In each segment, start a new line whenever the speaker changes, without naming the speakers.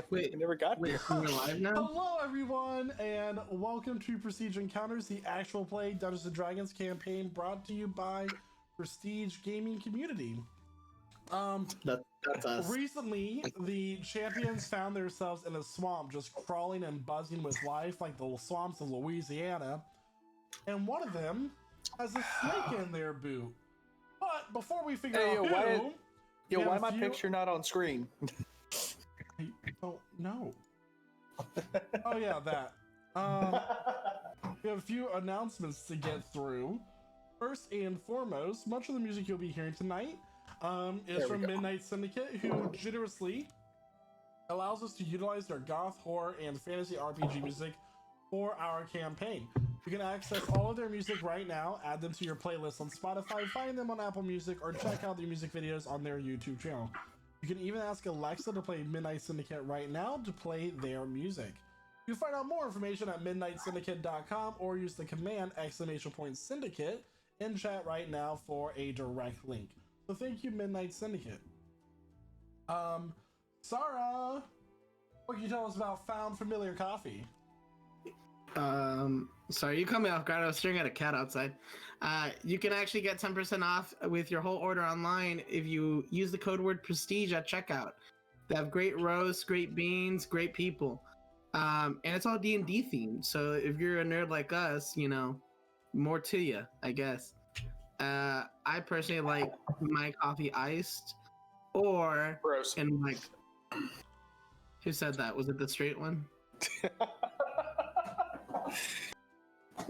We never got here.
We're live now?
Hello, everyone, and welcome to Prestige Encounters, the actual play Dungeons & Dragons campaign brought to you by Prestige Gaming Community.
That's us.
Recently, the champions found themselves in a swamp just crawling and buzzing with life like the swamps of Louisiana, and one of them has a snake in their boot. But before we figure out
why my picture not on screen?
I don't know. Oh yeah, that. We have a few announcements to get through. First and foremost, much of the music you'll be hearing tonight is from Midnight Syndicate, who generously allows us to utilize their goth, horror, and fantasy RPG music for our campaign. You can access all of their music right now, add them to your playlist on Spotify, find them on Apple Music, or check out their music videos on their YouTube channel. You can even ask Alexa to play Midnight Syndicate right now to play their music. You can find out more information at midnightsyndicate.com or use the command !syndicate in chat right now for a direct link. So thank you, Midnight Syndicate. Sarah, what can you tell us about Found Familiar Coffee?
Sorry, you caught me off guard. I was staring at a cat outside. You can actually get 10% off with your whole order online if you use the code word prestige at checkout. They have great roasts, great beans, great people. And it's all D&D themed. So if you're a nerd like us, you know, more to you, I guess. I personally like my coffee iced or
Gross.
in like, who said that? Was it the straight one?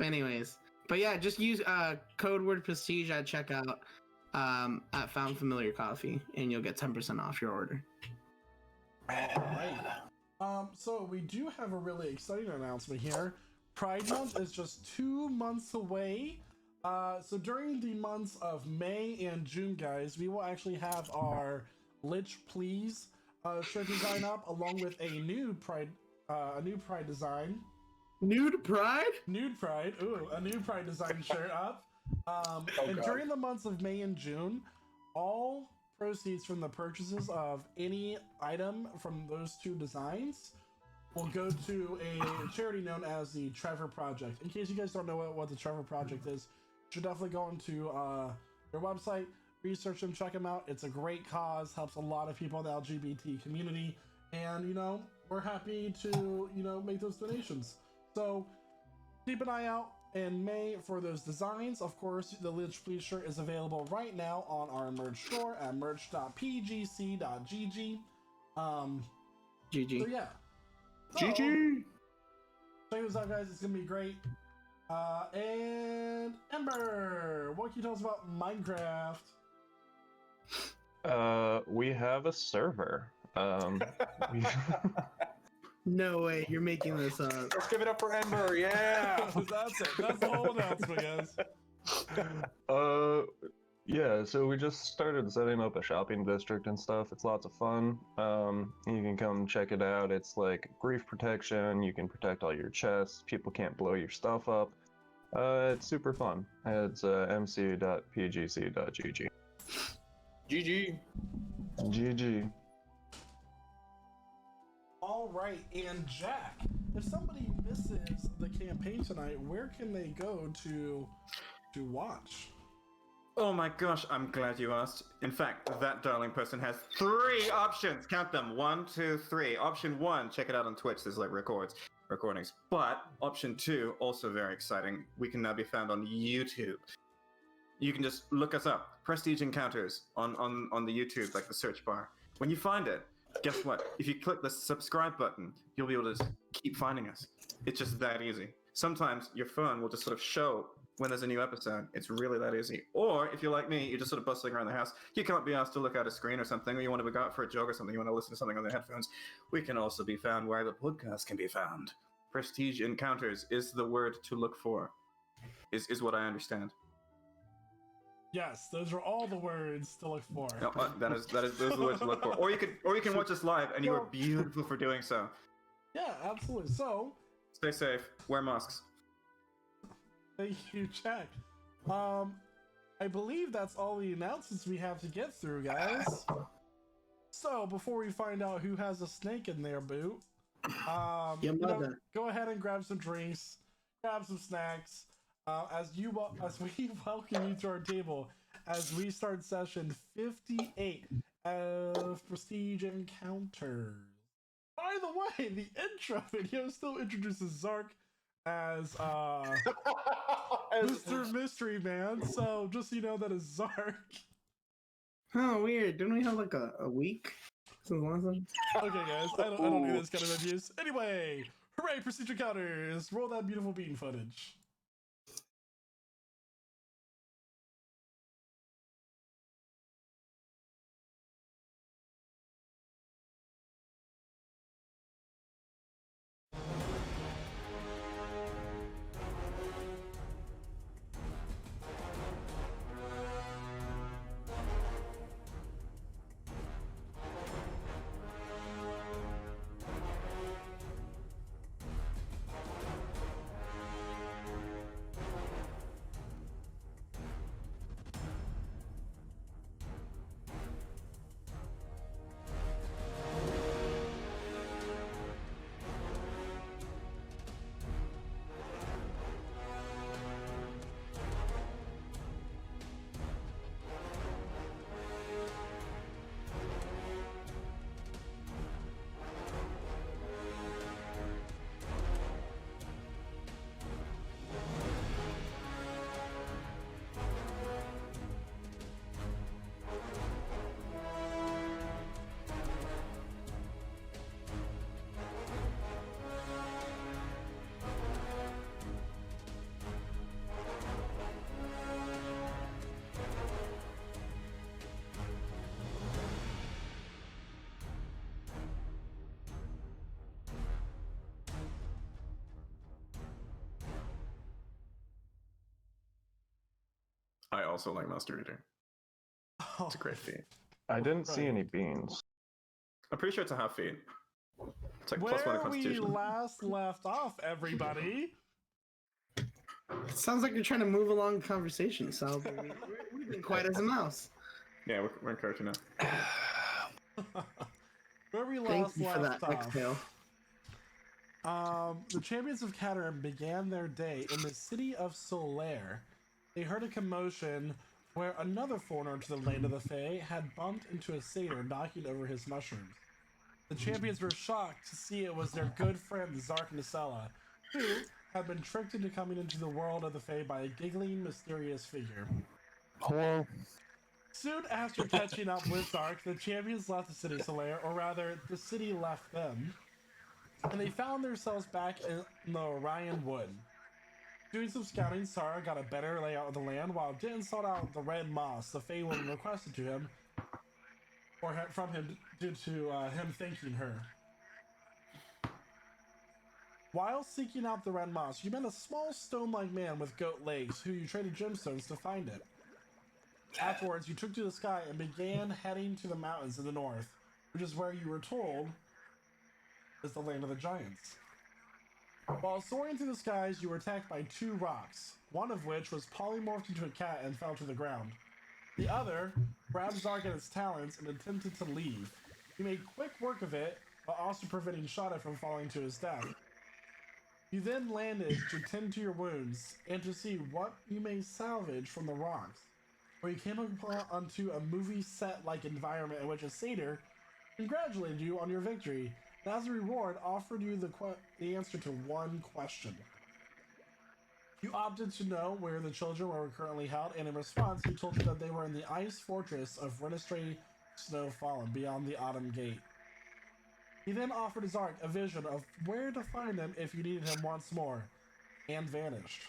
Anyways, but yeah, just use code word prestige at checkout at Found Familiar Coffee, and you'll get 10% off your order.
Alright. So we do have a really exciting announcement here. Pride Month is just 2 months away. So during the months of May and June, guys, we will actually have our Lich Please shirt design up, along with a nude Pride design.
Nude Pride?
Nude Pride. Ooh, a new Pride design shirt up. And during the months of May and June, all proceeds from the purchases of any item from those two designs will go to a charity known as the Trevor Project. In case you guys don't know what the Trevor Project is, you should definitely go into their website, research them, check them out. It's a great cause, helps a lot of people in the LGBT community, and, you know, we're happy to, you know, make those donations. So keep an eye out in May for those designs. Of course, the Lich Please shirt is available right now on our merch store at merch.pgc.gg.
GG.
So yeah.
GG.
Check this out, guys. It's gonna be great. And Ember, what can you tell us about Minecraft?
We have a server.
No way, you're making this up.
Let's give it up for Ember, yeah!
That's it. That's the whole announcement, guys.
Yeah, so we just started setting up a shopping district and stuff. It's lots of fun. You can come check it out. It's like grief protection. You can protect all your chests. People can't blow your stuff up. It's super fun. It's mc.pgc.gg.
GG.
All
GG.
right, and Jack, if somebody misses the campaign tonight, where can they go to watch?
Oh my gosh, I'm glad you asked. In fact, that darling person has 3 options. Count them. 1, 2, 3. Option 1, check it out on Twitch. There's like recordings. But option 2, also very exciting. We can now be found on YouTube. You can just look us up. Prestige Encounters on the YouTube, like the search bar. When you find it, guess what? If you click the subscribe button, you'll be able to keep finding us. It's just that easy. Sometimes your phone will just sort of show when there's a new episode. It's really that easy. Or if you're like me, you're just sort of bustling around the house, you can't be asked to look at a screen or something, or you want to go out for a jog or something, you want to listen to something on the headphones. We can also be found where the podcast can be found. Prestige Encounters is the word to look for, is what I understand.
Yes, those are all the words to look for.
No, those are the words to look for. Or you can watch us live, and you are beautiful for doing so.
Yeah, absolutely. So,
stay safe. Wear masks.
Thank you, Jack. I believe that's all the announcements we have to get through, guys. So before we find out who has a snake in their boot,
Your
you know,
mother.
go ahead and grab some drinks, grab some snacks, as we welcome you to our table as we start session 58 of Prestige Encounters. By the way, the intro video still introduces Zark as Mr. Mystery Man, so just so you know, that is Zark.
Oh, weird. Didn't we have like a week since the last one?
Okay, guys, I don't need this kind of abuse. Anyway, hooray, Prestige Encounters! Roll that beautiful bean footage.
I also like Master Eater. It's a great feat.
I didn't see
Right.
any beans.
I'm pretty sure it's a half feat. It's like
Where
+1
we
Constitution.
last left off, everybody.
It sounds like you're trying to move along the conversation, Sal. But we've been quiet as a mouse.
Yeah, we're encouraging now.
Where we
Thank
last
you for
left
that exhale.
off. The champions of Caterham began their day in the city of Solaire. They heard a commotion where another foreigner to the land of the Fae had bumped into a satyr knocking over his mushrooms. The champions were shocked to see it was their good friend Zark Nacella, who had been tricked into coming into the world of the Fae by a giggling, mysterious figure.
Hello.
Soon after catching up with Zark, the champions left the city of Solaire, or rather, the city left them, and they found themselves back in the Orion Wood. Doing some scouting, Sarah got a better layout of the land, while Denton sought out the red moss the Fae woman requested to him, or from him due to him thanking her. While seeking out the red moss, you met a small stone-like man with goat legs, who you traded gemstones to find it. Afterwards, you took to the sky and began heading to the mountains in the north, which is where you were told is the land of the giants. While soaring through the skies, you were attacked by two rocks, one of which was polymorphed into a cat and fell to the ground. The other grabbed Zark in its talons and attempted to leave. You made quick work of it, while also preventing Shada from falling to his death. You then landed to tend to your wounds and to see what you may salvage from the rocks, where you came onto a movie set-like environment in which a satyr congratulated you on your victory, and as a reward offered you the answer to one question. You opted to know where the children were currently held, and in response, he told you that they were in the ice fortress of Renistray Snow Fallen, beyond the Autumn Gate. He then offered Zark a vision of where to find them if you needed him once more, and vanished.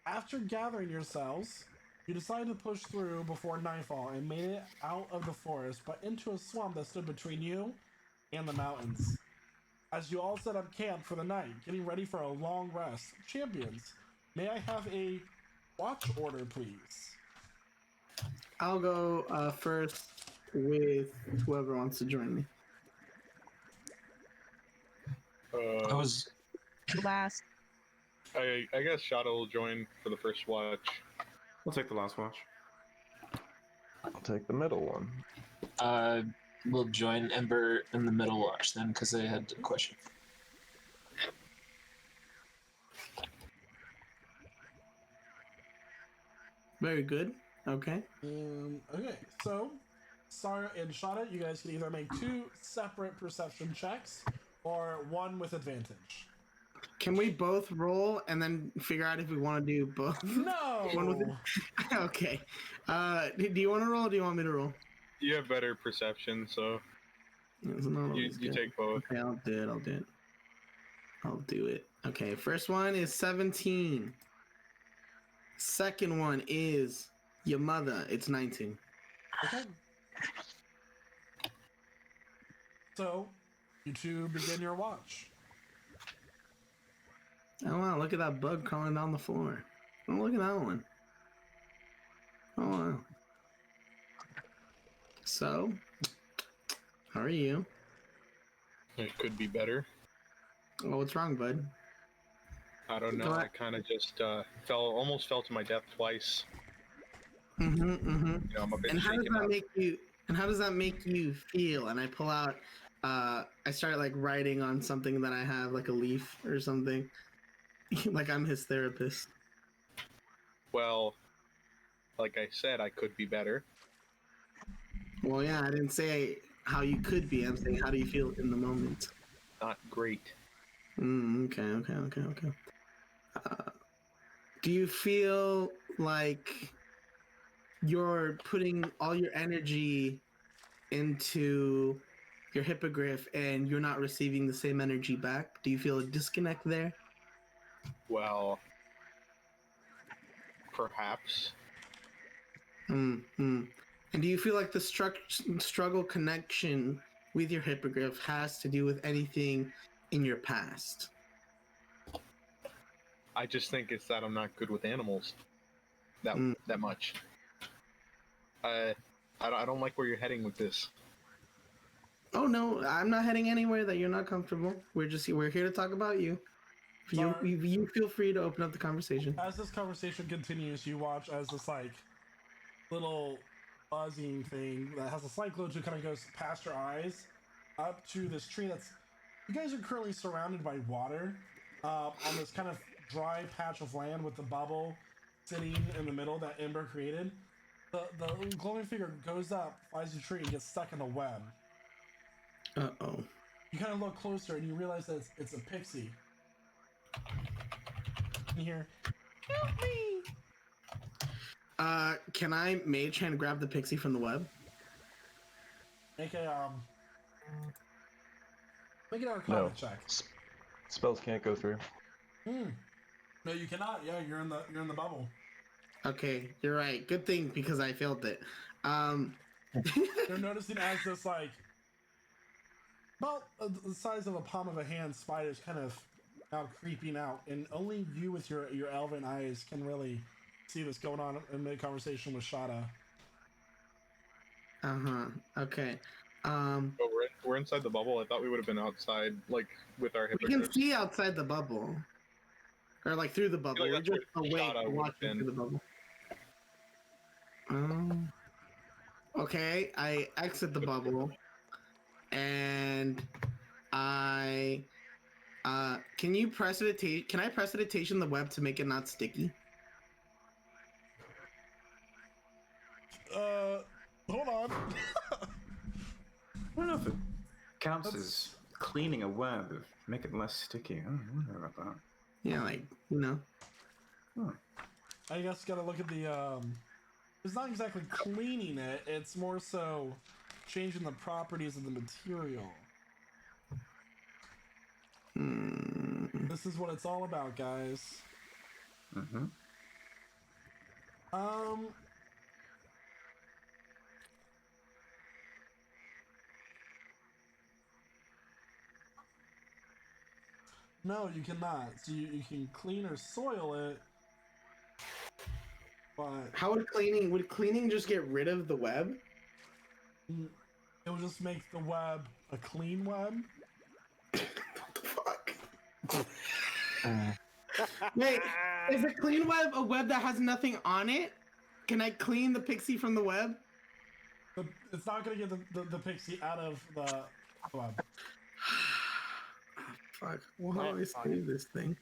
After gathering yourselves, you decided to push through before nightfall and made it out of the forest, but into a swamp that stood between you and the mountains. As you all set up camp for the night, getting ready for a long rest, champions, may I have a watch order, please?
I'll go first with whoever wants to join me.
I was.
Last.
I guess Shadow will join for the first watch.
We'll take the last watch.
I'll take the middle one.
We'll join Ember in the middle watch then, because I had a question.
Very good. Okay.
Okay, so Sarah and Shada, you guys can either make 2 separate perception checks or 1 with advantage.
Can we both roll and then figure out if we want to do both? One with
No.
Okay. Do you want to roll or do you want me to roll?
You have better perception, so
It's not
you
always good.
take both.
Okay, I'll do it. Okay, first one is 17. Second one is your mother. It's 19.
Okay. So, you two begin your watch.
Oh wow, look at that bug crawling down the floor. Oh, look at that one. Oh wow. So, how are you?
It could be better.
Oh, what's wrong, bud?
I don't know.
Go
I
ahead.
kind of just almost fell to my death twice.
Mm-hmm, mm-hmm.
You know, I'm a bit
And how does
shaken
that
up.
make you? And how does that make you feel? And I pull out. I start like writing on something that I have, like a leaf or something. Like I'm his therapist.
Well, like I said, I could be better.
Well, yeah, I didn't say how you could be. I'm saying how do you feel in the moment?
Not great.
Okay. Do you feel like you're putting all your energy into your hippogriff and you're not receiving the same energy back? Do you feel a disconnect there?
Well, perhaps.
Mm-hmm. And do you feel like the struggle connection with your hippogriff has to do with anything in your past?
I just think it's that I'm not good with animals. That much. I don't like where you're heading with this.
Oh no, I'm not heading anywhere that you're not comfortable. We're here to talk about you. You feel free to open up the conversation.
As this conversation continues, you watch as this like little buzzing thing that has a slight glow to kind of goes past your eyes up to this tree that's. You guys are currently surrounded by water on this kind of dry patch of land with the bubble sitting in the middle that Ember created. The glowing figure goes up, flies the tree, and gets stuck in a web.
Uh-oh.
You kind of look closer and you realize that it's a pixie. You hear, "Help me!"
Can I mage hand grab the pixie from the web?
Make a make an Arcana check.
Spells can't go through.
No, you cannot. Yeah, you're in the bubble.
Okay, you're right. Good thing because I failed it.
You're noticing as this like about the size of a palm of a hand spider's kind of now creeping out, and only you with your elven eyes can really see this going on in mid conversation with Shada.
Okay.
But we're inside the bubble. I thought we would have been outside, like with our
We can
hippogriffs.
see outside the bubble, or like through the bubble.
like
We're
that's
just
where
awake
Shada would've
watching through the bubble. Okay. I exit the bubble, and I. Can you precipitate? Can I precipitation the web to make it not sticky?
Hold on.
I don't know if it counts as cleaning a web, make it less sticky. I don't know about that.
Yeah, like you know.
I guess gotta look at the it's not exactly cleaning it, it's more so changing the properties of the material. This is what it's all about, guys. No, you cannot. So you can clean or soil it, but
How would cleaning just get rid of the web?
it will just make the web a clean web.
What the fuck? Wait, is a clean web a web that has nothing on it? Can I clean the pixie from the web?
It's not gonna get the pixie out of the. Come on.
Fuck. Well, how do I save this thing?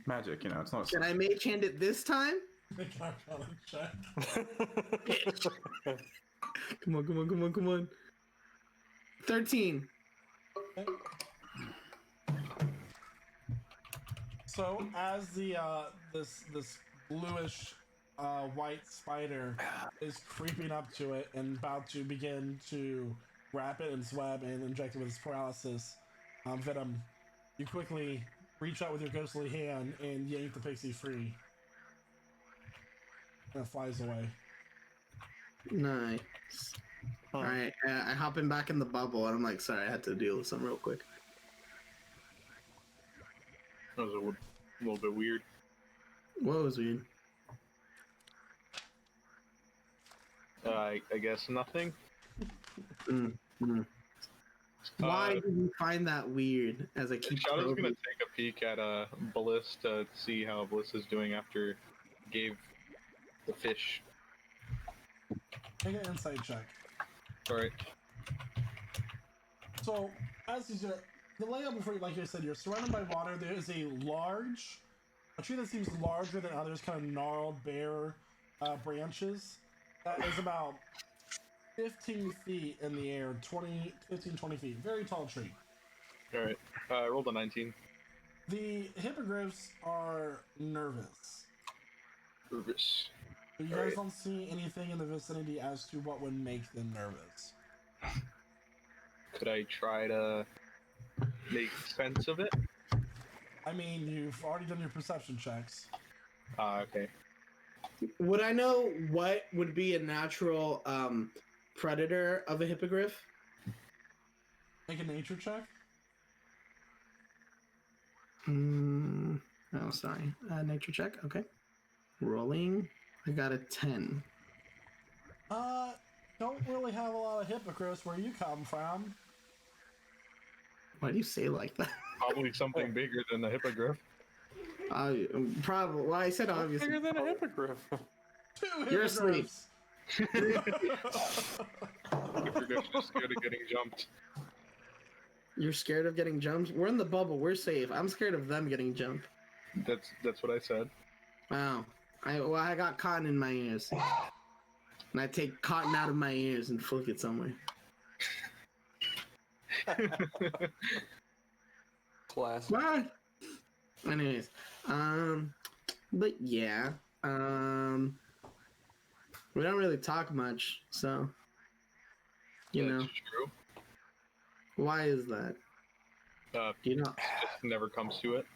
Magic, you know, it's not.
Can I mage hand it this time?
Make an arcana check.
Come on, come on, come on, come on. 13.
So as the this bluish white spider is creeping up to it and about to begin to wrap it in its web and inject it with its paralysis venom, you quickly reach out with your ghostly hand and yank the pixie free. And it flies away.
Nice. Alright, I hop in back in the bubble and I'm like, sorry, I had to deal with something real quick.
That was a little bit weird.
What was weird?
I guess nothing.
Why did you find that weird? As I keep
Shadow's
probing?
gonna take a peek at Bliss to see how Bliss is doing after gave the fish.
Make an insight check.
Alright.
So, as you the layout before, like I said, you're surrounded by water. There is a tree that seems larger than others, kind of gnarled, bare branches. That is about 15 feet in the air, 20 feet. Very tall tree.
Alright. I rolled a 19.
The hippogriffs are nervous.
Nervous.
You guys don't see anything in the vicinity as to what would make them nervous.
Could I try to make sense of it?
I mean, you've already done your perception checks.
Okay.
Would I know what would be a natural predator of a hippogriff?
Make a nature check.
Oh, sorry. Nature check. Okay. Rolling. I got a 10.
Don't really have a lot of hippogriffs where you come from.
Why do you say like that?
Probably something bigger than the hippogriff.
Probably. Well, I said obviously.
Bigger than a hippogriff.
You're asleep.
Hippogriffs.
Hippogriff's just good at getting jumped.
You're scared of getting jumped? We're in the bubble. We're safe. I'm scared of them getting jumped.
That's what I said.
Wow. I got cotton in my ears. And I take cotton out of my ears and flick it somewhere.
Classic.
What? Anyways, but yeah, we don't really talk much, so you know.
That's true.
Why is that? Do you not?
Just never comes to it.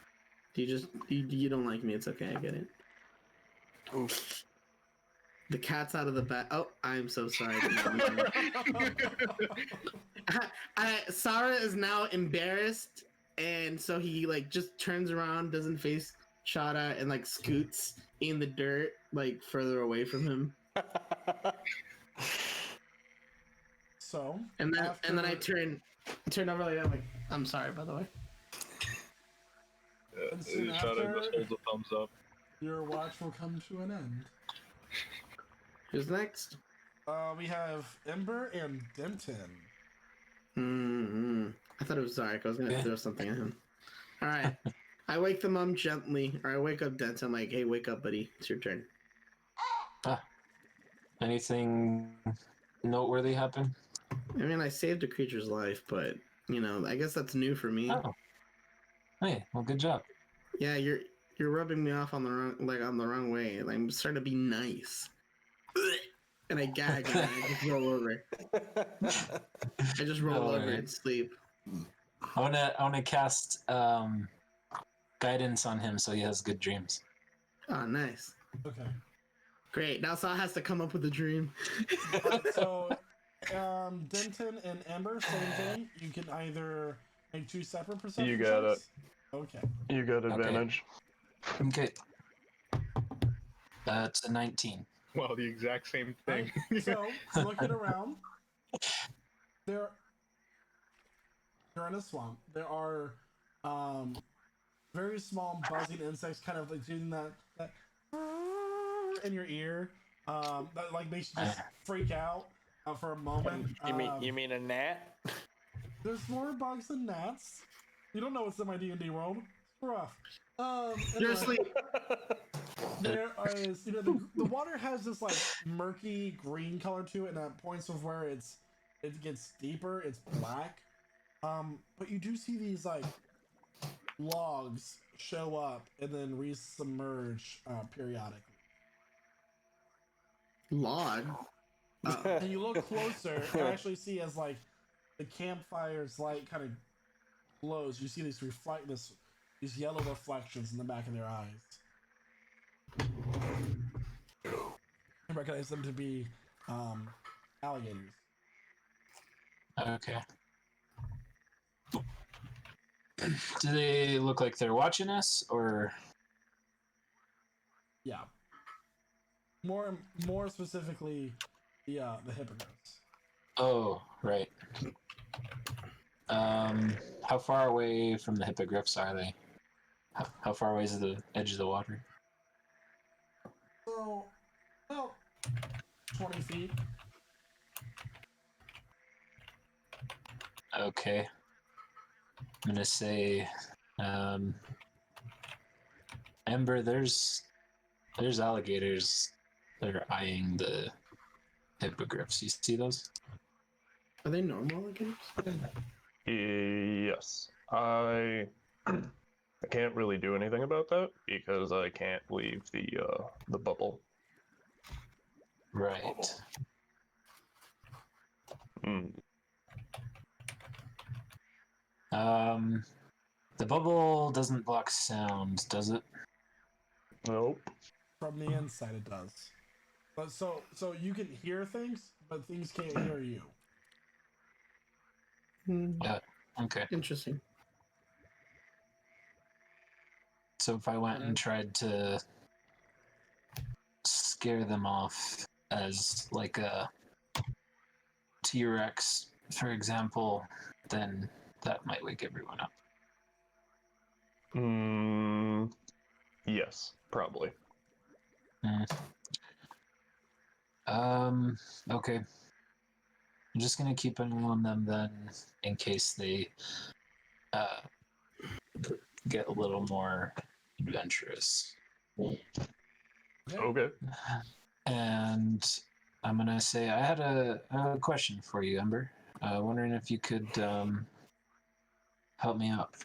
Do you just you don't like me? It's okay. I get it.
Oof.
The cat's out of the bag. Oh, I'm so sorry. Sarah is now embarrassed, and so he like just turns around, doesn't face Shada, and like scoots in the dirt, like further away from him.
So,
And then I turn over like I'm like, I'm sorry, by the way.
And soon
Shadow just
after-
holds a thumbs up.
your watch will come to an end.
Who's next?
We have Ember and Denton.
I thought it was Zarek. I was gonna throw something at him. All right. I wake them up gently, or I wake up Denton. I'm like, hey, wake up, buddy. It's your turn.
Anything noteworthy happen?
I mean, I saved a creature's life, but you know, I guess that's new for me.
Oh. Hey, well, good job.
Yeah, you're rubbing me off on the wrong way. Like, I'm starting to be nice. And I gag and I just roll over. I just roll over and sleep.
I wanna cast guidance on him so he has good dreams.
Oh, nice.
Okay.
Great. Now Saw has to come up with a dream.
So, Denton and Ember, same thing. You can either make two separate perception
You got
checks. Okay.
You got advantage.
Okay. That's a 19.
Well, the exact same thing.
Right. So, looking around, you're in a swamp. There are very small buzzing insects kind of like doing that in your ear. that like makes you just freak out for a moment.
You mean a gnat?
There's more bugs than gnats. You don't know what's in my D&D world. It's rough.
You're
Anyway,
asleep.
there is, the water has this like murky green color to it, and at points of where it gets deeper, it's black. But you do see these like logs show up and then resubmerge periodically.
Log.
And you look closer and actually see as like the campfire's light kind of glows, you see these yellow reflections in the back of their eyes. You recognize them to be alligators.
Okay. Do they look like they're watching us, or?
Yeah. More specifically, the hippogriffs.
Oh, right. How far away from the hippogriffs are they? How far away is the edge of the water?
So, about 20 feet.
Okay. I'm gonna say, Ember, there's alligators that are eyeing the hippogriffs. You see those?
Are they normal again?
Yes. I can't really do anything about that because I can't leave the bubble.
Right.
Mm.
The bubble doesn't block sound, does it?
Nope.
From the inside, it does. But so you can hear things, but things can't hear you.
Yeah. Okay.
Interesting.
So if I went and tried to scare them off as like a T-Rex, for example, then that might wake everyone up.
Yes, probably.
Okay. I'm just gonna keep an eye on them then, in case they get a little more adventurous.
Okay.
And I'm gonna say I had a question for you, Ember. Wondering if you could help me out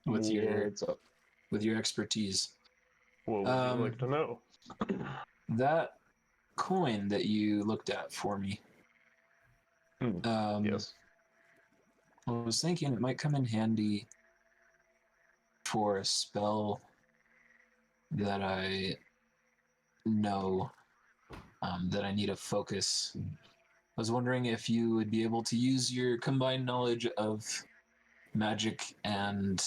with your expertise.
What would you like to know?
That coin that you looked at for me.
Yes.
I was thinking it might come in handy for a spell that I know that I need a focus. I was wondering if you would be able to use your combined knowledge of magic and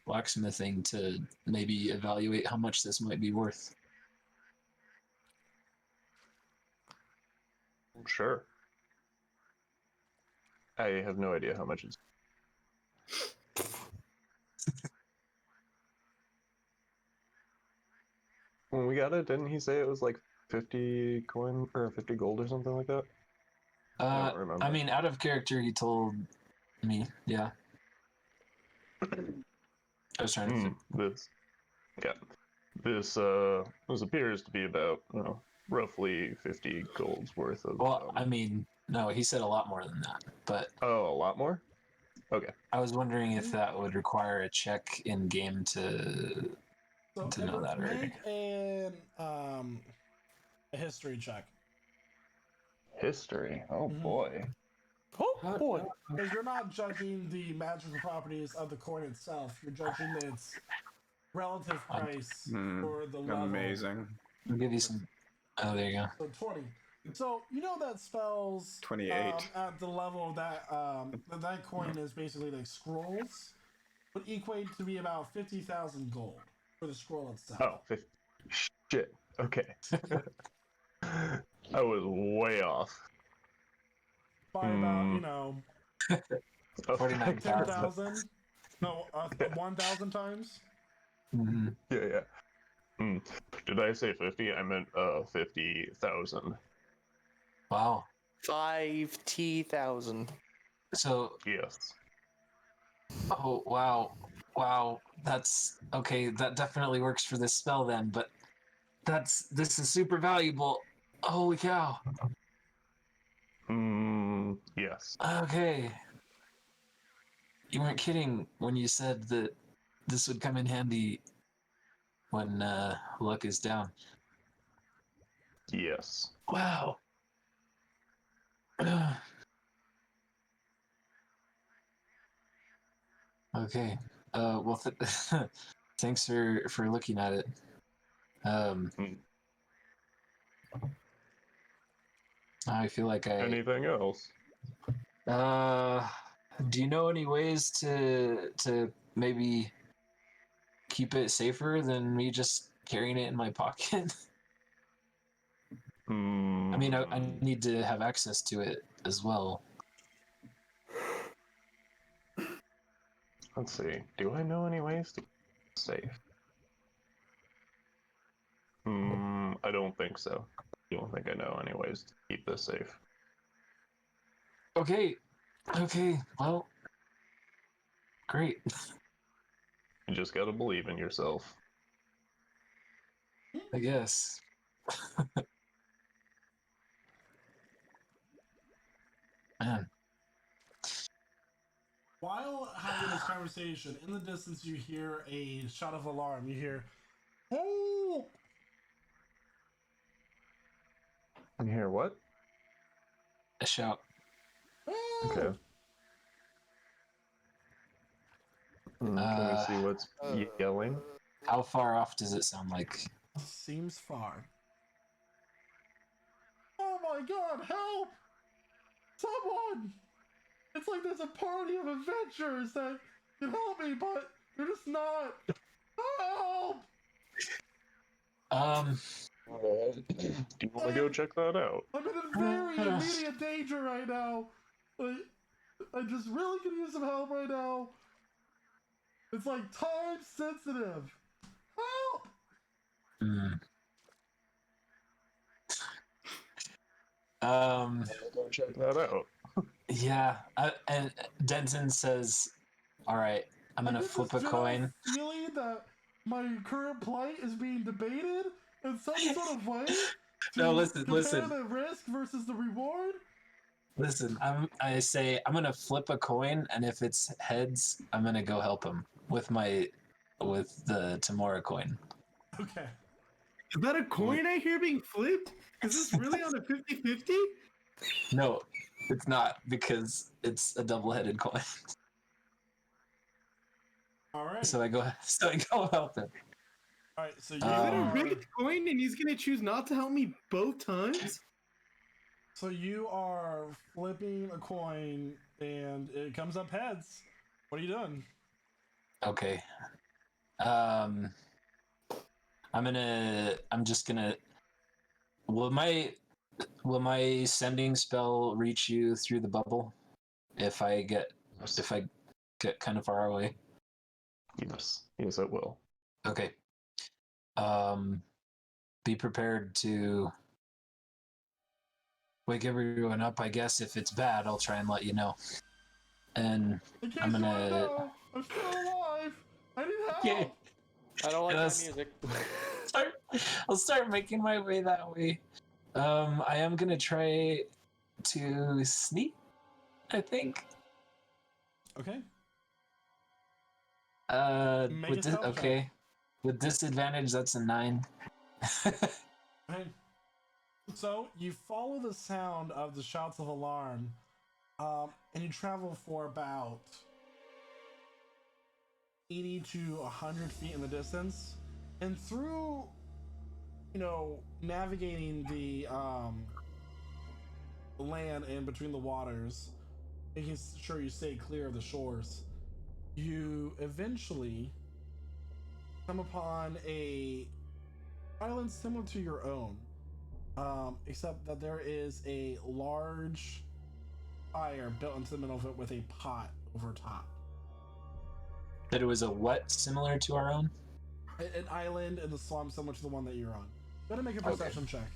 blacksmithing to maybe evaluate how much this might be worth.
Sure. I have no idea how much it's. When we got it, didn't he say it was like 50 coin or 50 gold or something like that? I don't remember.
I mean, out of character, he told me, yeah. I was trying to
This appears to be about, roughly 50 gold's worth of.
Well, I mean, no, he said a lot more than that, but.
Oh, a lot more? Okay.
I was wondering if that would require a check in game to know that, right?
Make a history check.
History? Oh, boy.
Oh boy!
Because you're not judging the magical properties of the coin itself, you're judging its relative price for the level.
Amazing.
I'll give you some. Oh, there you go.
So 20. So you know that spells
28.
at the level that that coin is basically like scrolls would equate to be about 50,000 gold for the scroll itself.
Oh, 50. Shit. Okay. I was way off.
By about
49,000.
10,000. No, 1,000 times.
Mm-hmm.
Yeah. Did I say 50? I meant 50,000.
Wow.
50,000.
So,
Yes.
oh wow, wow. That's okay. That definitely works for this spell then. But this is super valuable. Holy cow.
Yes.
Okay. You weren't kidding when you said that this would come in handy when luck is down.
Yes.
Wow. Okay. Well, thanks for looking at it. I feel like
Anything else?
Do you know any ways to maybe keep it safer than me just carrying it in my pocket? I mean, I need to have access to it as well.
Let's see. Do I know any ways to keep it safe? I don't think so. I don't think I know any ways to keep this safe.
Okay. Well, great.
You just gotta believe in yourself.
I guess. Man.
While having this conversation, in the distance you hear a shout of alarm. You hear, "Help!"
And here, what?
A shout.
Help!
Okay. Can we see what's yelling?
How far off does it sound like?
Seems far. Oh my god, help! Someone! It's like there's a party of adventurers that can help me, but they're just not. Help!
Do you want to go check that out?
I'm in very immediate danger right now. I just really could use some help right now. It's like time sensitive. Help!
Go check that out.
Yeah. And Denton says, "All right, I'm gonna flip a coin."
Feeling that my current plight is being debated in some sort of way.
No,
To
listen.
compare the risk versus the reward.
Listen, I say I'm gonna flip a coin, and if it's heads, I'm gonna go help him with the Tamora coin.
Okay.
Is that a coin I hear being flipped? Is this really on a 50-50?
No, it's not because it's a double-headed coin.
All right.
So I go help him.
All right. So you
Is it a
are.
rigged coin and he's gonna choose not to help me both times?
So you are flipping a coin, and it comes up heads. What are you doing?
Okay. I'm just gonna. Will my sending spell reach you through the bubble? If I get kind of far away.
Yes, it will.
Okay. Be prepared to wake everyone up. I guess if it's bad, I'll try and let you know. And
In case
I'm
you
gonna.
want to know, I'm still alive. I need help.
Yeah.
I don't like that
Yes.
music.
I'll start making my way that way. I am gonna try to sneak, I think.
Okay. Make a stealth check.
Okay. With disadvantage, that's a 9.
Okay. So you follow the sound of the shouts of alarm, and you travel for about 80 to 100 feet in the distance, and through, navigating the land in between the waters, making sure you stay clear of the shores, you eventually come upon a island similar to your own, except that there is a large fire built into the middle of it with a pot over top.
That it was a what similar to our own?
an island in the slum similar to the one that you're on. Go ahead and make a
Okay.
perception check.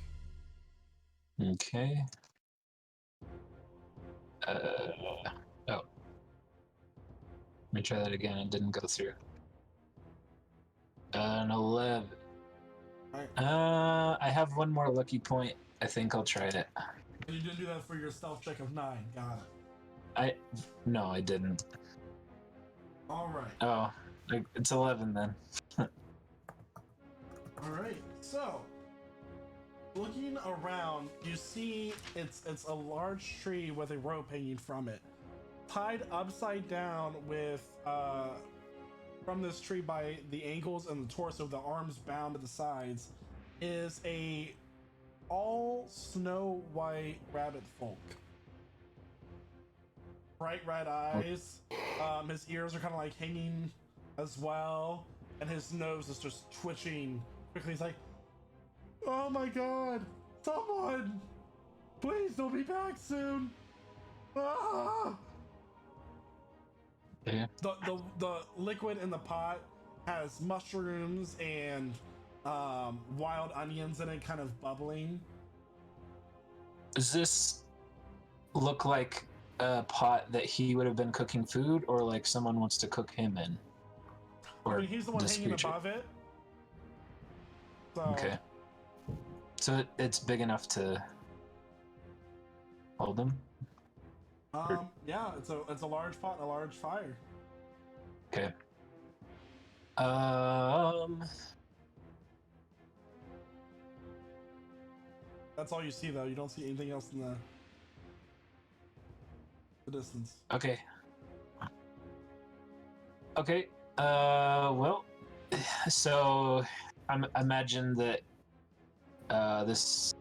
Okay. Oh. Let me try that again. It didn't go through. An 11. I have one more lucky point. I think I'll try it.
And you didn't do that for your stealth check of 9. Got it.
No, I didn't.
All right.
Oh, it's 11 then.
All right. So, looking around, you see it's a large tree with a rope hanging from it, tied upside down with from this tree by the ankles and the torso, the arms bound to the sides, is a all snow white rabbit folk. Bright red eyes. His ears are kind of like hanging as well, and his nose is just twitching quickly. He's like, "Oh my god! Someone! Please don't be back soon!" Ah!
Yeah.
The liquid in the pot has mushrooms and wild onions in it, kind of bubbling.
Does this look like a pot that he would have been cooking food, or like someone wants to cook him in?
I mean, he's the one
this
hanging
creature?
above it. So,
Okay. So it's big enough to hold him?
yeah, it's a large pot and a large fire.
Okay.
That's all you see, though. You don't see anything else in the distance.
Okay. Okay. Well, so imagine that this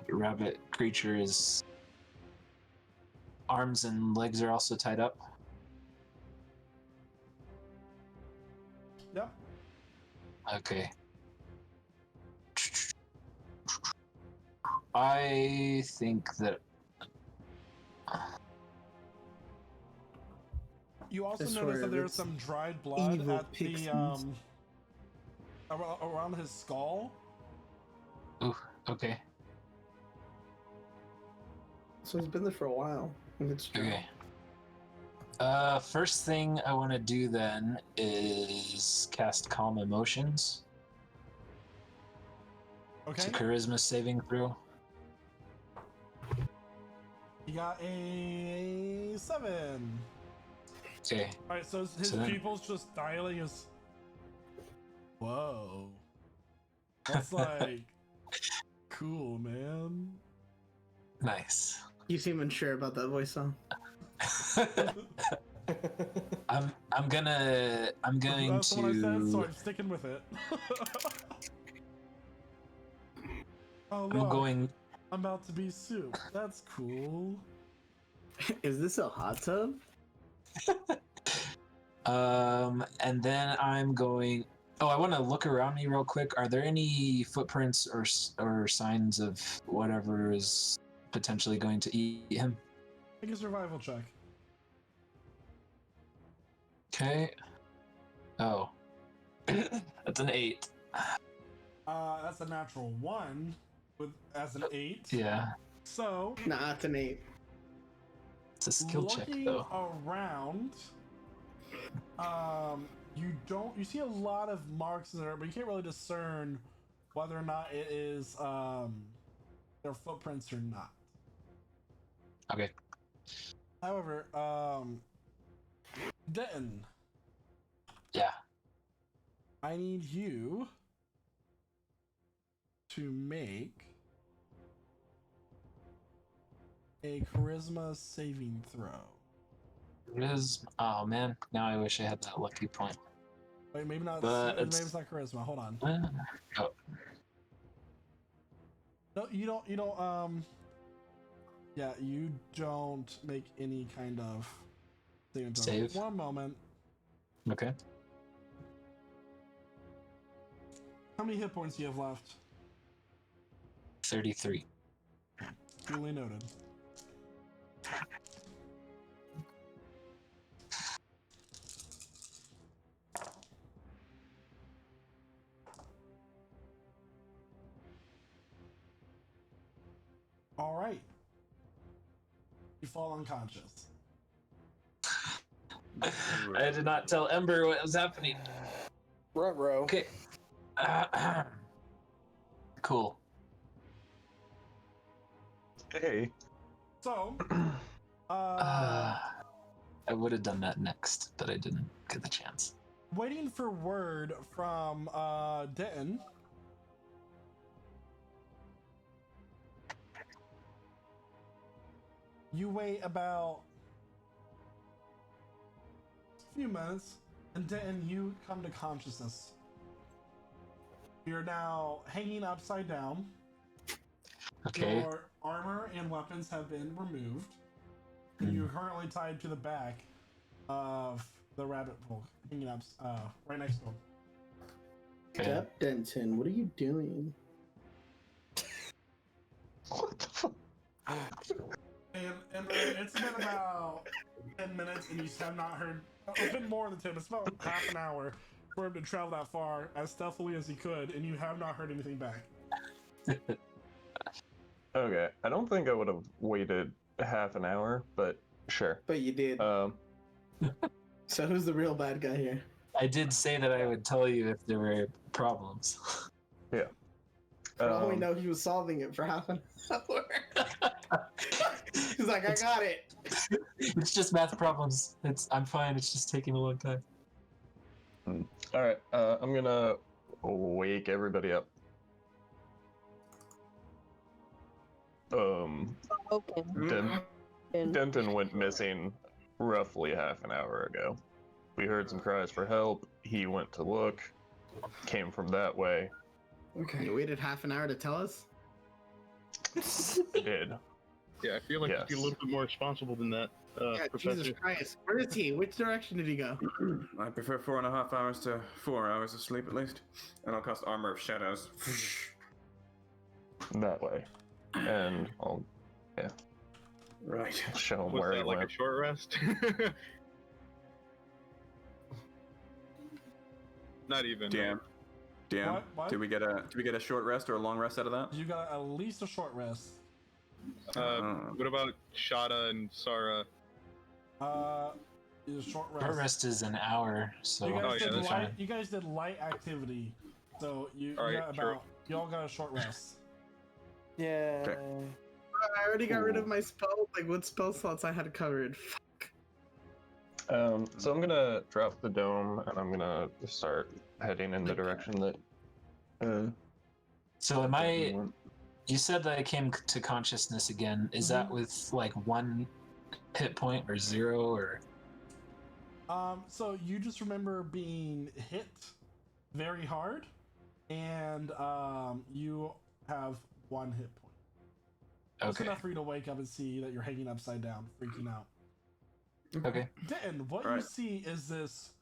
rabbit creature's arms and legs are also tied up.
Yep.
Okay. I think that
I
You also
swear,
notice that there's
it's
some dried blood
evil
at the
pixies.
around his skull.
ooh, okay.
So it's been there for a while. And it's true.
Okay. First thing I want to do then is cast Calm Emotions. It's
Okay.
a charisma saving throw.
You got a 7.
Okay.
All right, so his
So then-
pupils just dilating. His whoa, that's like cool, man.
Nice.
You seem unsure about that voice song.
I'm going
That's what I said, so
to
I'm sticking with it. Oh
I'm
look,
going
I'm about to be soup. That's cool.
Is this a hot tub?
and then I'm going I want to look around me real quick. Are there any footprints or signs of whatever is potentially going to eat him?
Make a survival check.
Okay. Oh. That's an 8.
That's a natural 1 with as an 8.
Yeah.
So
Nah, it's an 8.
It's a skill check
looking
though.
around, you see a lot of marks in there, but you can't really discern whether or not it is their footprints or not.
Okay.
However, Denton,
Yeah.
I need you to make a charisma saving throw.
Oh man, now I wish I had that lucky point.
Wait, maybe not.
But
Maybe
it's-
it's not charisma. Hold on.
Oh,
No, you don't. You don't. Yeah, you don't make any kind of saving throw.
Save.
One moment.
okay.
How many hit points do you have left?
33.
Duly noted. All right. You fall unconscious.
I did not tell Ember what was happening.
Ruh-roh.
Okay. Cool.
Hey.
So,
I would have done that next, but I didn't get the chance.
waiting for word from Denton. You wait about a few minutes, and Denton, you come to consciousness. You're now hanging upside down.
Okay.
Your armor and weapons have been removed. And you're currently tied to the back of the rabbit hole, hanging up right next to him.
Okay.
Step Denton, what are you doing?
What the fuck?
And it's been about 10 minutes, and you have not heard. It's been more than 10. It's about half an hour for him to travel that far as stealthily as he could, and you have not heard anything back.
Okay, I don't think I would have waited half an hour, but sure.
But you did. So who's the real bad guy here?
I did say that I would tell you if there were problems.
Yeah.
For all we know, he was solving it for half an hour. He's like, I got it.
It's just math problems. I'm fine. It's just taking a long time.
All right, I'm gonna wake everybody up.
Open.
Denton went missing roughly half an hour ago. We heard some cries for help. He went to look. Came from that way.
Okay. You waited half an hour to tell us?
I did.
Yeah, I feel like
Yes.
you'd be a little bit more responsible than that,
Yeah,
Professor.
Jesus Christ. Where is he? Which direction did he go?
I prefer 4.5 hours to 4 hours of sleep at least. And I'll cast Armor of Shadows.
That way. And I'll
Right.
show him
Was
where he
that like
went.
a short rest? Not even.
DM.
What?
Did we get a short rest or a long rest out of that?
You got at least a short rest.
What about Shada and Sara?
Is a short rest.
Short rest is an hour, so
You guys,
Oh, yeah,
did
that's
light,
fine.
you guys did light activity, so you
All right,
got
sure.
about. You all got a short rest.
Yeah.
I already got rid of my spell. Like, what spell slots I had covered?
So I'm gonna drop the dome and I'm gonna start heading in the direction that.
So am I? You said that I came to consciousness again. Is that with like 1 hit point or 0 or?
So you just remember being hit very hard, and you have 1 hit point. That's
Okay.
enough for you to wake up and see that you're hanging upside down, freaking out.
Okay.
Denton, what you
Right.
see is this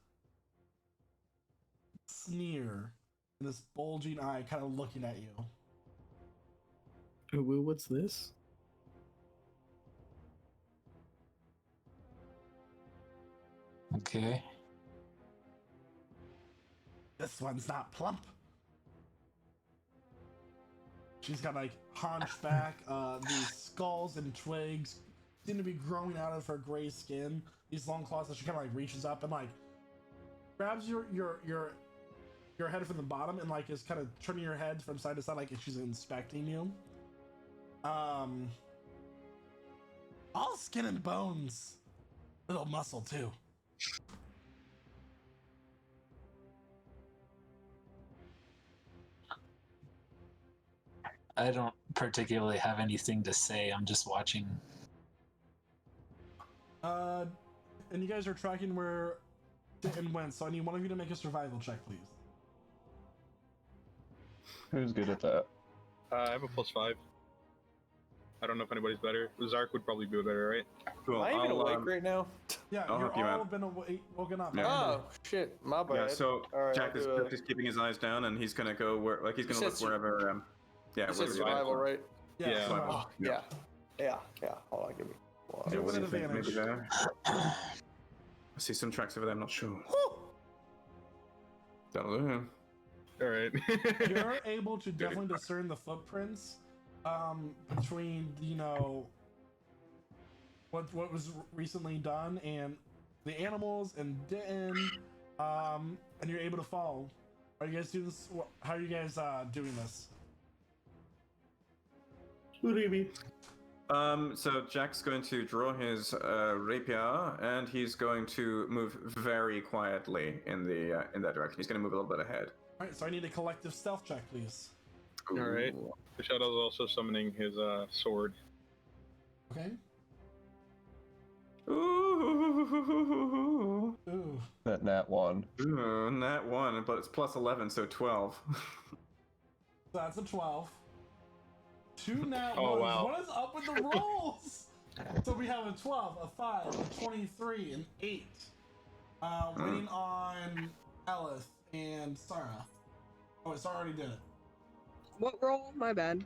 sneer and this bulging eye kind of looking at you.
Ooh, what's this?
Okay.
This one's not plump. She's got like hunchback, these skulls and twigs seem to be growing out of her gray skin. These long claws that she kind of like reaches up and like grabs your head from the bottom and like is kind of turning your head from side to side like she's inspecting you. All skin and bones, little muscle too.
I don't particularly have anything to say. I'm just watching.
And you guys are tracking where Denton went, so I need one of you to make a survival check, please.
Who's good at that?
I have a +5. I don't know if anybody's better. Zark would probably be better, right?
Cool.
Am I even
I'll,
awake right now?
Yeah,
I'll
you're
help you
all
out.
been woken up.
Yeah.
Oh shit, my bad.
Yeah, so
All right,
Jack
I'll
is
do a-
just keeping his eyes down, and he's gonna go where, like he's gonna
You
look
said
wherever.
You
Yeah,
said
wherever
survival, right?
Yeah,
Yeah.
survival.
Oh, yeah. Hold on, give me.
Do it with
What
an
do you think?
advantage.
Maybe there. I see some tracks over there. I'm not sure. That'll do.
All right.
You're able to definitely discern the footprints between what was recently done and the animals and didn't, and you're able to follow. Are you guys doing this? How are you guys doing this?
What do you mean?
So Jack's going to draw his rapier, and he's going to move very quietly in that direction. He's going to move a little bit ahead.
All right, so I need a collective stealth check, please.
All right.
Ooh.
The Shadow's also summoning his sword.
Okay.
Ooh.
Ooh.
That nat 1.
Ooh, nat 1, but it's plus 11, so 12.
So that's a 12. 2 nat
Oh,
ones.
wow.
What is up with the rolls? So we have a 12, a 5, a 23, an 8. Waiting on Elith and Sarah. Oh, wait, Sarah already did it.
What roll? My bad.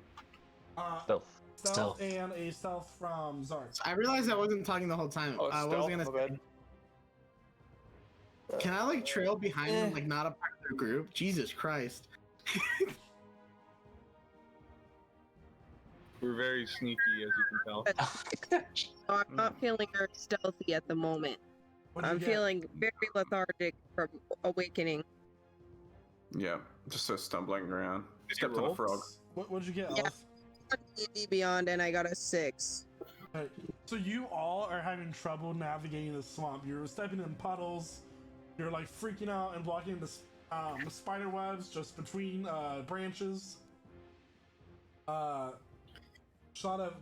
Stealth.
Stealth and a stealth from Zark.
I realized I wasn't talking the whole time.
Oh,
What was I
stealth,
gonna
my
say?
bad.
Can I like trail behind them, like not a part of their group? Jesus Christ.
We're very sneaky, as you can tell.
So I'm not feeling very stealthy at the moment.
What'd you
I'm
get?
feeling very lethargic from awakening.
Yeah, just so stumbling around.
Did you
Stepped on
roll?
a frog.
What'd you get,
Yeah.
Elith?
D&D Beyond, and I got a 6.
Okay, so you all are having trouble navigating the swamp. You're stepping in puddles. You're like freaking out and blocking the spider webs just between branches. Shada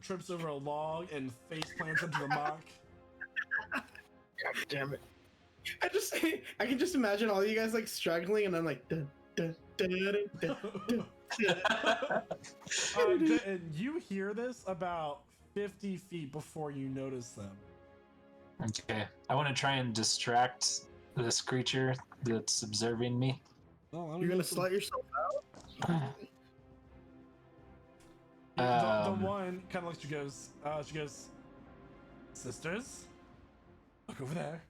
trips over a log and face plants into the muck.
God damn it.
I can just imagine all you guys like struggling, and I'm like, duh, duh, duh, duh, duh, duh.
And you hear this about 50 feet before you notice them.
Okay. I want to try and distract this creature that's observing me.
Oh,
You're gonna slut yourself out?
The one kind of looks. She goes, sisters, look over there.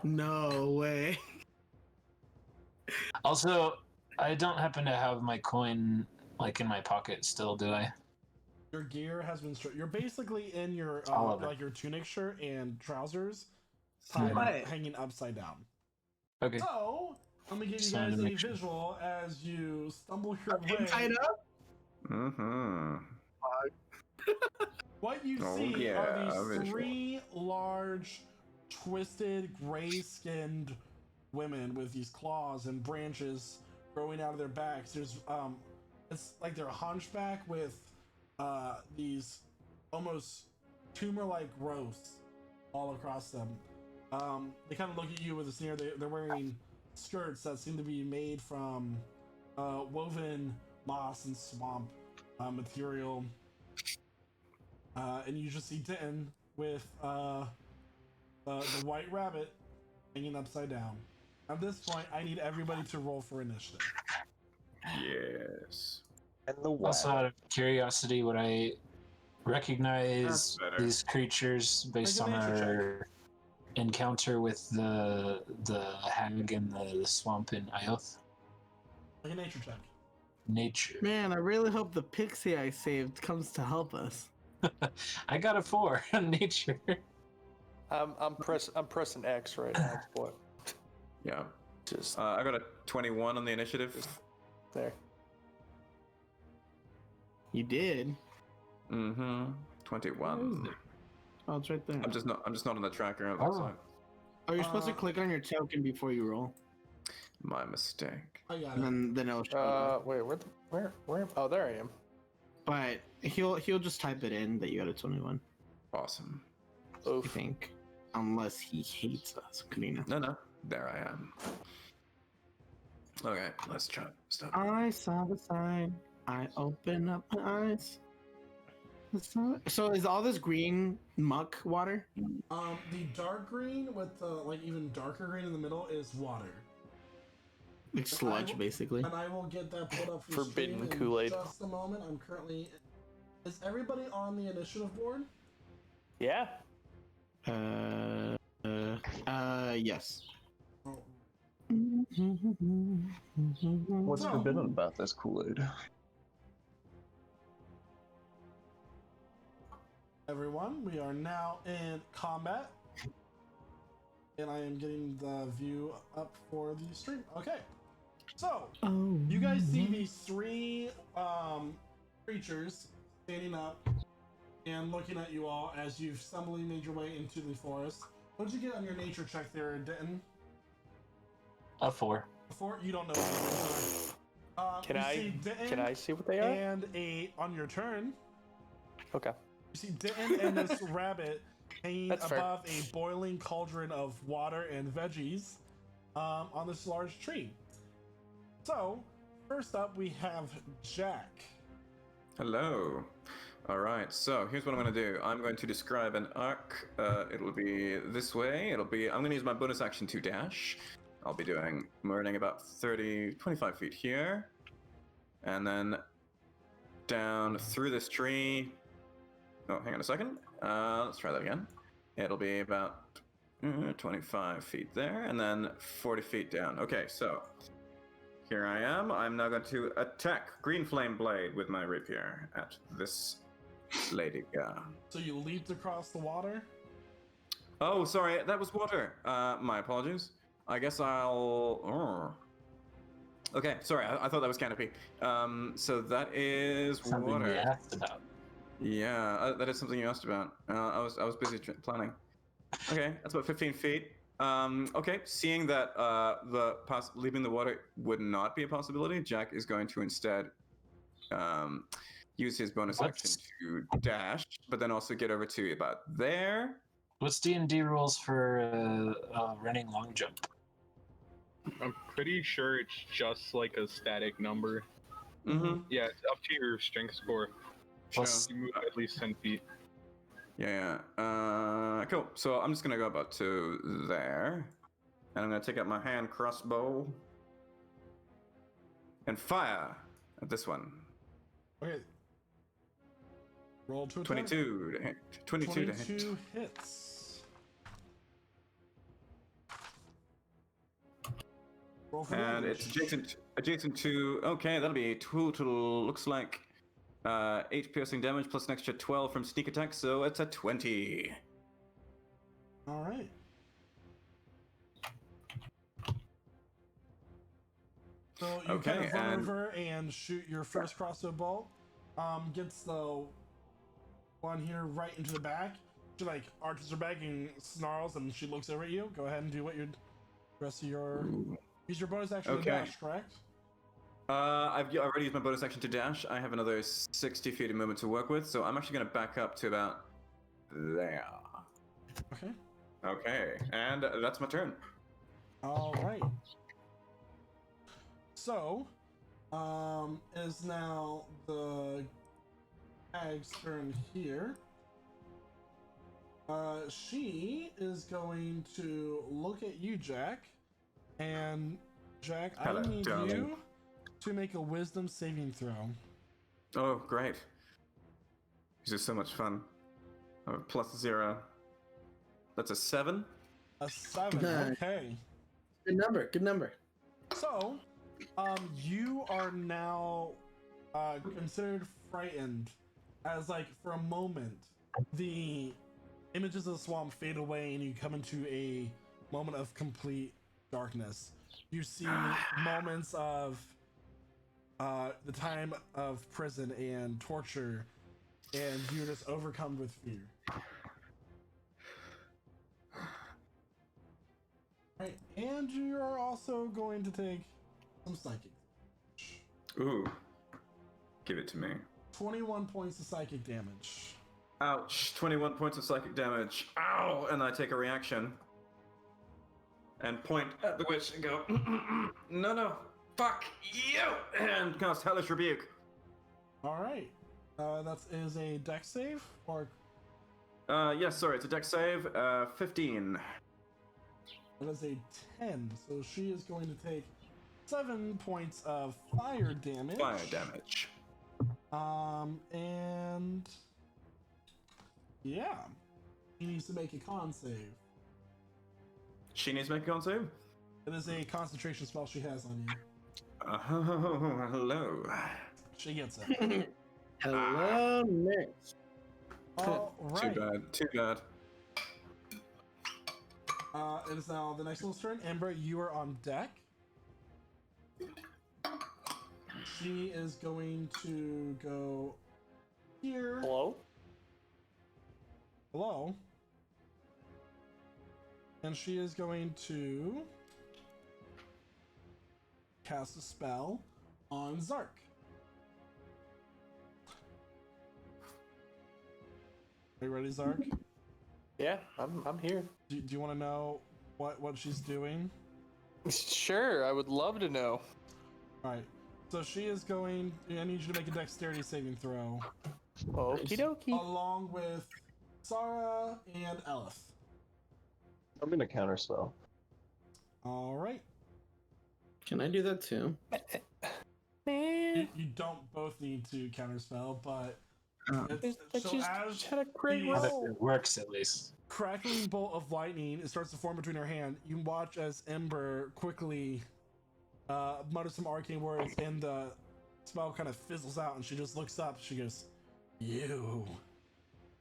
No way.
Also, I don't happen to have my coin like in my pocket still, do I?
Your gear has been stripped. You're basically in your
All of it.
like your tunic shirt and trousers,
What?
hanging upside down.
Okay.
So let me give you
Just wanted
guys
to
a
make sure.
visual as you stumble your
Getting
way.
tied up?
Mm-hmm.
What you
Oh,
see
yeah,
are these
visual.
3 large, twisted, gray-skinned women with these claws and branches growing out of their backs. There's it's like they're hunchback with these almost tumor-like growths all across them. They kind of look at you with a sneer. They're wearing skirts that seem to be made from woven moss and swamp material. And you just see Denton with the white rabbit hanging upside down. At this point, I need everybody to roll for initiative.
Yes.
And the
Also, out of curiosity, would I recognize
That's better.
these creatures based
Make
on
a nature
our encounter with the hag in the swamp in Ioth?
Like a nature check.
Nature.
Man, I really hope the pixie I saved comes to help us.
I got a 4 on nature.
I'm pressing X right now. What?
Yeah.
Just
I got a 21 on the initiative.
there.
You did?
Mm-hmm. 21.
Oh, it's right there.
I'm just not on the tracker. It looks
Oh.
like
Oh, you're supposed to click on your token before you roll.
my mistake.
I got
And
it.
then it'll show up.
Wait, where? Oh, there I am.
But he'll just type it in that you got a 21,
Awesome.
I
Oof.
think. Unless he hates us, Karina.
No. There I am. Okay, let's try. Stop.
I saw the sign. I open up my eyes. So is all this green muck water?
The dark green with the like even darker green in the middle is water.
It's sludge, basically.
And I will get that pulled up for
Forbidden
stream in
Kool-Aid.
just a moment. I'm currently. Is everybody on the initiative board?
Yeah.
Yes.
Oh.
What's
So-
forbidden about this Kool-Aid?
everyone. We are now in combat. And I am getting the view up for the stream. Okay. So, you guys see these three creatures standing up and looking at you all as you've stumbly made your way into the forest. What did you get on your nature check there, Denton?
A 4.
Before you don't know what these are.
Can
you
I
see Denton
can I see what they are?
and on your turn,
Okay.
you see Denton and this rabbit hanging
That's fair.
above a boiling cauldron of water and veggies on this large tree. So, first up we have Jack.
Hello. All right, so here's what I'm going to do. I'm going to describe an arc. It'll be this way. I'm going to use my bonus action to dash. I'll be running about 25 feet here. And then down through this tree. Oh, hang on a second. Let's try that again. It'll be about 25 feet there, and then 40 feet down. Okay, so here I am. I'm now going to attack Green Flame Blade with my rapier at this lady.
So you leaped across the water?
Oh, sorry, that was water. My apologies. I guess I'll... Okay, sorry, I thought that was canopy. So that is
Something
water.
we asked about.
Yeah, that is something you asked about. I was busy planning. Okay, that's about 15 feet. Okay, seeing that leaving the water would not be a possibility, Jack is going to instead use his bonus action to dash, but then also get over to about there.
What's D&D rules for running long jump?
I'm pretty sure it's just like a static number.
Mm-hmm.
Yeah, it's up to your strength score.
Plus-
You move at least 10 feet.
Yeah. Cool. So I'm just gonna go about to there, and I'm gonna take out my hand crossbow and fire at this one.
Okay. Roll to attack.
22 to hit. 22 to hit.
22 hits. Roll for
And
damage.
it's adjacent to. Okay, that'll be a total. Looks like 8 piercing damage plus an extra 12 from sneak attack, so it's a 20.
All right. So you
Okay,
kind of run
and-
over and shoot your first crossbow bolt. Gets the one here right into the back. She like arches her back and snarls, and she looks over at you. Go ahead and do what your rest of your use your bonus action to
Okay.
dash, correct?
I've already used my bonus action to dash. I have another 60 feet of movement to work with, so I'm actually going to back up to about there.
Okay.
Okay, and that's my turn.
All right. So, is now the hag's turn here. She is going to look at you, Jack, and Jack,
Hello,
I need
darling.
you to make a wisdom saving throw.
Oh, great. This is so much fun. +0. That's a 7.
A 7.
Nice.
Okay.
Good number. Good number.
So, you are now considered frightened, as like for a moment, the images of the swamp fade away and you come into a moment of complete darkness. You see moments of the time of prison and torture, and you're just overcome with fear. Right, and you are also going to take some psychic.
Ooh. Give it to me.
21 points of psychic damage.
Ouch. 21 points of psychic damage. Ow! And I take a reaction. And point at the witch and go, no, fuck you! And cast Hellish Rebuke.
Alright. That is a dex save, or
Yes, sorry, it's a dex save. 15.
that is a 10. So she is going to take 7 points of fire damage.
Fire damage.
And yeah, he needs to make a con save.
She needs to make a con save?
It is a concentration spell she has on you.
Oh, hello.
She gets it.
Hello, Nick.
All right.
Too bad. Too bad.
It is now the next one's turn. Ember, you are on deck. She is going to go here.
Hello?
Hello. And she is going to cast a spell on Zark. Are you ready, Zark?
Yeah, I'm here.
Do you want to know what she's doing?
Sure, I would love to know.
Alright. So she is going... I need you to make a dexterity saving throw.
Okie dokie.
Along with Sarah and Elith.
I'm gonna counterspell.
Alright.
Can I do that too?
You don't both need to counterspell, but...
It's
so
just
as
had a great
the
roll.
It works at least.
crackling bolt of lightning, it starts to form between her hand. You watch as Ember quickly mutters some arcane words, and the spell kind of fizzles out, and she just looks up. She goes, "You."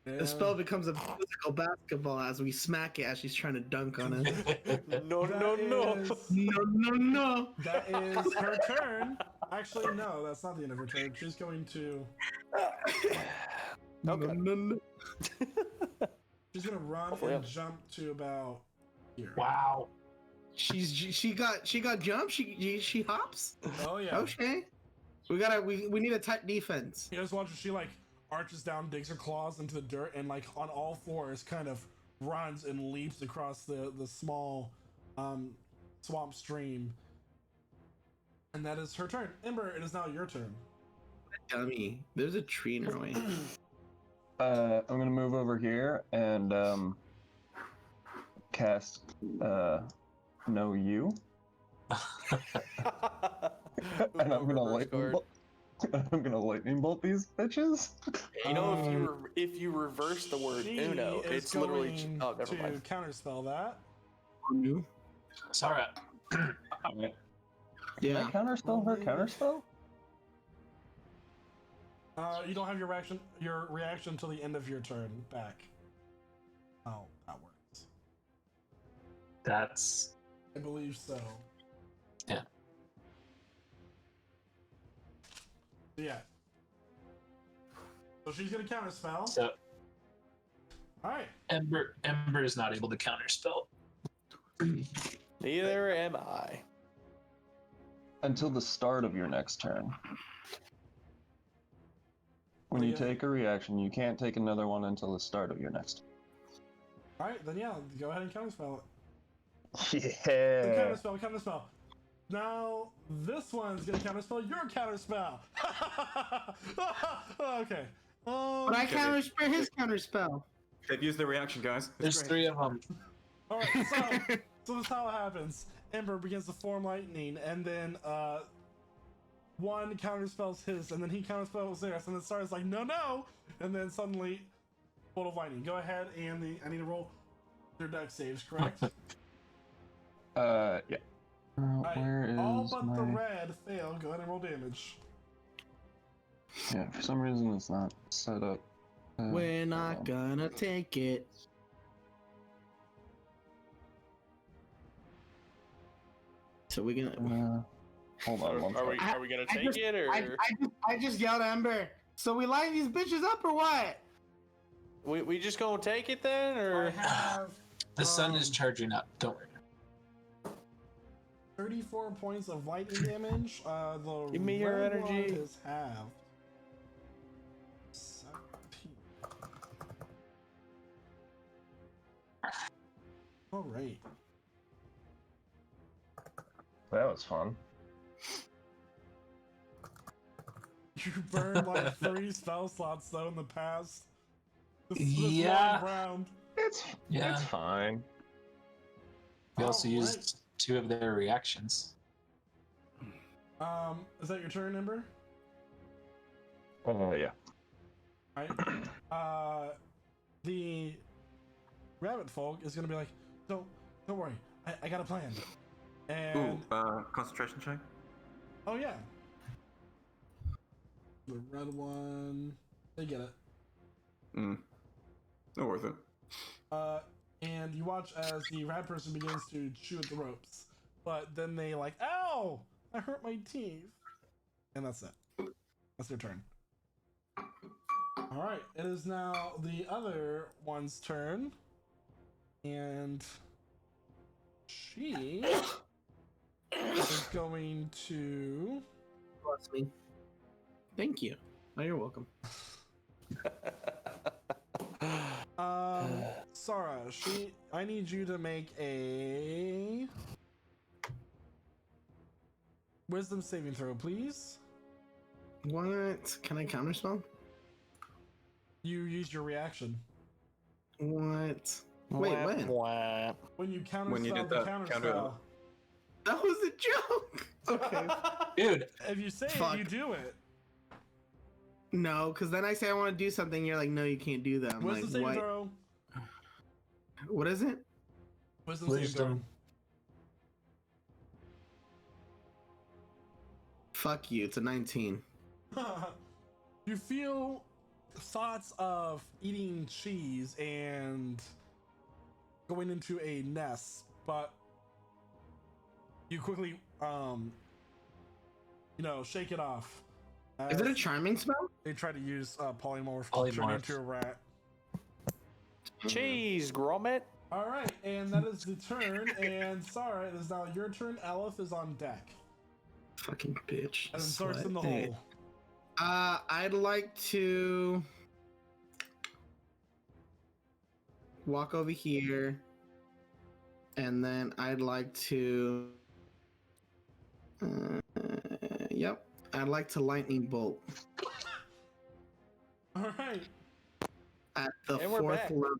The spell becomes a physical basketball as we smack it as she's trying to dunk on it.
No, no, no.
No.
That is her turn. Actually, no, that's not the end of her turn. She's going to.
Okay.
No.
She's gonna run
Hopefully
and jump to about here.
Wow.
She got jump. She hops.
Oh yeah.
Okay. We need a tight defense.
You guys watch as she like arches down, digs her claws into the dirt, and like on all fours kind of runs and leaps across the small swamp stream. And that is her turn. Ember, it is now your turn.
Dummy. There's a tree in her way.
I'm gonna move over here and cast Know You. And I'm gonna lightning bolt. I'm gonna lightning bolt these bitches.
You know, if you reverse the word
She
Uno,
is
it's literally.
going
Oh, never
to
mind.
counterspell that.
Sorry.
Yeah.
Counterspell her counterspell?
You don't have your reaction until the end of your turn back. Oh, that works.
That's
I believe so.
Yeah.
Yeah. So she's gonna counterspell.
so.
Alright.
Ember is not able to counterspell.
Neither am I.
Until the start of your next turn. When you
Yeah.
take a reaction, you can't take another one until the start of your next
Alright, then yeah, go ahead and counterspell it.
Yeah.
Counterspell. Now, this one's gonna counterspell your counterspell. Okay.
But I counterspell his counterspell.
They've used the reaction, guys.
There's
It's
three of them.
Alright, so this is how it happens. Ember begins to form lightning, and then one counterspells his, and then he counterspells theirs, and then Sarah's like, no! And then suddenly, bolt of lightning. Go ahead, and I need to roll their dex saves, correct?
Yeah.
Alright,
Where is
all but
my...
the red fail. Go ahead and roll damage.
Yeah, for some reason it's not set up.
We're not gonna take it. So we're gonna.
Hold on one
Are we
second.
are we gonna take it or
I just yelled at Ember. So we light these bitches up or what?
we just gonna take it then
I
or?
have
The sun is charging up. Don't worry.
34 points of lightning damage. The
Give me your
red one
energy.
is halved. 17. All right.
That was fun.
You burned like 3 spell slots though in the past. This
Yeah.
one round.
It's
Yeah.
fine.
We also
Alright.
used 2 of their reactions.
Is that your turn, Ember?
Yeah.
Alright. The rabbit folk is gonna be like, don't worry, I got a plan. And
concentration check.
oh yeah. The red one, they get it.
Not worth it.
And you watch as the rat person begins to chew at the ropes, but then they like, ow! I hurt my teeth. And that's it. That's their turn. Alright, it is now the other one's turn. And she is going to...
Bless me. Thank you. Oh, you're welcome.
Sarah, I need you to make a wisdom saving throw, please.
What? Can I counterspell?
You use your reaction.
What? Wait, when?
When you counterspell
When you did
the
that
counterspell.
counter-
That was a joke! Okay.
Dude,
If you say
Fuck.
it, you do it.
No, because then I say I want to do something, you're like, no, you can't do that. I'm
Wisdom
like,
saving
what?
throw.
What is it?
Wisdom saving
Wisdom.
Fuck you, it's a 19.
throw. You feel thoughts of eating cheese and going into a nest, but you quickly, shake it off.
Is it a
as
charming spell?
They try to use polymorph to turn
Polymorph.
into a rat.
Cheese, grommet.
All right, and that is the turn. And sorry, it is now your turn. Aleph is on deck,
Fucking bitch.
and then starts
Slut.
in the
Hey.
hole.
I'd like to walk over here, and then I'd like to. Yep, I'd like to lightning bolt
All right,
at the
And we're
4th
back.
level.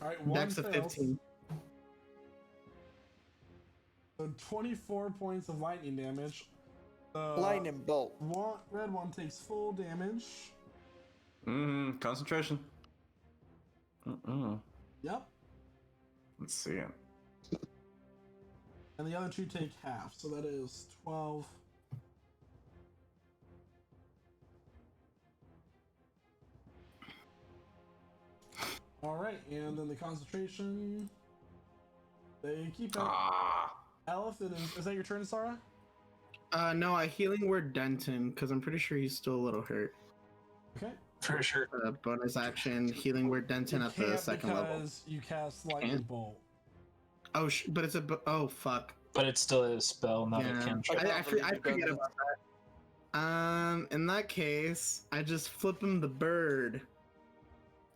all right. One
Dex of
fails.
15.
So 24 points of lightning damage. The
Lightning bolt.
red one takes full damage.
Concentration.
Yep.
Let's see it.
And the other two take half, so that is 12. Alright, and then the concentration. They keep it. Aleph, is that your turn, Sarah?
No, I healing word Denton, because I'm pretty sure he's still a little hurt.
Okay.
for sure.
Bonus action, healing word Denton
You
at the
can't
2nd level.
because you cast lightning
Can't?
bolt.
Oh, but it's a. Oh, fuck.
But it's still a spell, not
Yeah.
a cantrip.
I forget about that. In that case, I just flip him the bird.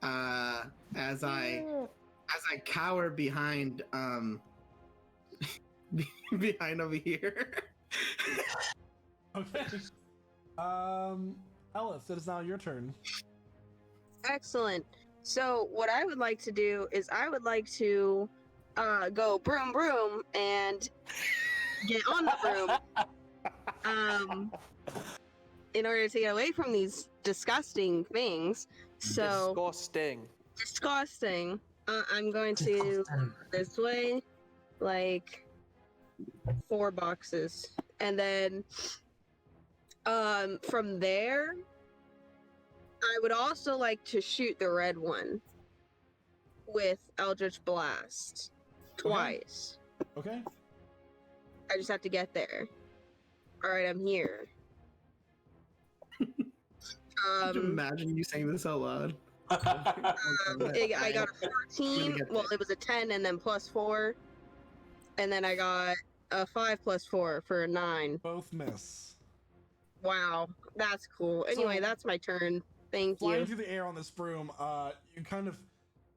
As I cower behind behind over here.
Okay. Ellis, it is now your turn.
Excellent. So what I would like to do is I would like to go broom broom and get on the broom in order to get away from these disgusting things. So disgusting. I'm going to this way, like 4 boxes, and then from there, I would also like to shoot the red one with Eldritch Blast twice.
Okay.
I just have to get there. All right, I'm here.
Could you imagine you saying this out loud?
I got a 14. Well, it was a 10 and then plus 4. And then I got a 5 plus 4 for a 9.
Both miss.
Wow, that's cool. Anyway,
So-
that's my turn. Thank
Flying
you.
through the air on this broom, you kind of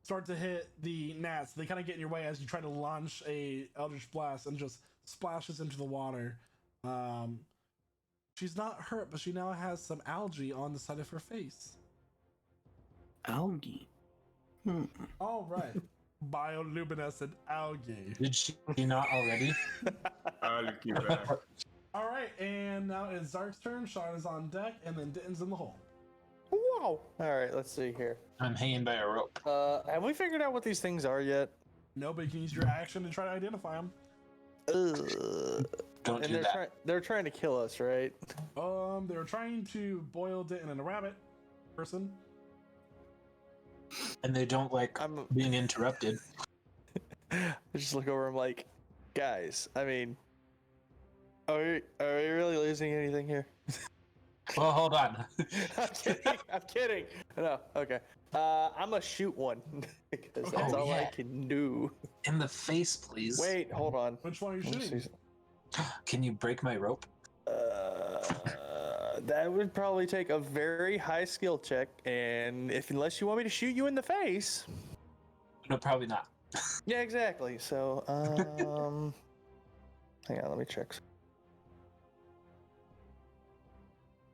start to hit the gnats. They kind of get in your way as you try to launch a Eldritch Blast and just splashes into the water. She's not hurt, but she now has some algae on the side of her face.
Algae.
All right. Bioluminescent algae.
Did she not already?
I'll keep back.
All right, and now it's Zark's turn. Sean is on deck, and then Ditton's in the hole.
Whoa! All right, let's see here.
I'm hanging by a rope.
Have we figured out what these things are yet?
Nobody can use your action to try to identify them.
Ugh.
Don't
And
do that.
they're trying to kill us, right?
They were trying to boil Ditton and a rabbit person.
And they don't like
I'm
being interrupted.
I just look over. I'm like, guys. I mean, are we really losing anything here?
Well, hold on.
I'm kidding. I'm kidding. No. Okay. I'm gonna shoot one because that's
Okay.
all I
Yeah.
can do.
In the face, please.
Wait. Hold on.
Which one are you
Let me
shooting?
see.
Can you break my rope?
That would probably take a very high skill check, and unless you want me to shoot you in the face.
No, probably not.
Yeah, exactly. So, hang on, let me check.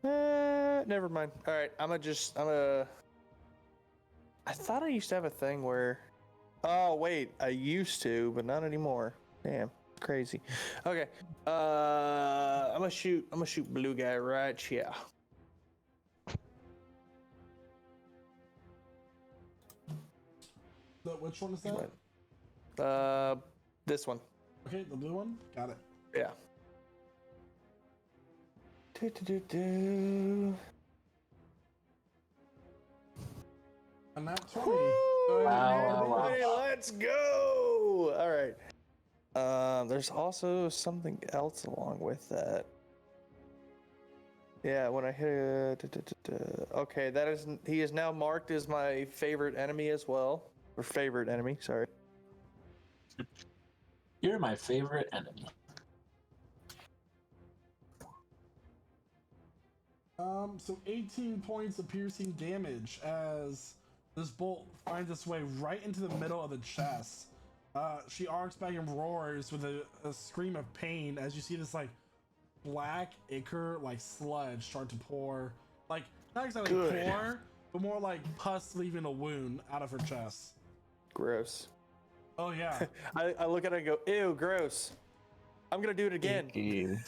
Never mind. All right, I thought I used to have a thing where. Oh wait, I used to, but not anymore. Damn, crazy. Okay, I'm gonna shoot blue guy right here.
Which one is that?
This one.
Okay, the blue one. Got it.
Yeah. Do.
And that 20.
Wow.
Hey, let's go! All right. There's also something else along with that. Yeah, when I hit okay, he is now marked as my favorite enemy as well. Or favorite enemy, sorry.
You're my favorite enemy.
So 18 points of piercing damage as this bolt finds its way right into the middle of the chest. She arcs back and roars with a scream of pain as you see this like black ichor like sludge start to pour, like not exactly
Good.
pour, but more like pus leaving a wound out of her chest.
Gross.
Oh yeah.
I look at it and go, ew, gross. I'm gonna do it again.
Icky.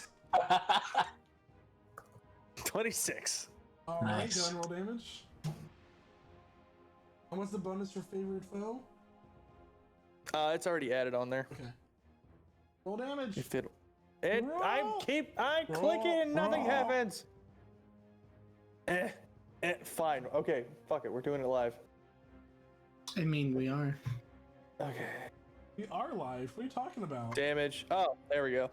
26.
All right,
Nice.
go and roll damage. And what's the bonus for favorite foe?
It's already added on there.
Okay. Roll damage.
If I'm
Roll.
clicking and nothing
Roll.
happens. Fine. Okay, fuck it. We're doing it live.
I mean, we are.
Okay.
We are live. What are you talking about?
Damage. Oh, there we go.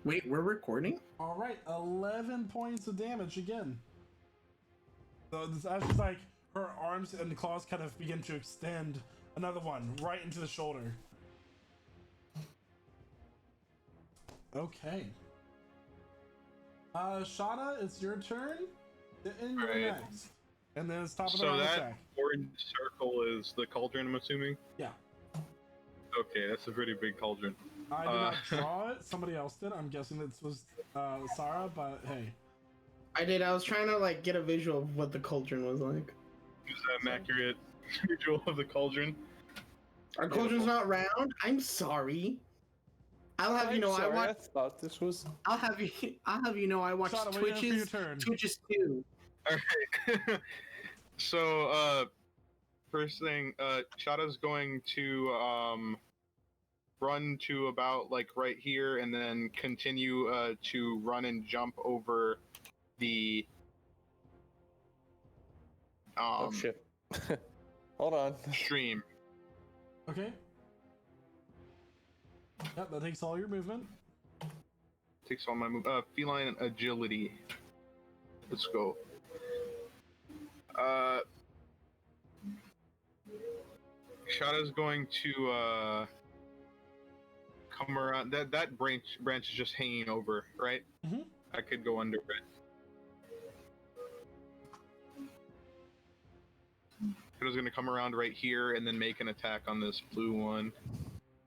Wait, we're recording?
All right, 11 points of damage again. So this actually like her arms and the claws kind of begin to extend. Another one right into the shoulder. Okay. Shada, it's your turn. And you're
Alright.
next. And then it's top of the
So
round
that
attack.
orange circle is the cauldron, I'm assuming?
Yeah.
Okay, that's a pretty big cauldron.
I did not draw it. Somebody else did. I'm guessing this was Sarah, but hey.
I did. I was trying to like get a visual of what the cauldron was like.
Is that an accurate visual of the cauldron?
Our cauldron's not round. I'm sorry. I'll have you know I
Sorry,
watch.
I thought this was.
I'll have you know I watch
Shada, what are you doing for your
Twitches.
turn?
Twitches too.
Alright. So, first thing, Shada's going to, run to about, like, right here, and then continue, to run and jump over the,
Oh shit. Hold on.
stream.
Okay. Yep, that takes all your movement.
Takes all my move, feline agility. Let's go. Shada's going to come around. That branch is just hanging over, right?
Mhm.
I could go under it. Shada's gonna come around right here and then make an attack on this blue one.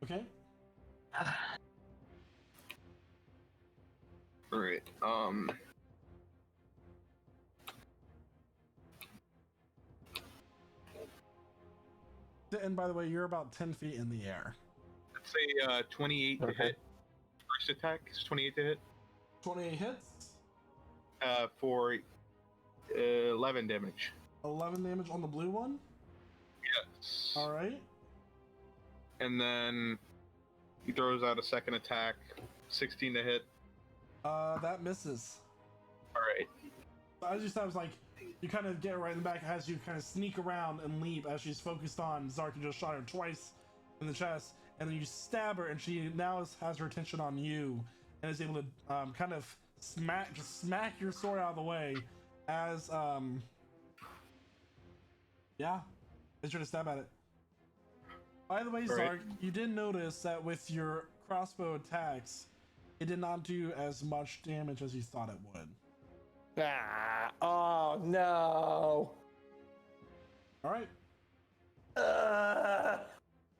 Okay.
All right.
And by the way, you're about 10 feet in the air.
Let's say 28 to
Okay.
hit. First attack is 28 to hit.
28 hits.
For 11 damage.
11 damage on the blue one.
Yes.
All right.
And then he throws out a second attack, 16 to hit.
That misses.
All right.
So I just I was like, You kind of get right in the back as you kind of sneak around and leap as she's focused on Zark. You just shot her twice in the chest, and then you stab her, and she now has her attention on you and is able to kind of smack your sword out of the way as as you're to stab at it. By the way, Zark, you did notice that with your crossbow attacks, it did not do as much damage as you thought it would.
Ah, oh no.
All right.
I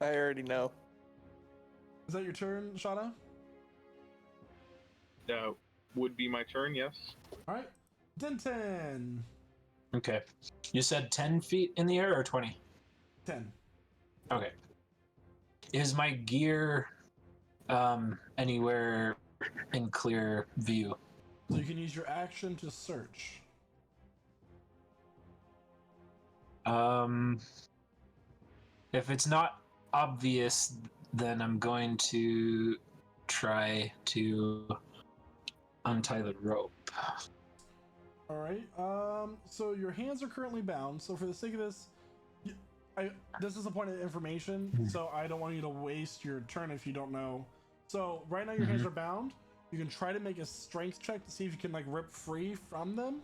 already know.
Is that your turn, Shauna?
Would be my turn, yes.
All right. Denton.
Okay. You said 10 feet in the air or 20?
10.
Okay. Is my gear anywhere in clear view?
So you can use your action to search.
If it's not obvious, then I'm going to try to untie the rope.
All right. So your hands are currently bound. So for the sake of this, this is a point of information. So I don't want you to waste your turn if you don't know. So right now your hands are bound. You can try to make a strength check to see if you can like rip free from them.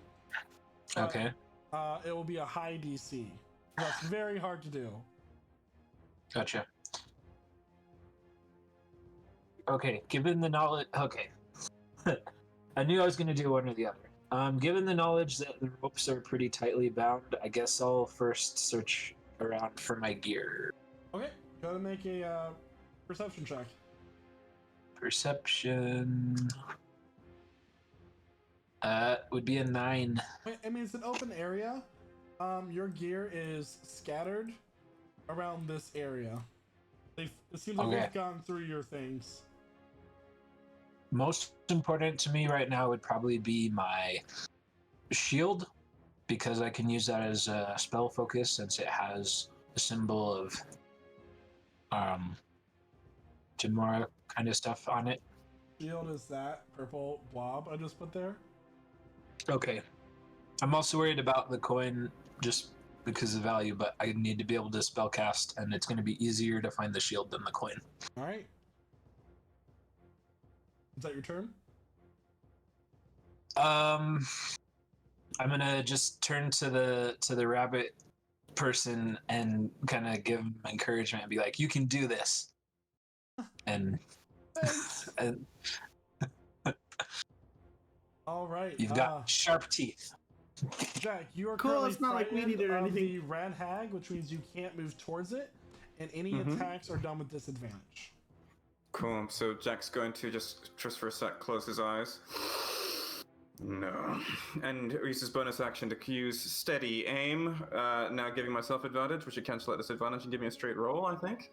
Okay.
It will be a high DC. That's very hard to do.
Gotcha. Okay, given the knowledge... Okay. I knew I was going to do one or the other. Given the knowledge that the ropes are pretty tightly bound, I guess I'll first search around for my gear.
Okay, go to make a perception check.
Perception... would be a 9.
I mean, it's an open area. Your gear is scattered around this area. It seems like they've gone through your things.
Most important to me right now would probably be my shield, because I can use that as a spell focus since it has a symbol of Jinmara kind of stuff on it.
Shield is that purple blob I just put there.
Okay. I'm also worried about the coin just because of value, but I need to be able to spellcast, and it's going to be easier to find the shield than the coin.
All right. Is that your turn?
I'm gonna just turn to the rabbit person and kind of give him encouragement and be like, "You can do this." And, and
all right.
You've got sharp teeth.
Jack, you are
Cool,
currently
it's not like we
frightened
need it or
of
anything.
the red hag, which means you can't move towards it, and any attacks are done with disadvantage.
Cool. So Jack's going to just for a sec close his eyes. No. And use his bonus action to use steady aim. Now giving myself advantage, which should cancel out disadvantage and give me a straight roll, I think.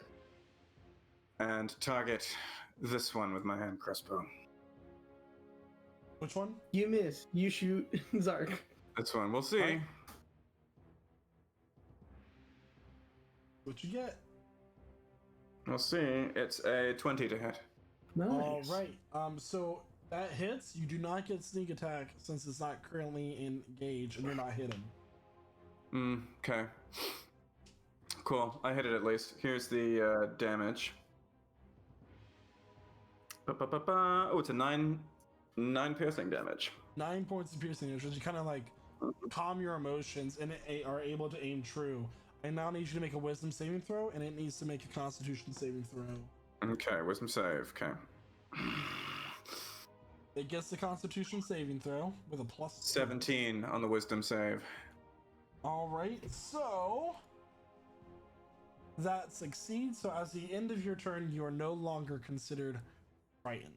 And target this one with my hand crossbow.
Which one?
You miss. You shoot Zark.
This one. We'll see.
Right. What you get?
We'll see. It's a 20 to hit.
Nice.
All right. So that hits. You do not get sneak attack since it's not currently engaged and you're not hidden.
Okay. Cool. I hit it at least. Here's the damage. Oh, it's a 9 piercing damage.
9 points of piercing damage. You kind of like calm your emotions and are able to aim true. I now need you to make a wisdom saving throw, and it needs to make a constitution saving throw.
Okay, wisdom save. Okay.
It gets the constitution saving throw with a plus
17 on the wisdom save.
All right, so that succeeds. So as the end of your turn, you are no longer considered frightened.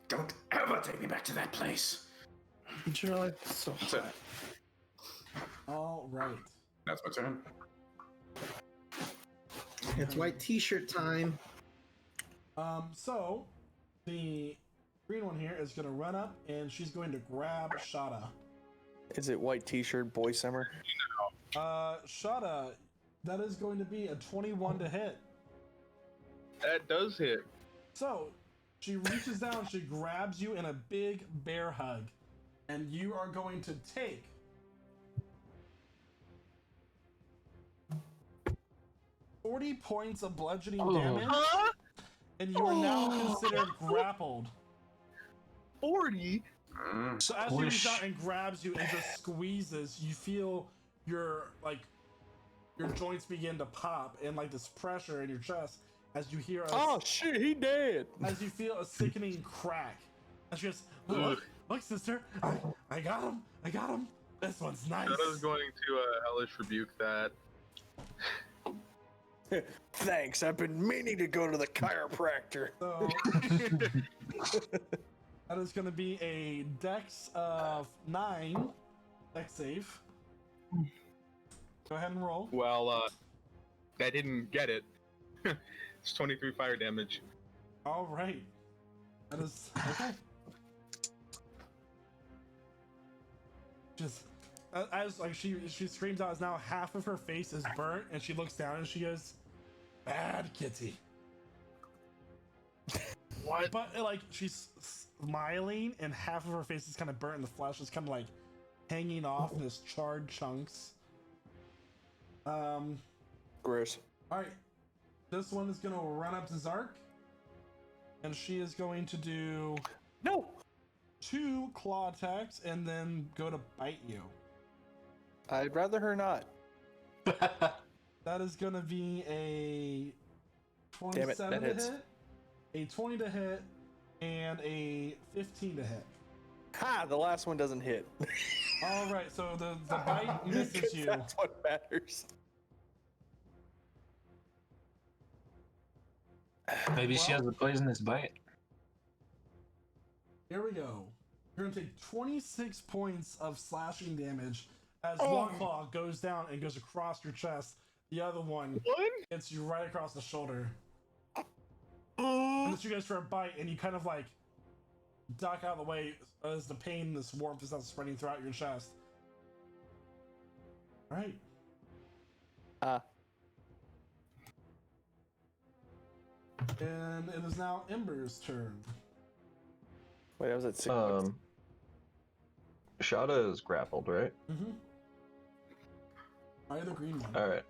Don't ever take me back to that place.
Your life is so hot.
All right.
That's my turn.
It's white t-shirt time.
So the green one here is gonna run up and she's going to grab Shada.
Is it white t-shirt boy summer?
Shada, that is going to be a 21 to hit.
That does hit.
So she reaches down, she grabs you in a big bear hug, and you are going to take 40 points of bludgeoning
Oh.
damage, and you are now considered grappled.
40?
So as he reaches
Squish.
out and grabs you and just squeezes, you feel your joints begin to pop and like this pressure in your chest as you hear
Oh shit, he dead.
as you feel a sickening crack. And she goes, look, sister, I got him. This one's nice.
Shadow's going to hellish rebuke that.
Thanks, I've been meaning to go to the chiropractor.
So that is going to be a dex of 9, dex save. Go ahead and roll.
Well, that didn't get it. It's 23 fire damage.
All right. That is okay. Just as like she screams out, as now half of her face is burnt, and she looks down and she goes, "Bad kitty."
What?
But like she's smiling, and half of her face is kind of burnt, and the flesh is kind of like hanging off in this charred chunks.
Gross.
All right. This one is gonna run up to Zark, and she is going to do
No.
2 claw attacks and then go to bite you.
I'd rather her not.
That is gonna be a
Damn it,
27
that
to
hits.
hit, a 20 to hit, and a 15 to hit.
Ha! The last one doesn't hit.
All right, so the bite misses you.
That's what matters.
Maybe she
Well-
has a poisonous bite.
Here we go. You're gonna take 26 points of slashing damage as
Oh.
one claw goes down and goes across your chest. The other one
What?
hits you right across the shoulder. And this you guys for a bite, and you kind of like duck out of the way as the pain, this warmth is not spreading throughout your chest. All right. And it is now Ember's turn.
Wait, I was at 6 points.
Shada is grappled, right?
Mm-hmm. Fire the green one.
All right.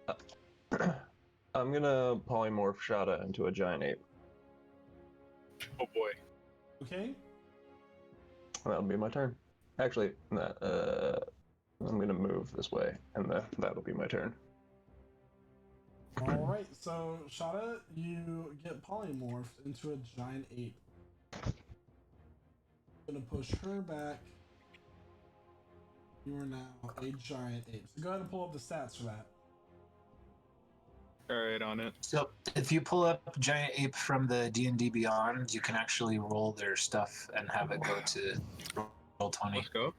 I'm gonna polymorph Shada into a giant ape.
Oh boy.
Okay.
That'll be my turn. Actually, I'm gonna move this way, and that'll be my turn.
All right. So Shada, you get polymorphed into a giant ape. Gonna push her back. You are now a giant ape. So go ahead and pull up the stats for that.
Alright, on it.
So if you pull up Giant Ape from the D&D Beyond, you can actually roll their stuff and have it go to roll 20.
Let's go.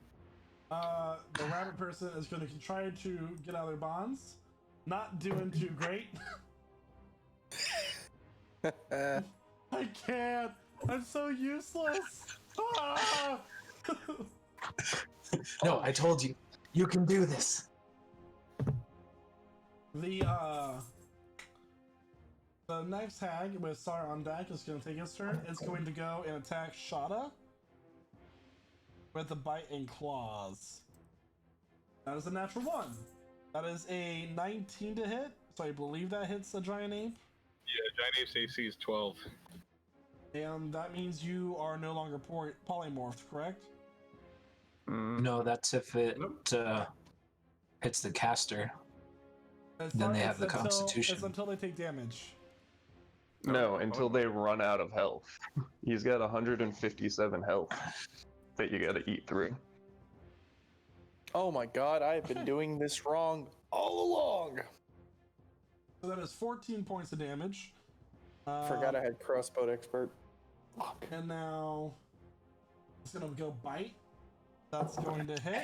The rabbit person is going to try to get out of their bonds. Not doing too great. I can't. I'm so useless. Ah!
No, I told you. You can do this.
The next hag with Sar on deck is going to take his turn. It's going to go and attack Shada with the bite and claws. That is a natural 1. That is a 19 to hit, so I believe that hits the giant ape.
Yeah, Giant Ape's AC is 12.
And that means you are no longer polymorphed, correct?
No, that's if it hits the caster. Then they have the Constitution.
It's until they take damage.
No, until they run out of health. He's got 157 health that you gotta eat through.
Oh my god, I have been doing this wrong all along.
So that is 14 points of damage.
Forgot I had Crossbow Expert. Fuck.
And now it's gonna go bite. That's going to hit.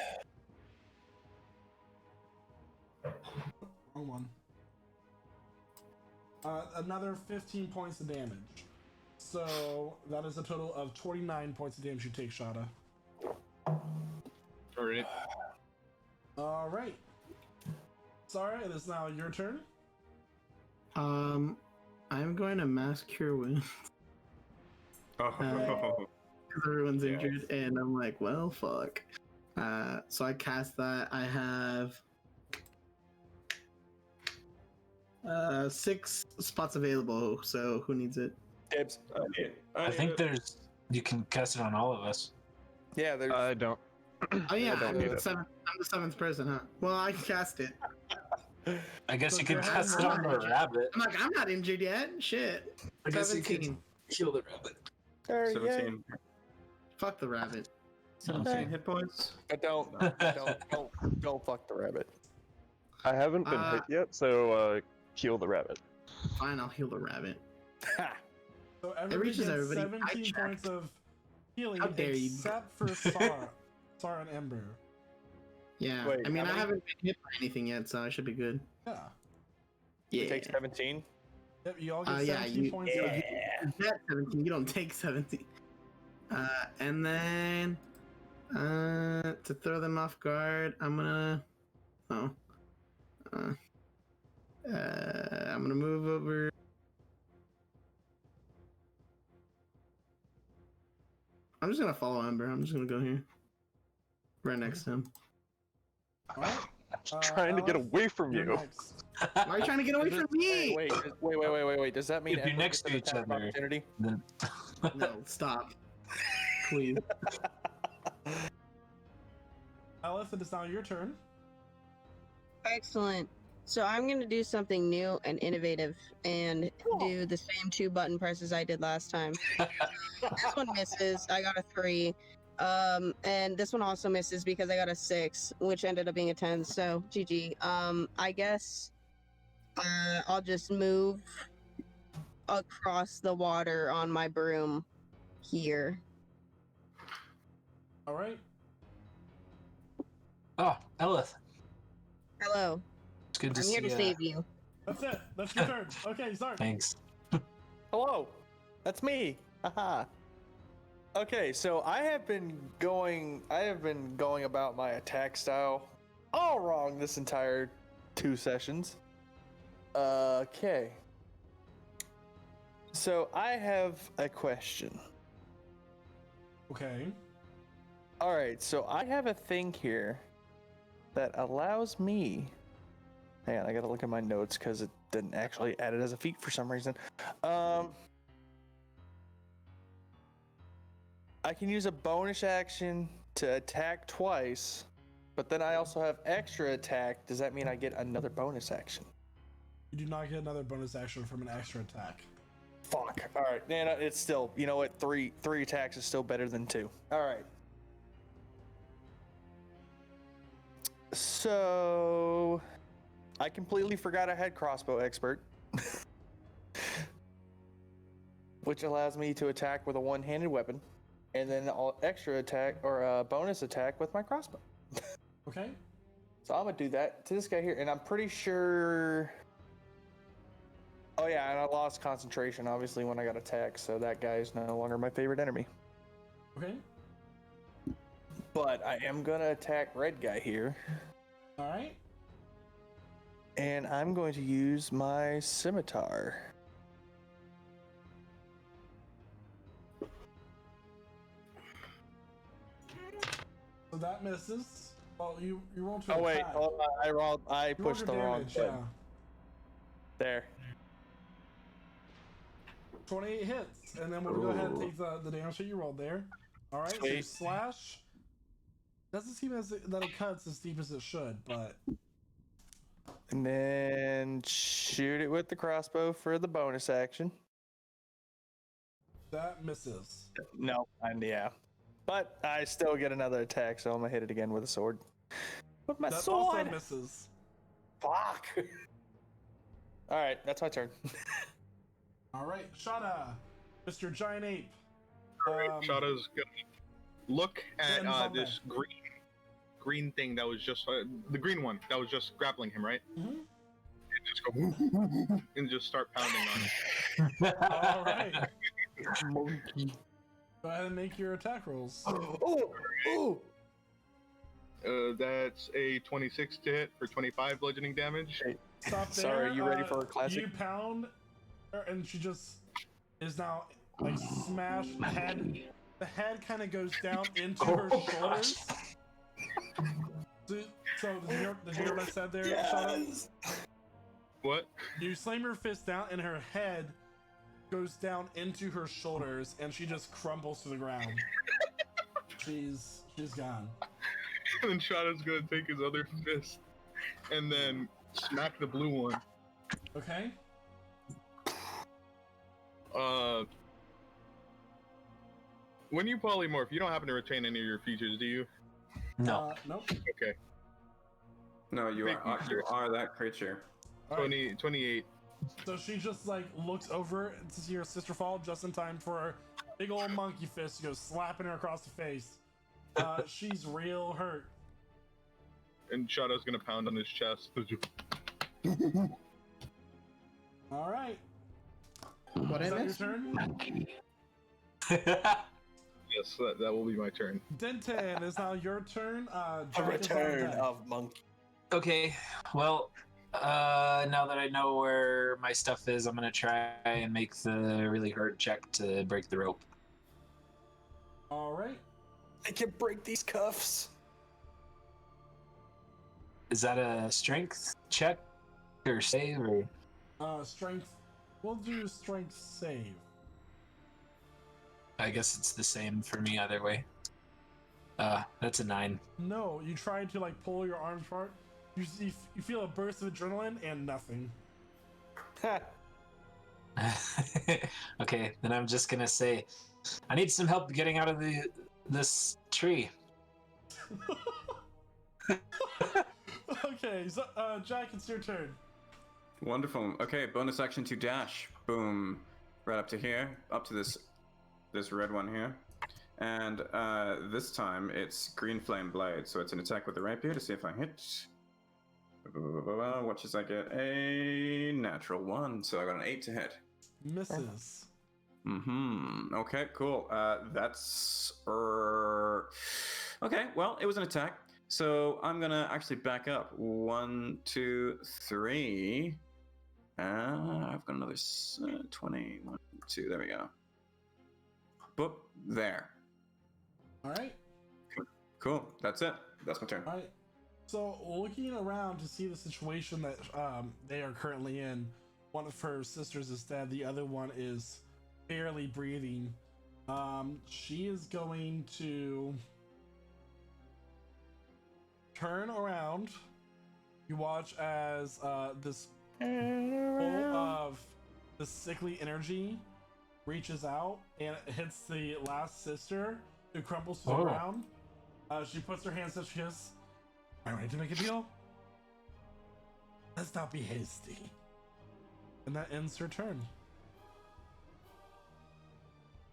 Wrong one. Another 15 points of damage. So that is a total of 29 points of damage you take, Shada.
Alright.
All right. Sorry, it is now your turn.
I'm going to mass cure wounds.
Oh.
Everyone's
Yes.
injured, and I'm like, well, fuck. So I cast that. I have 6 spots available. So who needs it?
Dibs.
I think you can cast it on all of us.
Yeah, there's.
I don't.
Oh yeah,
don't
I'm
need
the
it.
seventh person, huh? Well, I can cast it.
I guess
So
you can
go ahead
cast it
and
on
roll.
the rabbit.
I'm like, I'm not injured yet. Shit.
I guess you can
17.
kill the rabbit.
There, yeah.
17.
Fuck the rabbit.
17 hit points.
But don't fuck the rabbit.
I haven't been hit yet, so heal the rabbit.
Fine, I'll heal the rabbit.
Ha!
So everybody
reaches
gets
everybody.
17
I
points of healing,
How dare you.
except for Sar. Sar and Ember.
Yeah.
Wait,
I mean,
how
I
many?
haven't been hit by anything yet, so I should be good.
Yeah.
Yeah.
You take 17.
Yep, you all get
Yeah,
17
you-
points
yeah.
back.
You get 17. You don't take 17. And then to throw them off guard, I'm gonna. I'm gonna move over. I'm just gonna follow Ember. I'm just gonna go here, right next to him.
All right.
I'm trying to get
Alex,
away from
you're
you.
next.
Why are you trying to get away from me?
Wait. Does that mean
If you're
everyone
next
gets
to
an
each
attack of
other.
opportunity?
Then
No, stop. Please.
Alice, it is now your turn.
Excellent. So I'm going to do something new and innovative and do the same 2 button presses I did last time. This one misses. I got a 3. And this one also misses because I got a 6, which ended up being a 10. So GG. I guess I'll just move across the water on my broom here.
All right.
oh, Elith,
Hello.
it's good to
I'm
see
here to
you.
save you.
That's it. That's your turn. Okay, start.
Thanks.
Hello, that's me. Haha. Okay, so I have been going about my attack style all wrong this entire 2 sessions. Okay. So I have a question.
Okay.
All right, so I have a thing here that allows me. Hang on, I gotta look at my notes because it didn't actually add it as a feat for some reason. I can use a bonus action to attack twice, but then I also have extra attack. Does that mean I get another bonus action?
You do not get another bonus action from an extra attack.
Fuck. All right, man. It's still, you know what? Three attacks is still better than 2. All right. So, I completely forgot I had Crossbow Expert, which allows me to attack with a one-handed weapon, and then all extra attack or a bonus attack with my crossbow.
Okay.
So I'm gonna do that to this guy here, and I'm pretty sure. Oh yeah, and I lost concentration obviously when I got attacked, so that guy is no longer my favorite enemy.
Okay.
But I am gonna attack red guy here,
All right.
and I'm going to use my scimitar.
So that misses. Well, you rolled to
Oh wait,
attack.
hold on, I
You rolled
pushed
your
the wrong
damage,
button. There.
28 hits, and then we'll go ahead and take the damage that you rolled there. All right. So
Sweet.
slash doesn't seem that it cuts as deep as it should, but
And then shoot it with the crossbow for the bonus action.
that misses.
No, and yeah. But I still get another attack, so I'm gonna hit it again with a sword. With my
That
sword!
also misses.
Fuck! Alright, that's my turn.
All right, Shada, Mr. Giant Ape.
Shada's gonna look
Ben's on
at this green thing that was just the green one that was just grappling him, right?
Mhm.
And just go and just start pounding on it.
All right. Go ahead and make your attack rolls.
Oh!
That's a 26 to hit for 25 bludgeoning damage.
Stop there.
Sorry, you ready for a classic?
You pound, and she just is now like smashed. The head kind of goes down into her shoulders. So did you hear what I said there, Shada?
What?
You slam your fist down, and her head goes down into her shoulders, and she just crumbles to the ground. She's gone.
And then Shadow's gonna take his other fist and then smack the blue one.
Okay.
When you polymorph, you don't happen to retain any of your features, do you?
No.
Nope.
Okay.
No, you are that creature.
All right.
28.
So she just like looks over to see her sister fall just in time for her big old monkey fist to go slapping her across the face. She's real hurt.
And Shadow's gonna pound on his chest.
All right.
What
Is
I
that
missed?
your turn?
Yes, that will be my turn.
Denton, is now your turn.
A
Jack is on
return
deck.
of monkey.
Okay, well, now that I know where my stuff is, I'm gonna try and make the really hard check to break the rope.
All right.
I can break these cuffs.
Is that a strength check or save or?
Strength. We'll do strength save.
I guess it's the same for me either way. That's a 9.
No, you try to like pull your arms apart. You feel a burst of adrenaline and nothing.
Okay, then I'm just gonna say, I need some help getting out of this tree.
Okay, so Jack, it's your turn.
Wonderful. Okay, bonus action to dash. Boom. Right up to here. Up to this red one here. And this time it's green flame blade. So it's an attack with the rapier to see if I hit. What does I get? A natural 1. So I got an 8 to hit.
Misses.
Okay, cool. That's okay. Well, it was an attack, so I'm gonna actually back up. 1, 2, 3. I've got another 20. 1, 2. There we go. Boop. There.
All right.
Cool. That's it. That's my turn.
All right. So looking around to see the situation that they are currently in, one of her sisters is dead. The other one is barely breathing. She is going to turn around. You watch as this full of the sickly energy reaches out and it hits the last sister, who crumbles to the ground. She puts her hands up. She goes, "Am I ready to make a deal? Let's not be hasty." And that ends her turn.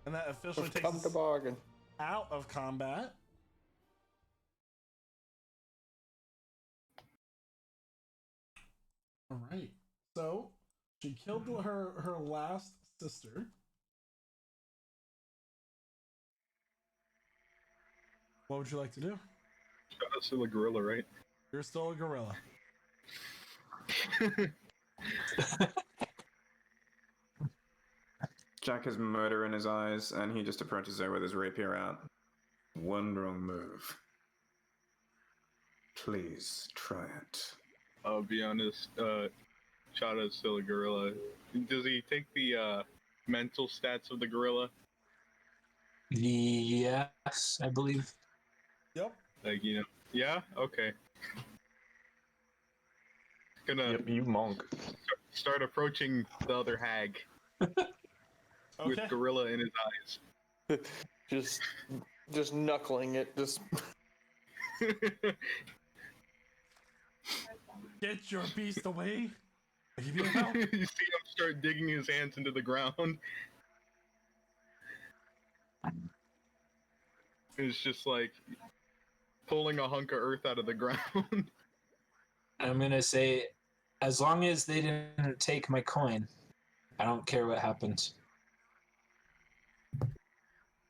And that officially
We've
takes
come to
us
bargain.
out of combat. All right. So she killed her last sister. What would you like to do?
Shadow's still a gorilla, right?
You're still a gorilla.
Jack has murder in his eyes, and he just approaches her with his rapier out. One wrong move. Please try it.
I'll be honest, Shadow's still a gorilla. Does he take the mental stats of the gorilla?
Yes, I believe.
Yep.
Like, you know, yeah? Okay. Gonna
Yep, you monk.
start approaching the other hag with
Okay.
gorilla in his eyes.
just knuckling it. Just
Get your beast away. I give you help.
You see him start digging his hands into the ground. It's just like pulling a hunk of earth out of the ground.
I'm gonna say, as long as they didn't take my coin, I don't care what happens.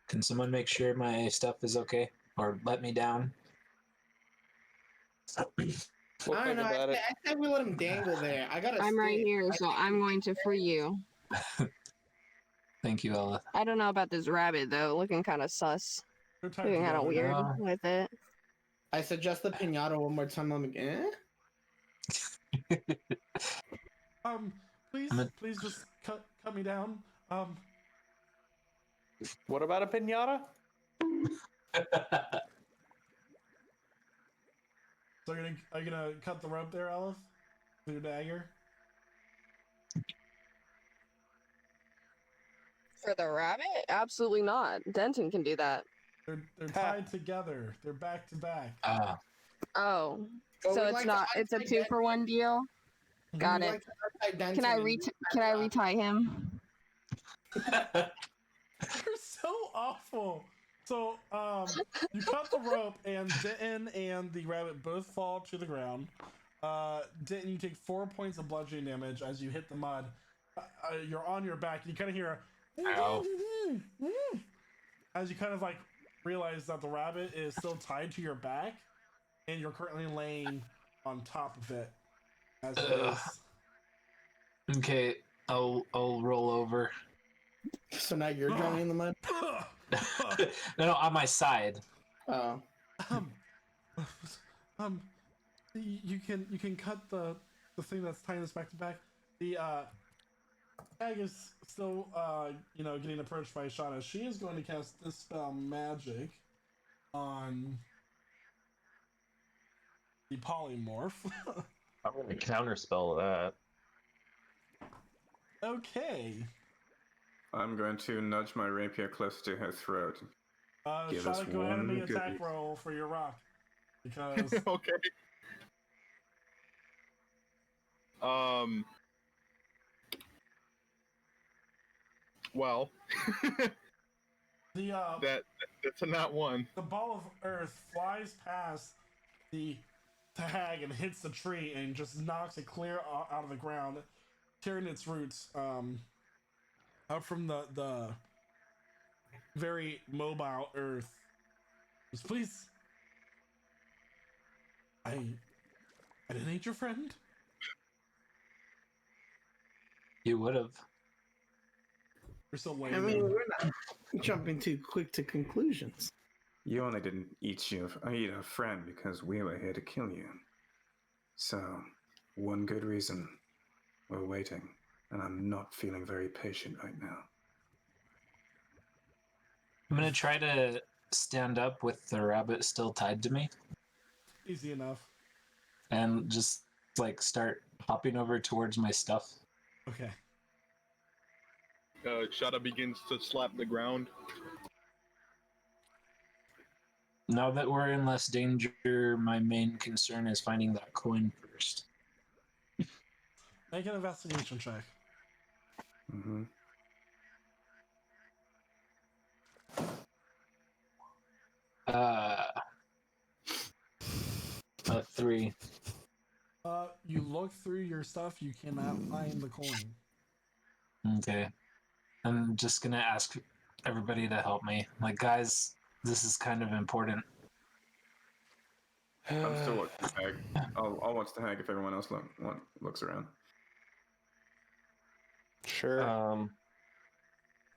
Can someone make sure my stuff is okay? Or let me down?
we'll
I don't
think
know.
about it.
I think we let him dangle there. I gotta.
I'm right
stick.
here, so I'm going to free you.
Thank you, Ella.
I don't know about this rabbit though, looking kind of sus.
Your time
Looking
to
kind of
go.
weird
Yeah.
with it.
I suggest the pinata one more time. I'm like, eh?
Please,
I'm a-
please just cut me down.
What about a pinata?
So are you gonna cut the rope there, Aleph? With your dagger?
For the rabbit? Absolutely not. Denton can do that.
They're tied together. They're back to back.
Oh,
But
so
we'd
it's
like to
not. It's a
untie
2-for-1 deal. Got
We'd
it.
like to untie Denton
Can I
and
can I retie him?
You're so awful. So, you cut the rope, and Denton and the rabbit both fall to the ground. Denton, you take 4 points of bludgeoning damage as you hit the mud. You're on your back. You kind of hear
Ow.
as you kind of like realize that the rabbit is still tied to your back, and you're currently laying on top of it as it is.
Okay, I'll roll over.
So now you're drowning in the mud?
No, on my side.
Oh.
You can cut the thing that's tying us back to back. The Hag is still getting approached by Shauna. She is going to cast Dispel Magic on the polymorph.
I'm going to counterspell that.
Okay.
I'm going to nudge my rapier close to her throat. Give us
Shauna, go ahead and make an
one
attack
good-
roll for your rock. Because
Okay. Well,
the
that's a not one.
the ball of earth flies past the Hag and hits the tree and just knocks it clear out of the ground, tearing its roots up from the very mobile earth. Just please, I didn't hate your friend.
You would have.
You're still
I
laying
mean,
there.
we're not jumping too quick to conclusions.
You only didn't eat your friend because we were here to kill you. So, one good reason. We're waiting, and I'm not feeling very patient right now.
I'm gonna try to stand up with the rabbit still tied to me
Easy enough.
and just like start hopping over towards my stuff.
Okay.
Shada begins to slap the ground.
Now that we're in less danger, my main concern is finding that coin first.
Make an investigation check.
Mm-hmm.
Uh, 3.
You look through your stuff, you cannot find the coin.
Okay. I'm just gonna ask everybody to help me. Like, guys, this is kind of important.
I'm still watching the hag. I'll watch the hag if everyone else looks around.
Sure.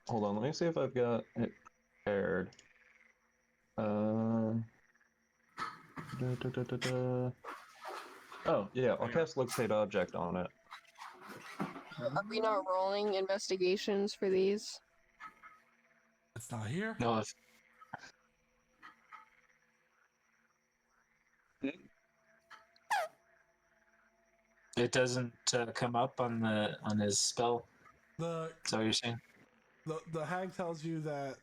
Hold on, let me see if I've got it prepared. Oh, yeah, I'll cast Locate Object on it.
Are we not rolling investigations for these?
It's not here.
No, if it doesn't come up on his spell.
The
Is that what you're saying?
the hag tells you that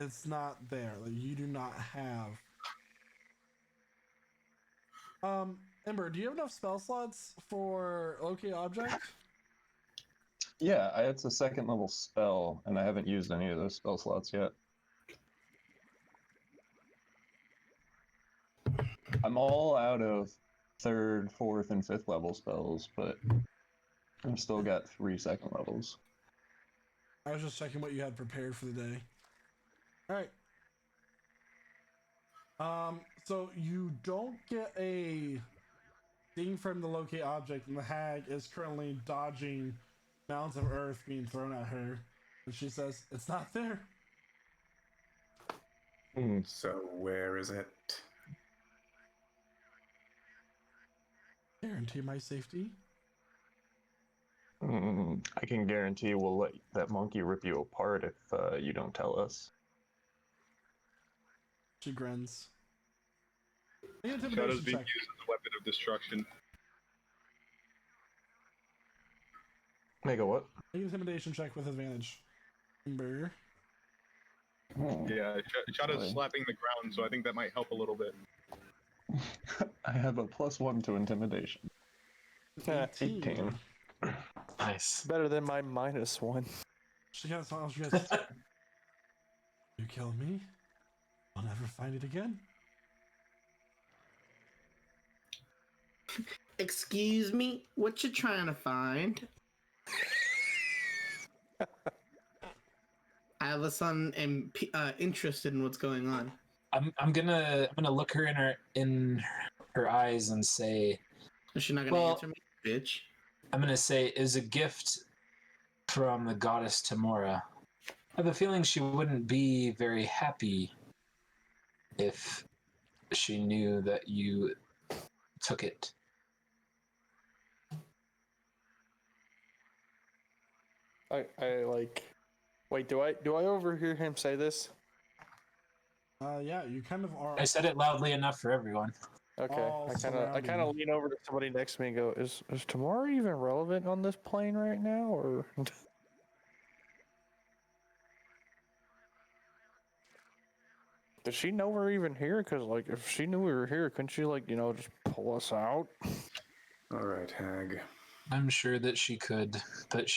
it's not there. Like you do not have. Ember, do you have enough spell slots for locate object?
Yeah, it's a second level spell, and I haven't used any of those spell slots yet. I'm all out of 3rd, 4th, and 5th level spells, but I've still got 3 second levels.
I was just checking what you had prepared for the day. All right. So you don't get a ding from the locate object, and the hag is currently dodging mounds of earth being thrown at her, and she says, "It's not there."
So where is it?
Guarantee my safety.
I can guarantee we'll let that monkey rip you apart if you don't tell us.
She grins. Make an
Shadow's
intimidation
being
check.
used as a weapon of destruction.
Make a what?
Make an intimidation check with advantage. Ember.
Yeah, Shadow's
boy.
slapping the ground, so I think that might help a little bit.
I have a +1 to intimidation. 18.
Nice.
Better than my -1.
She kind of smiles. She goes, "You killed me. I'll never find it again."
Excuse me, what you trying to find? I have a son and interested in what's going on.
I'm gonna look her in her eyes and say,
Is she not gonna
Well-
answer me, bitch?
I'm gonna say, is a gift from the goddess Tamora. I have a feeling she wouldn't be very happy if she knew that you took it.
I like. Wait, do I overhear him say this?
Yeah, you kind of are.
I said it loudly enough for everyone.
Okay,
All
I kind
surrounding.
of lean over to somebody next to me and go, "Is Tamara even relevant on this plane right now, or?" Does she know we're even here? Because, like, if she knew we were here, couldn't she, like, just pull us out?
All right, Hag.
I'm sure that she could, but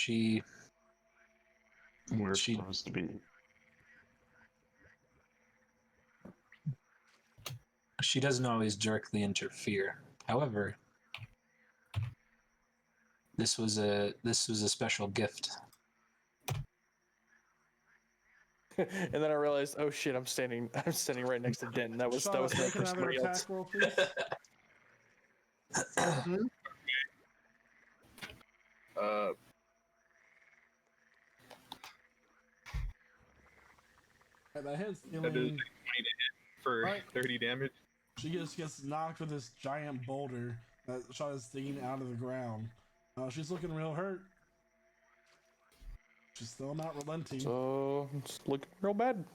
We're
She-
supposed to be.
she doesn't always directly interfere. However, this was a special gift.
And then I realized, oh shit, I'm standing right next to Denton. That was
Shauna,
meant
make
for
another
somebody
attack
else.
roll, please. That hits,
That is
dealing.
20 to hit for
Alright.
30 damage.
She just gets knocked with this giant boulder that shot is sticking out of the ground. She's looking real hurt. She's still not relenting.
So it's looking real bad.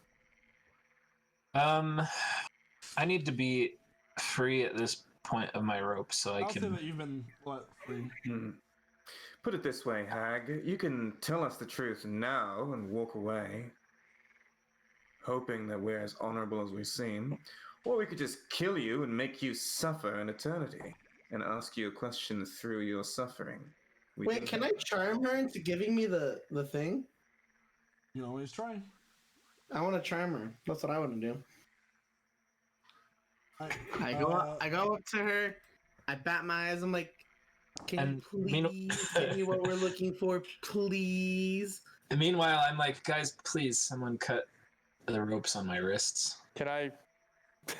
I need to be free at this point of my rope so I
I'll say
can.
that you've been let free.
Put it this way, Hag. You can tell us the truth now and walk away, hoping that we're as honorable as we seem, or we could just kill you and make you suffer in eternity and ask you a question through your suffering. We
Wait,
do
can
that.
I charm her into giving me the thing?
You can always try.
I want to charm her. That's what I want to do. I go up to her. I bat my eyes. I'm like, can
And
you please give me what we're looking for, please?
And meanwhile, I'm like, guys, please, someone cut the ropes on my wrists.
Can I?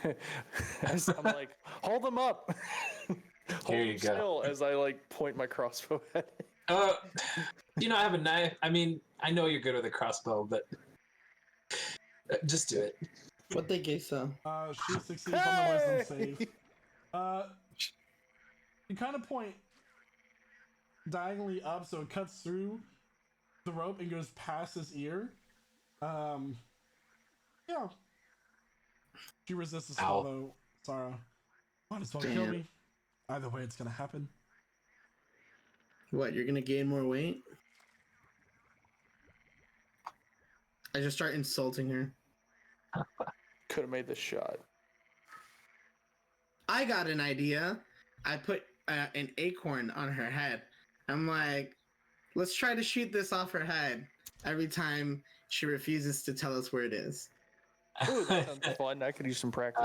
I'm like, hold them up. Hold
Here you
them
go.
still as I like point my crossbow at it.
I have a knife. I mean, I know you're good with a crossbow, but just do it.
What they gay so?
She succeeds on the wisdom save. You kind of point diagonally up so it cuts through the rope and goes past his ear. Yeah. She resists the spell
Ow.
though, Sarah. Might as well
Damn.
kill me. Either way, it's gonna happen.
What, you're gonna gain more weight? I just start insulting her.
Could have made the shot.
I got an idea. I put an acorn on her head. I'm like, let's try to shoot this off her head every time she refuses to tell us where it is.
Ooh, that sounds fun. I could use some practice.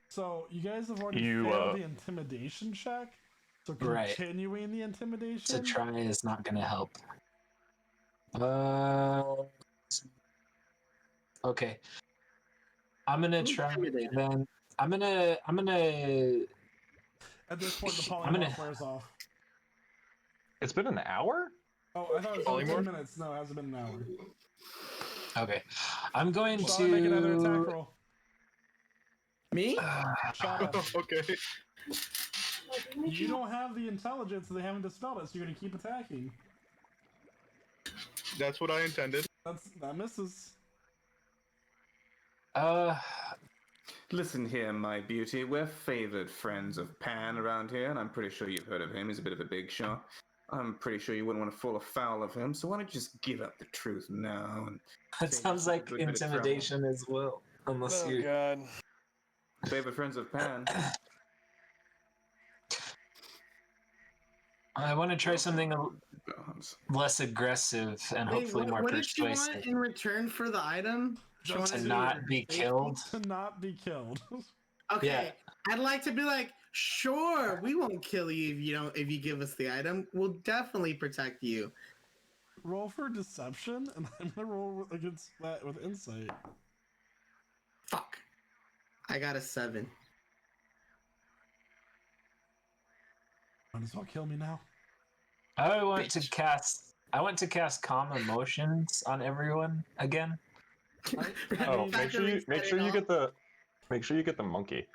So you guys have already
You,
failed the intimidation check. So
Right.
continuing the
To
intimidation.
try is not going to help. Okay. I'm gonna try.
Intimidated.
Then I'm gonna.
At this point, the
I'm gonna-
polymorph wears off.
It's been an hour?
Oh, I thought it was only 10
Polymorph?
minutes. No, it hasn't been an hour.
Okay. I'm going
Shauna, make another attack
to.
roll.
Me?
Shauna.
Okay.
You don't have the intelligence, so they haven't dispelled it, so you're gonna keep attacking.
That's what I intended.
That misses.
Listen here, my beauty. We're favored friends of Pan around here, and I'm pretty sure you've heard of him. He's a bit of a big shot. I'm pretty sure you wouldn't want to fall afoul of him, so why don't you just give up the truth now? And
That sounds like intimidation as well. Unless
Oh
you.
God.
Favorite friends of Pan.
I want to try something less aggressive and hopefully more
what did she
persuasive.
want in return for the item? She wanted
To not be killed.
To not be killed.
Okay,
Yeah.
I'd like to be like, sure, we won't kill you if you give us the item. We'll definitely protect you.
Roll for deception, and I'm gonna roll against that with insight.
Fuck. I got a 7.
Might as well kill me now.
I want to cast calm emotions on everyone again.
Oh, make sure you get the monkey.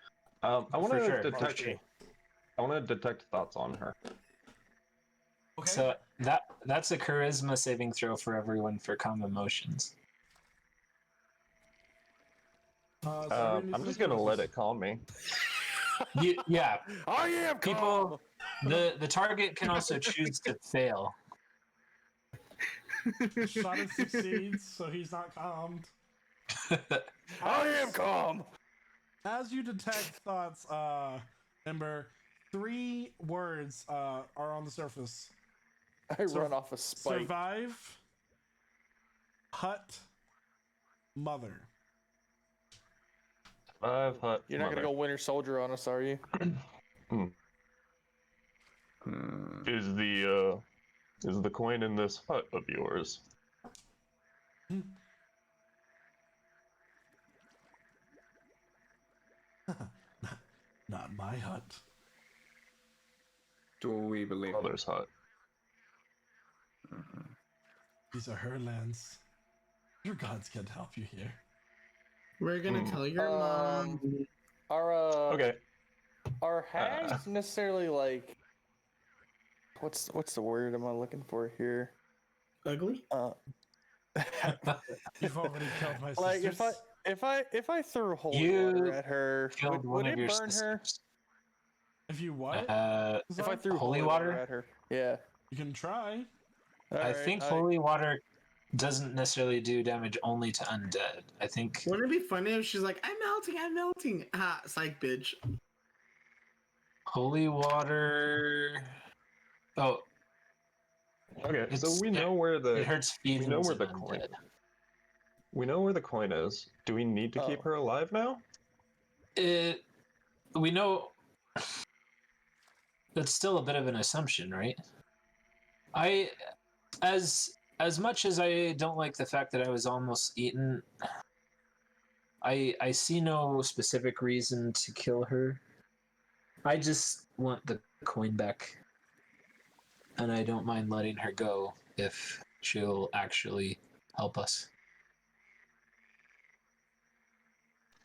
I want
For
to
sure,
detect.
for sure.
I want to detect thoughts on her.
Okay.
So that's a charisma saving throw for everyone for calm emotions.
I'm just gonna let it calm me.
Yeah,
I am
people. The target can also choose to fail.
Shot it succeeds, so he's not calmed.
I am calm.
As you detect thoughts, Ember, 3 words are on the surface.
I run off a spike.
Survive, hut, mother.
Hut.
You're not gonna go Winter Soldier on us, are you?
Is the coin in this hut of yours?
Not my hut.
Do we believe?
Mother's hut.
These are her lands. Your gods can't help you here.
We're gonna tell your mom.
Are
Okay.
Are hags necessarily like? What's the word am I looking for here?
Ugly?
You've already killed my
Like
sisters.
if I threw holy water at her,
Killed one
would
of
it
your
burn her?
sisters.
If you what?
If I threw
holy
holy
water?
water at her, yeah.
You can try.
I think holy water doesn't necessarily do damage only to undead. I think
Wouldn't it be funny if she's like, I'm melting. Ah, psych, bitch.
holy water. Oh,
Okay, so we know where
it
the
hurts
we
fiends
know where
and
the coin.
undead.
We know where the coin is. Do we need to keep her alive now?
We know that's still a bit of an assumption, right? As much as I don't like the fact that I was almost eaten, I see no specific reason to kill her. I just want the coin back, and I don't mind letting her go if she'll actually help us.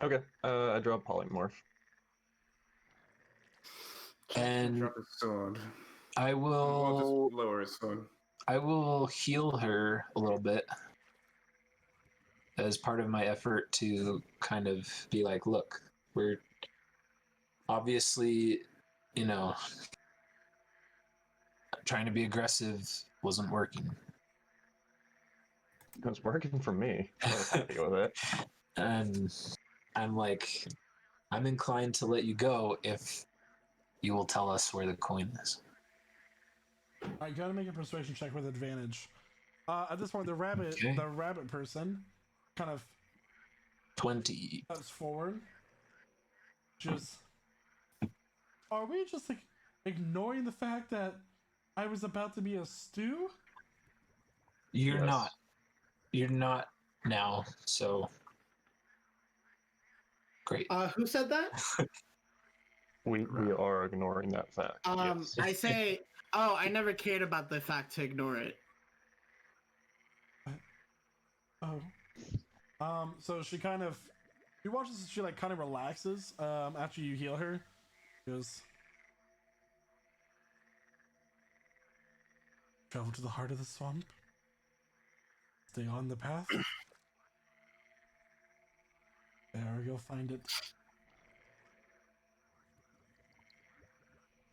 Okay, I draw polymorph.
And
Drop his sword.
I
Or
will
just lower his sword.
I will heal her a little bit as part of my effort to kind of be like, look, we're obviously, trying to be aggressive wasn't working.
It was working for me. I was happy with it.
And I'm like, I'm inclined to let you go if you will tell us where the coin is.
I gotta make a persuasion check with advantage. At this point, the rabbit person, kind of
20.
steps forward. Just, are we just like ignoring the fact that I was about to be a stew?
You're
Yes.
not. You're not now, so great.
Who said that?
We are ignoring that fact. Yes.
I say, I never cared about the fact to ignore it.
So she kind of, you watch as she like kind of relaxes after you heal her. She goes, Travel to the heart of the swamp. Stay on the path. There, you'll find it.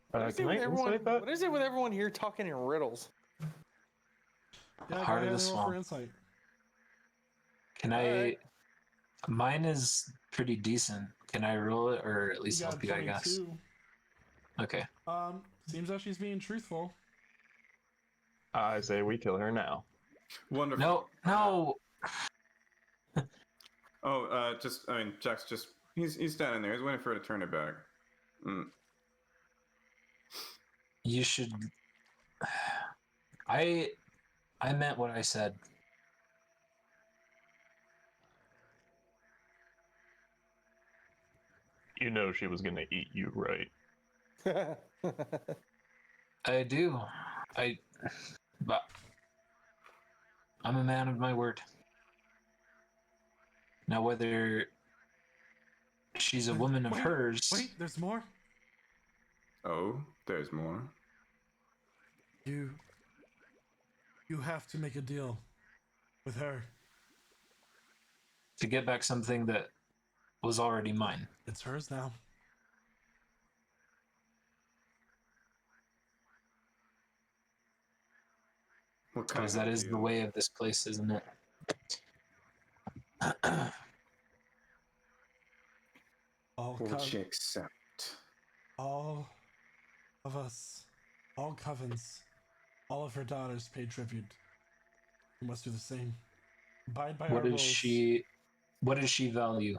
What is,
Can I insight that?
what is it with everyone here talking in riddles?
Yeah,
Heart
go
of
ahead
the
and roll for
swamp.
insight.
Can I?
Alright.
Mine is pretty decent. Can I roll it, or at least
You got
help you? I guess.
22.
Okay.
Seems like she's being truthful.
I say we kill her now.
Wonderful.
No.
Oh, Jack's just he's standing there. He's waiting for her to turn it back.
You should. I meant what I said.
You know she was gonna eat you, right?
I do. But I'm a man of my word. Now, whether she's a woman of hers,
Wait, there's more.
Oh, there's more.
You have to make a deal with her.
to get back something that was already mine.
It's hers now.
What kind
Because
of
that is the
deal?
way of this place, isn't it?
All
Would she accept?
all of us, all covens, all of her daughters pay tribute. We must do the same. Abide by our
What
rules.
does she value?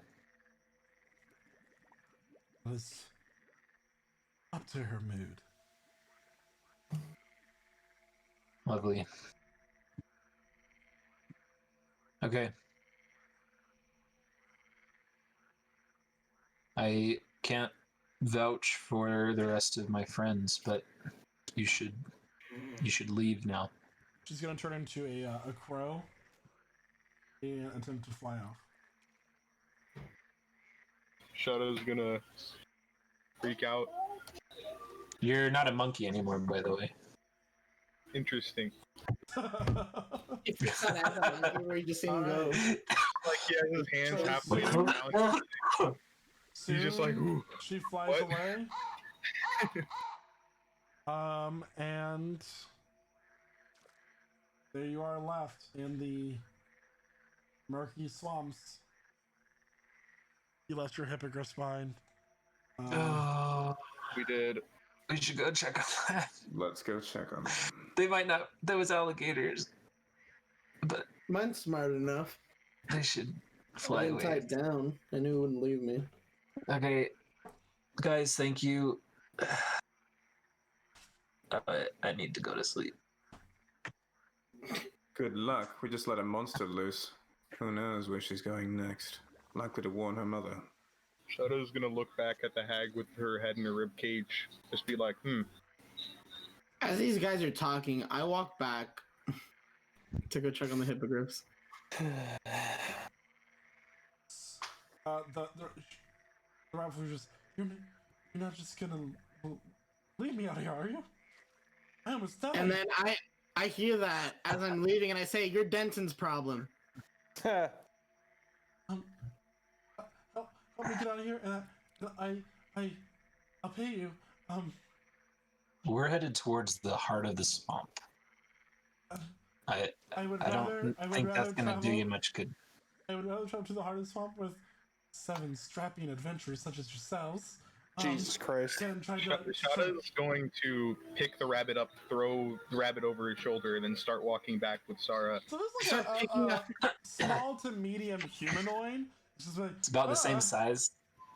It's up to her mood.
Lovely. Okay. I can't vouch for the rest of my friends, but you should leave now.
She's gonna turn into a crow and attempt to fly off.
Shadow's gonna freak out.
You're not a monkey anymore, by the way.
Interesting.
If you cut out, where you just seen go.
Like he has his hands
So
halfway
soon-
down. He's just like,
Soon,
ooh.
she flies
What?
away. And there you are left in the murky swamps. You left your hippogriffs behind.
Oh,
We did.
we should go check on that.
Let's go check on them.
They might not. Those alligators, but
Mine's smart enough.
they should
I
fly
didn't tie
away.
it down. I knew it wouldn't leave me.
Okay, guys, thank you. I need to go to sleep.
Good luck. We just let a monster loose. Who knows where she's going next? Likely to warn her mother.
Shadow's gonna look back at the hag with her head in her rib cage. Just be like,
As these guys are talking, I walk back to go check on the hippogriffs.
The rifle just you're not just gonna leave me out here, are you? I almost died.
And then I hear that as I'm leaving, and I say, "You're Denton's problem."
help me get out of here, and I'll pay you.
We're headed towards the heart of the swamp. I
would
don't think that's gonna do you much good.
I would rather travel to the heart of the swamp with 7 strapping adventurers such as yourselves.
Jesus Christ.
And try to
Shadow's going to pick the rabbit up, throw the rabbit over his shoulder, and then start walking back with Sarah.
So this is like a small to medium humanoid. It's just like,
It's about the same size.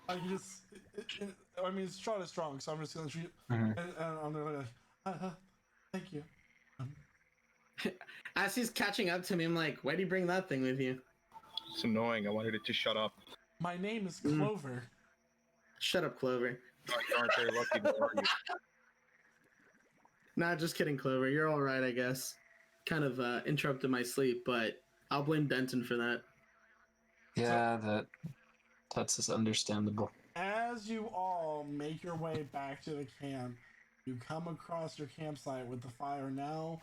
I just, I mean, it's strong is strong, so I'm just gonna shoot,
Mhm.
and I'm gonna like, thank you.
As he's catching up to me, I'm like, "Why do you bring that thing with you?"
It's annoying. I wanted it to shut up.
My name is Clover.
Shut up, Clover.
You aren't very lucky to argue.
Nah, just kidding, Clover. You're all right, I guess. Kind of interrupted my sleep, but I'll blame Denton for that.
Yeah, that's understandable.
As you all make your way back to the camp, you come across your campsite with the fire now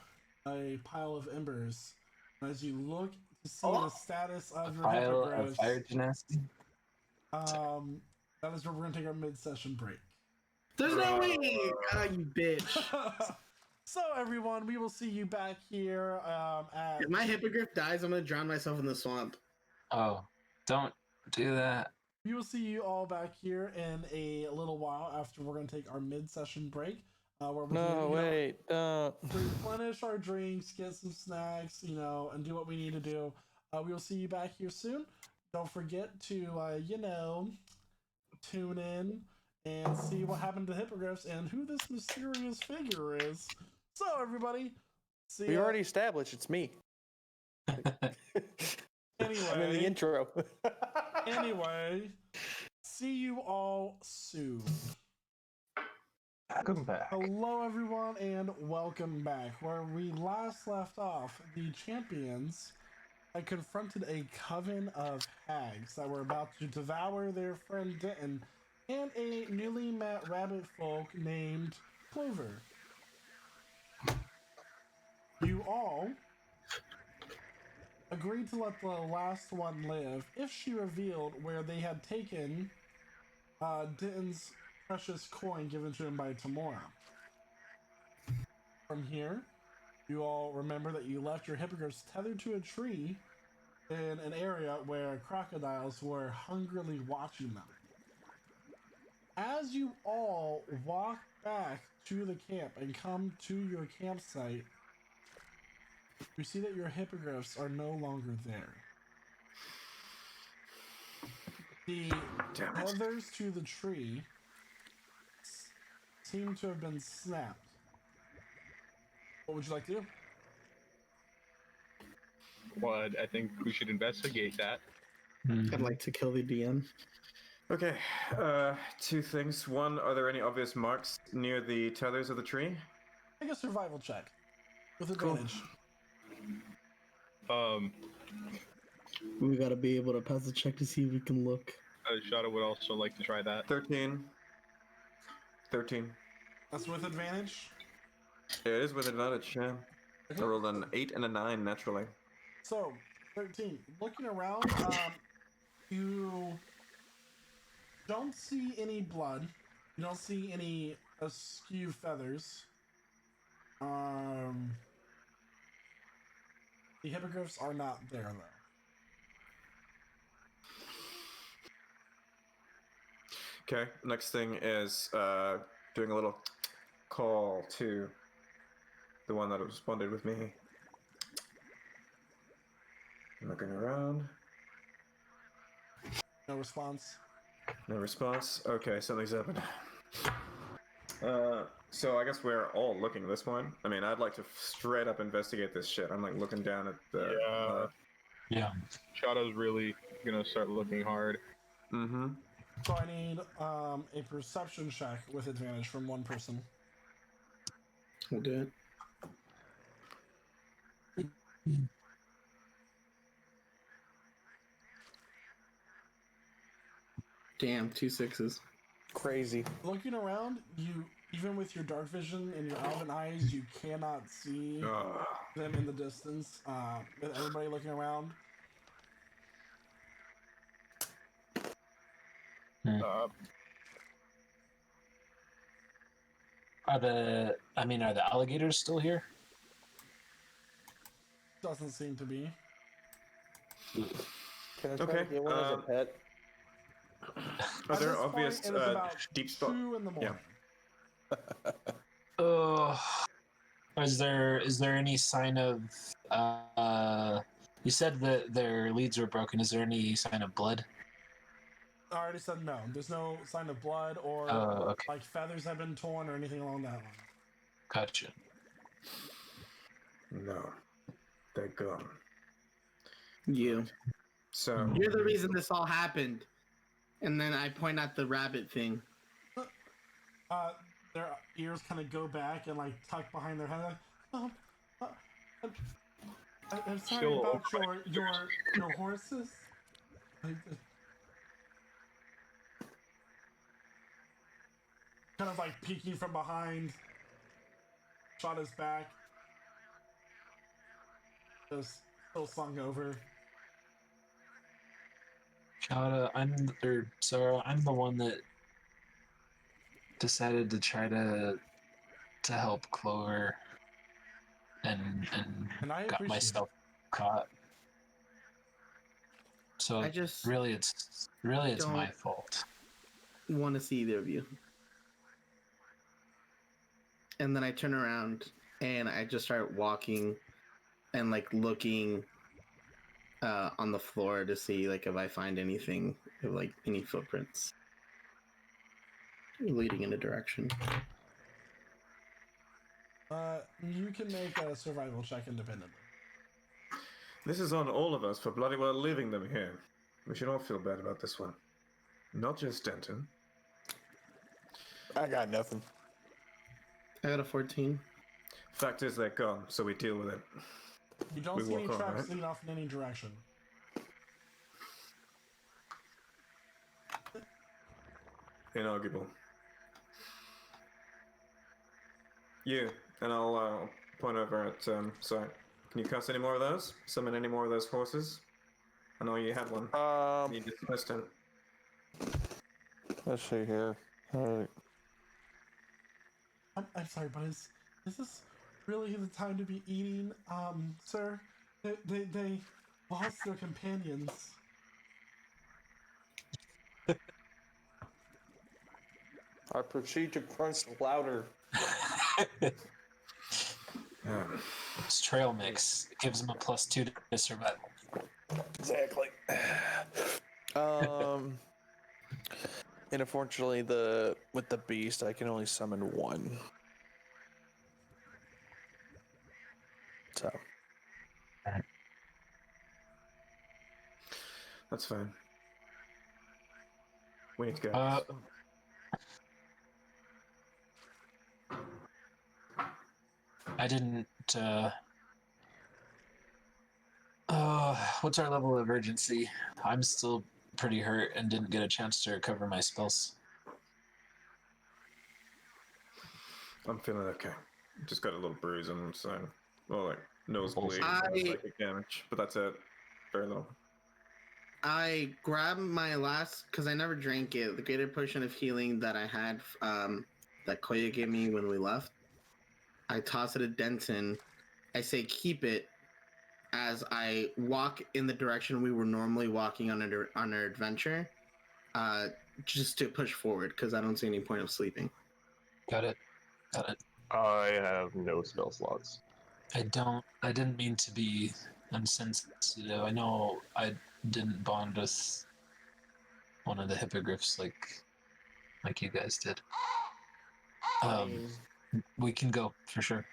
a pile of embers. As you look to see the status
A
of your
pile of
hippogriffs,
fire gymnastics.
that is where we're gonna take our mid-session break.
There's no way! Ah, you bitch.
So everyone, we will see you back here at.
If my hippogriff dies, I'm gonna drown myself in the swamp.
Oh, don't do that.
We will see you all back here in a little while after we're going to take our mid-session break. Where we
No, wait, don't.
replenish our drinks, get some snacks, and do what we need to do. We will see you back here soon. Don't forget to, tune in and see what happened to hippogriffs and who this mysterious figure is. So, everybody, see
We
ya.
already established it's me.
Anyway,
I'm in the intro.
anyway, see you all soon.
Welcome back.
Hello, everyone, and welcome back. Where we last left off, the champions had confronted a coven of hags that were about to devour their friend Denton and a newly met rabbit folk named Clover. You all agreed to let the last one live if she revealed where they had taken Denton's precious coin given to him by Tamora. From here, you all remember that you left your hippogriffs tethered to a tree in an area where crocodiles were hungrily watching them. As you all walk back to the camp and come to your campsite, you see that your hippogriffs are no longer there. The feathers to the tree seem to have been snapped. What would you like to do?
Well, I think we should investigate that.
I'd like to kill the DM.
Okay, two things. One, are there any obvious marks near the tethers of the tree?
Make a survival check with
Cool.
advantage.
We gotta be able to pass the check to see if we can look.
Shada would also like to try that.
13.
That's with advantage.
It is with advantage, yeah. I rolled an 8 and a 9 naturally.
So, 13. Looking around, you don't see any blood. You don't see any askew feathers. The hippogriffs are not there, though.
Okay, next thing is doing a little call to the one that responded with me. Looking around.
No response.
No response. Okay, something's happened. So I guess we're all looking this one. I mean, I'd like to straight up investigate this shit. I'm like looking down at the.
Yeah.
Shada's really gonna start looking hard.
Mm-hmm.
So I need a perception check with advantage from one person.
We'll do it. Damn, 2 6s.
Crazy.
Looking around, you even with your dark vision and your elven eyes, you cannot see them in the distance. With everybody looking around,
Are the alligators still here?
doesn't seem to be.
Can I try
Okay,
to get one as a pet?
Are
At
there
this point,
obvious
it is about
deep spot?
2 in the morning.
Is there any sign of you said that their leads were broken. Is there any sign of blood?
I already said no. There's no sign of blood or
Okay.
like feathers have been torn or anything along that line.
Gotcha.
No, they're gone.
You.
So
You're the reason this all happened. And then I point out the rabbit thing.
Their ears kind of go back and like tuck behind their head. Like, I'm sorry
Still
about your horses. Kind of like peeking from behind. Shot his back. Just still sung over.
Shada, Sarah, I'm the one that decided to try to help Clover and
And I
got
appreciate
myself caught. So
I just
really it's my
don't-
fault.
want to see either of you. And then I turn around and I just start walking and like looking on the floor to see like if I find anything, like any footprints leading in a direction.
You can make a survival check independently.
This is on all of us for bloody well leaving them here. We should all feel bad about this one. Not just Denton.
I got nothing.
I got a 14.
Fact is, they're gone, so we deal with it.
You don't
We
see any
walk on,
traps
right?
leading off in any direction.
Inarguable. You, and I'll point over at, sorry. Can you cast any more of those? Summon any more of those horses? I know you had one. You dismissed him.
Let's see here.
I'm sorry, but is this really the time to be eating, sir? They lost their companions.
I proceed to crunch louder.
Yeah.
It's trail mix. It gives them a +2 to survival.
Exactly. And unfortunately, with the beast, I can only summon one. So
That's fine. We need to go.
I didn't what's our level of urgency? I'm still pretty hurt and didn't get a chance to recover my spells.
I'm feeling okay. Just got a little bruise on the side. Well, like, nosebleed,
I-
psychic damage, but that's it. Very little.
I grabbed my last, because I never drank it, the greater potion of healing that I had, that Koya gave me when we left. I toss it at Denton. I say, keep it, as I walk in the direction we were normally walking on our adventure, just to push forward, because I don't see any point of sleeping.
Got it.
I have no spell slots.
I didn't mean to be insensitive. I know I didn't bond with one of the hippogriffs like you guys did. We can go for sure.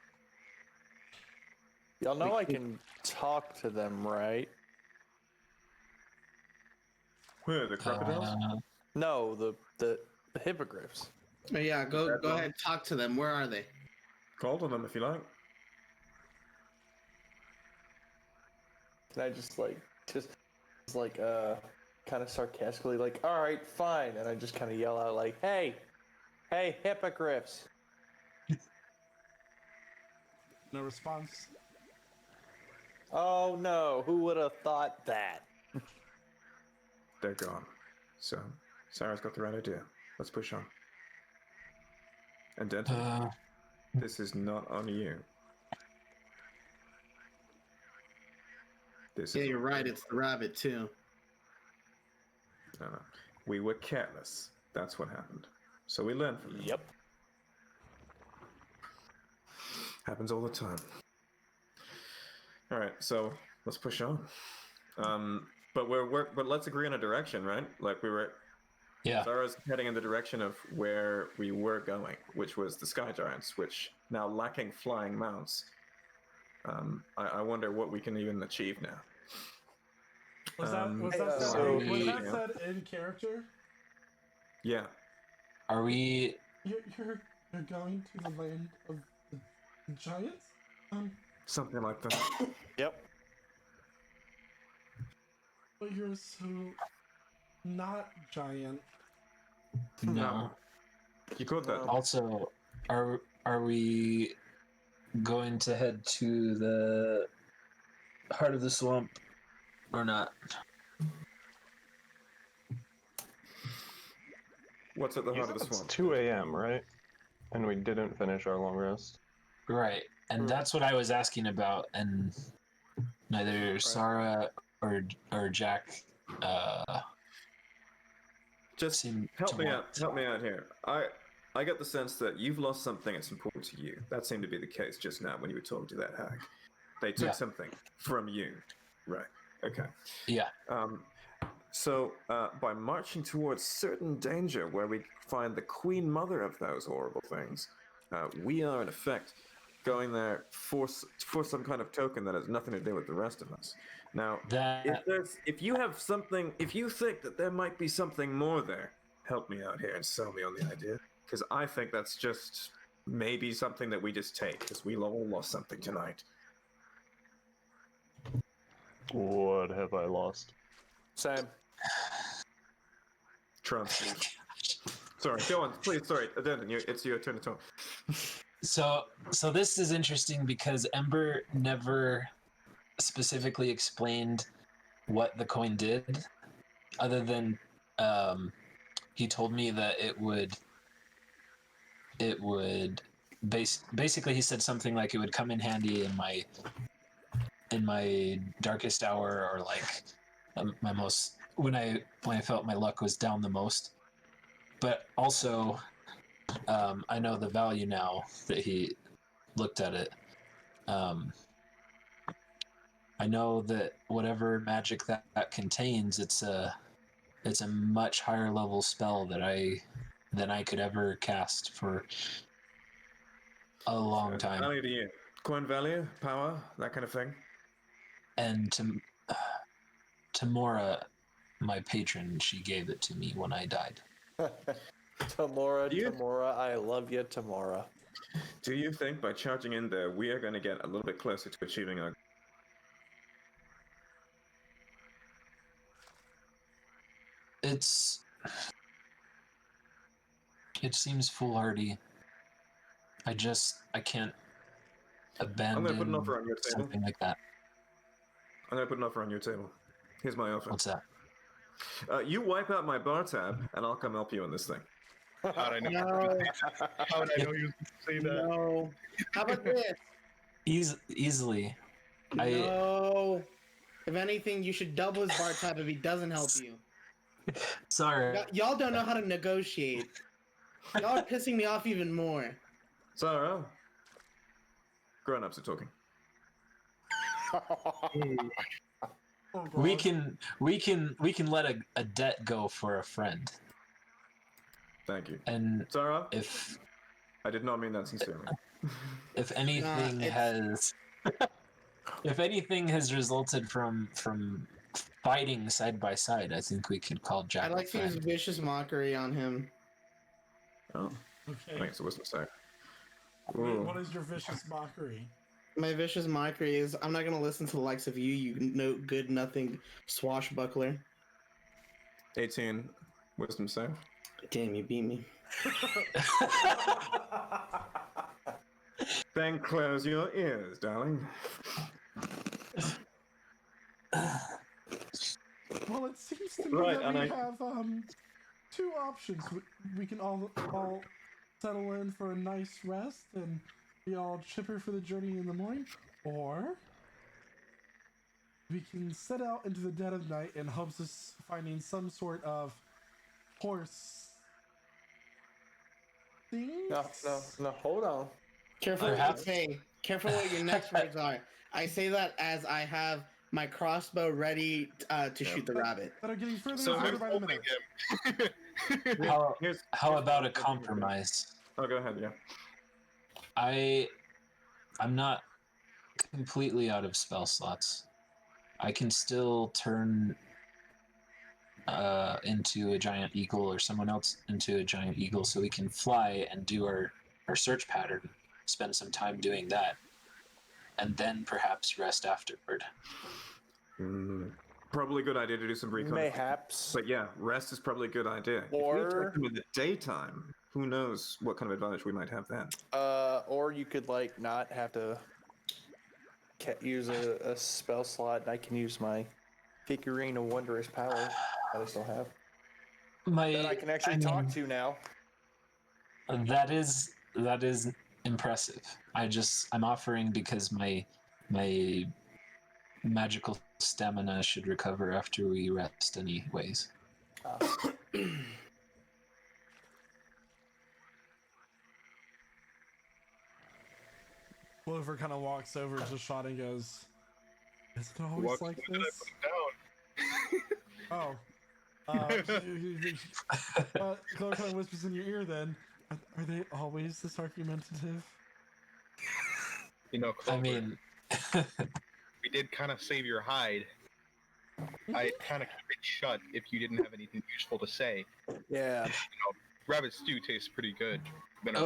y'all know I can talk to them, right?
Where, the crocodiles?
No, the hippogriffs.
Oh, yeah, go ahead, talk to them. Where are they?
Call to them if you like.
And I just kind of sarcastically like, all right, fine, and I just kind of yell out like, hey, hippogriffs.
No response.
Oh no, who would have thought that?
They're gone. So, Sarah's got the right idea. Let's push on. And Denton, this is not on you.
Yeah, you're right. It's the rabbit too.
No. We were careless. That's what happened. So we learned from it.
Yep.
Happens all the time. All right, so let's push on. But let's agree on a direction, right? Like we were.
Yeah.
Sarah's heading in the direction of where we were going, which was the Sky Giants, which now lacking flying mounts. I wonder what we can even achieve now.
Was that said in character?
Yeah.
Are we?
You're going to the land of the giants?
Something like that.
Yep.
But you're so not giant.
No.
You caught that.
Also, are we going to head to heart of the swamp or not.
What's at the heart of the
It's
swamp?
2 a.m., right? And we didn't finish our long rest.
Right. And that's what I was asking about, and neither Sarah or Jack
Just
seem
help
to
me
want
out.
to.
Help me out here. I get the sense that you've lost something that's important to you. That seemed to be the case just now when you were talking to that hag. They took
Yeah.
something from you. Right. Okay.
Yeah.
So by marching towards certain danger where we find the queen mother of those horrible things, we are in effect going there for some kind of token that has nothing to do with the rest of us. Now, if you have something, if you think that there might be something more there, help me out here and sell me on the idea, because I think that's just maybe something that we just take, because we all lost something tonight.
What have I lost?
Same.
Trust. Sorry, go on, please. Sorry, Addendum, it's your turn to talk.
So this is interesting because Ember never specifically explained what the coin did, other than he told me that it would basically he said something like it would come in handy in my darkest hour, or like my most when I felt my luck was down the most. But also I know the value now that he looked at it. I know that whatever magic that contains, it's a much higher level spell than I could ever cast for a long time.
Value to you. Coin value, power, that kind of thing.
And Tamora, my patron, she gave it to me when I died.
Tamora, I love you, Tamora.
Do you think by charging in there, we are going to get a little bit closer to achieving our...
It seems foolhardy. I can't abandon
I'm going to put an offer on your table.
something like that.
I'm going to put an offer on your table. Here's my offer.
What's that?
You wipe out my bar tab, and I'll come help you on this thing.
How'd I know?
No,
How would I know you was going to say that?
no. How about this?
Easily.
No. If anything, you should double his bar tab if he doesn't help you.
Sorry.
Y'all don't know how to negotiate. Y'all are pissing me off even more.
Sarah, grown-ups are talking.
Oh,
We
God.
can let a debt go for a friend.
Thank you.
And
Sarah,
if
I did not mean that sincerely.
if anything
it's-
if anything has resulted from fighting side by side, I think we could call Jack
I'd
a
like to use
friend.
vicious mockery on him.
Oh, I
Okay.
think it's a wisdom save.
Wait,
Ooh.
what is your vicious mockery?
My vicious mockery is I'm not gonna listen to the likes of you, you no good nothing swashbuckler.
18 wisdom save.
Damn, you beat me.
Then close your ears, darling.
Well, it seems to me
Right,
that
and
we
I-
have two options. We can all settle in for a nice rest and be all chipper for the journey in the morning, or we can set out into the dead of night in hopes of finding some sort of horse thing.
No, hold on.
Careful what you
Perhaps.
say. Careful what your next words are. I say that as I have my crossbow ready to shoot the rabbit.
That are getting further
So
and further
I'm
by the
holding
minute.
him.
How
Here's
about a
what-
compromise?
Oh, go ahead, yeah.
I'm not completely out of spell slots. I can still turn into a giant eagle, or someone else into a giant eagle, so we can fly and do our search pattern, spend some time doing that, and then perhaps rest afterward.
Probably a good idea to do some recon.
Mayhaps.
But yeah, rest is probably a good idea. If we
Or-
attack them in the daytime, who knows what kind of advantage we might have then.
Or you could like not have to use a spell slot, and I can use my figurine of wondrous power that I still have. That I can actually talk to now.
That is impressive. I'm offering because my magical stamina should recover after we rest anyways.
Clover kind of walks over to Shot and goes, "Is it always
Walks
like
away, then I
this?" Oh. Clover kind of whispers in your ear then, "Are they always this argumentative?"
You know, Clover,
I mean,
we did kind of save your hide. I kind of keep it shut if you didn't have anything useful to say.
Yeah.
Rabbit stew tastes pretty good.
And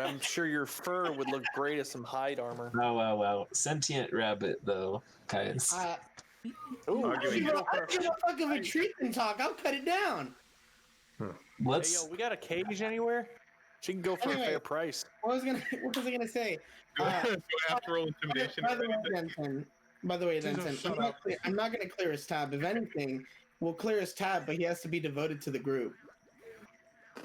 I'm sure your fur would look great as some hide armor.
wow. Sentient rabbit, though, guys.
Ooh,
I don't give a fuck if a tree can talk. I'll cut it down.
Hey,
Let's.
yo, we got a cage anywhere? She can go for
Anyway.
a fair price.
What was I gonna say?
Do I have to roll intimidation?
By the way,
Dude,
Denton,
shut up.
I'm not gonna clear his tab. If anything, we'll clear his tab, but he has to be devoted to the group.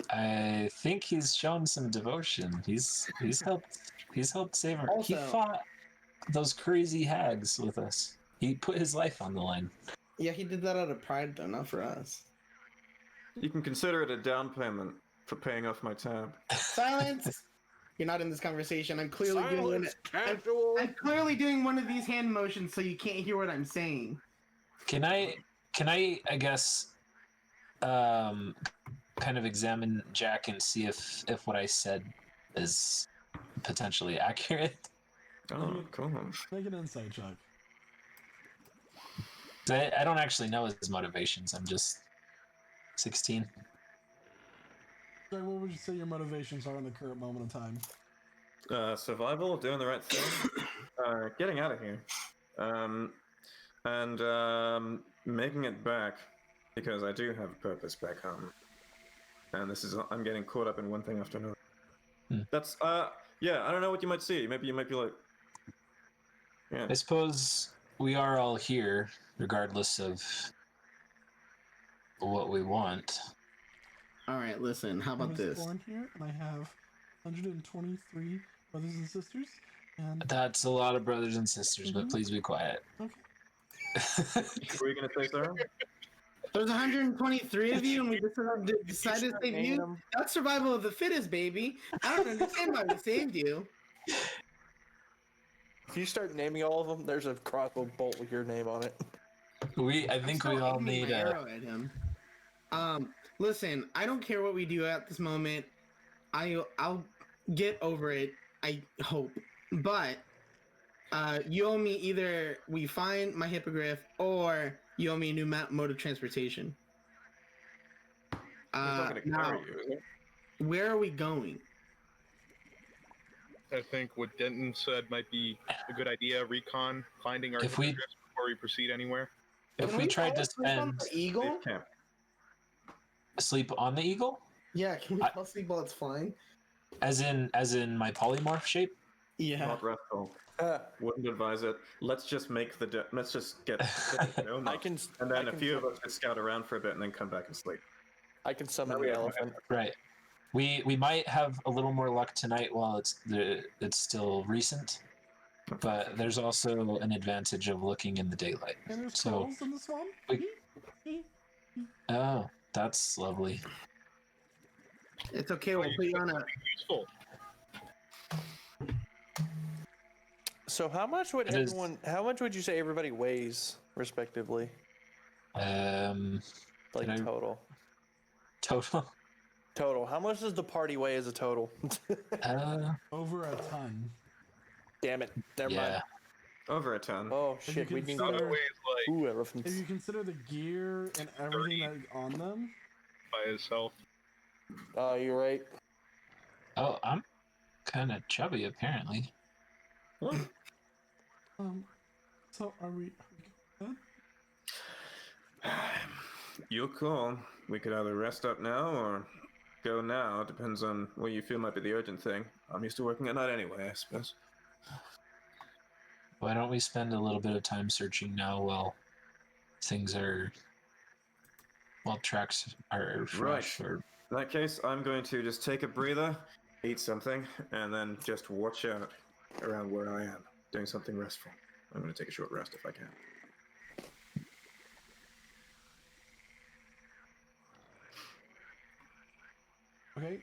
I think he's shown some devotion. He's helped save her. He
Also-
fought those crazy hags with us. He put his life on the line.
Yeah, he did that out of pride, though, not for us.
You can consider it a down payment for paying off my tab.
Silence! You're not in this conversation. I'm clearly
Silence, casual.
I'm clearly doing one of these hand motions, so you can't hear what I'm saying.
Can I guess kind of examine Jack and see if what I said is potentially accurate?
Oh, cool.
Make an insight check.
I don't actually know his motivations. I'm just 16.
Jack, what would you say your motivations are in the current moment of time?
Survival, doing the right thing, getting out of here, and making it back, because I do have a purpose back home. And I'm getting caught up in one thing after another. That's, yeah, I don't know what you might see. Maybe you might be like, yeah.
I suppose we are all here, regardless of what we want.
Alright, listen, how
I
about
was
this?
born here, and I have 123 brothers and sisters, and
That's a lot of brothers and sisters, but
Mhm.
please be quiet.
okay.
What were you gonna say, Sarah?
There's 123 of you, and we decided to save you? That's survival of the fittest, baby. I don't understand why we saved you.
If you start naming all of them, there's a crossbow bolt with your name on it.
I think we all need
an
a.
arrow at him. Listen, I don't care what we do at this moment. I'll get over it. I hope, but you owe me either we find my hippogriff or you owe me a new mode of transportation.
It's not gonna
Now,
carry you, is it?
where are we going?
I think what Denton said might be a good idea. Recon, finding our
If we-
hippogriffs before we proceed anywhere.
If
Can
we tried
fall
to
asleep on
spend
the eagle?
Camp.
sleep on the eagle,
Yeah, can we fall asleep while it's flying?
as in my polymorph shape.
Yeah.
Not restful. Wouldn't advise it. Let's just make let's just get dome
I
up,
can.
and then
I
a
can,
few of us could scout around for a bit and then come back and sleep.
I can summon
No,
the
yeah,
elephant.
Right. We might have a little more luck tonight while it's still recent, but there's also an advantage of looking in the daylight.
And there's
So-
squirrels in the swamp.
Oh, that's lovely.
It's okay, we'll put you on a...
Useful.
So how much would
It is-
everyone? How much would you say everybody weighs, respectively? Like
Can I-
total.
Total.
Total. How much does the party weigh as a total?
Over a ton.
Damn it. Never
yeah.
mind.
Over a ton.
Oh
If you
shit. We need.
consider-
Not always like
Ooh,
If
elephants.
you consider the gear and everything that's on them,
by itself.
You're right.
Oh, I'm kind of chubby apparently.
so are we good?
You're cool. We could either rest up now or go now. Depends on what you feel might be the urgent thing. I'm used to working at night anyway, I suppose.
Why don't we spend a little bit of time searching now while things are, while tracks are fresh?
Right.
Or
In that case, I'm going to just take a breather, eat something, and then just watch out around where I am, doing something restful. I'm going to take a short rest if I can.
Okay.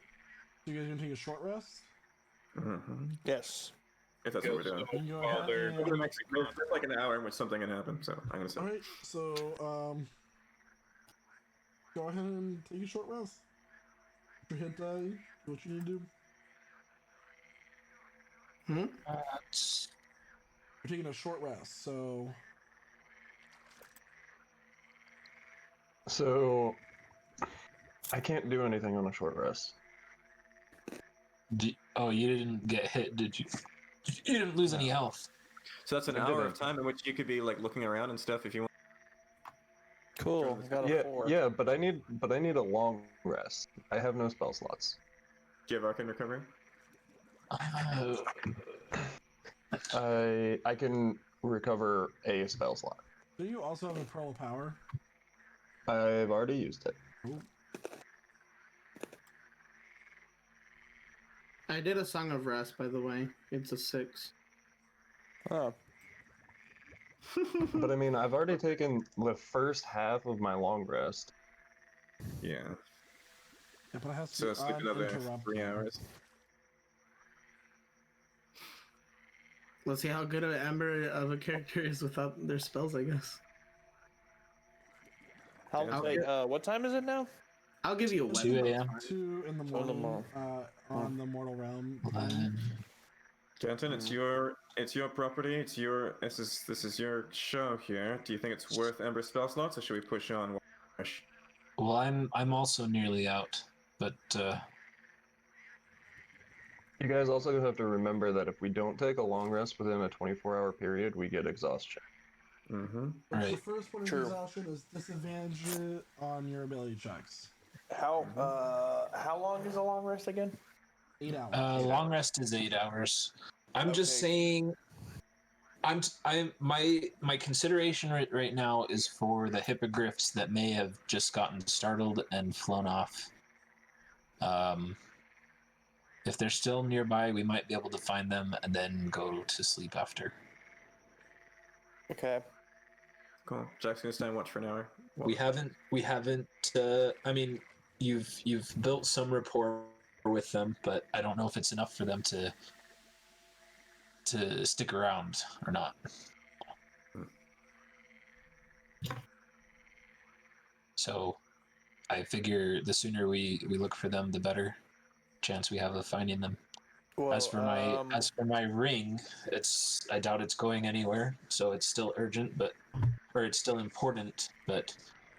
So you guys gonna take a short rest?
Mm-hmm.
Yes.
If that's what we're doing.
Then go
While
ahead
they're-
and...
Over the next, there's like an hour in which something can happen, so I'm going to say.
All right. So go ahead and take a short rest. Your hit die. What you need to do.
that's
You're taking a short rest, so
So I can't do anything on a short rest.
oh, you didn't get hit, did you? You didn't lose any health.
So that's an
I
hour of
didn't.
time in which you could be like looking around and stuff if you want.
Cool. I got a
Yeah,
4.
yeah, but I need a long rest. I have no spell slots.
Do you have Arcane Recovery?
I can recover a spell slot.
do you also have a Pearl of Power?
I've already used it.
Ooh.
I did a Song of Rest, by the way. It's a 6.
Oh.
But I mean, I've already taken the first half of my long rest.
Yeah.
Yeah, but it has to
So
be
sleep another 3
uninterrupted.
hours.
Let's see how good of an Ember of a character is without their spells, I guess.
How
Yeah.
wait, what time is it now?
I'll give you a
2
weapon.
a.m.
2 in the
Two in the
morning on the Mortal Realm.
Danton, it's your property. It's your this is your show here. Do you think it's worth Ember spell slots, or should we push on?
Well, I'm also nearly out, but
You guys also have to remember that if we don't take a long rest within a 24-hour period, we get exhaustion.
Mm-hmm.
The
right.
first one of
True.
exhaustion is disadvantage on your ability checks.
How long is a long rest again?
8 hours.
Long rest is 8 hours. I'm just
Okay.
saying. My consideration right now is for the hippogriffs that may have just gotten startled and flown off. If they're still nearby, we might be able to find them and then go to sleep after.
Okay.
Cool. Jack's gonna stand watch for an hour.
We haven't. I mean, you've built some rapport with them, but I don't know if it's enough for them to stick around or not. So, I figure the sooner we look for them, the better chance we have of finding them.
Well,
As for my ring, I doubt it's going anywhere, so it's still urgent, or it's still important, but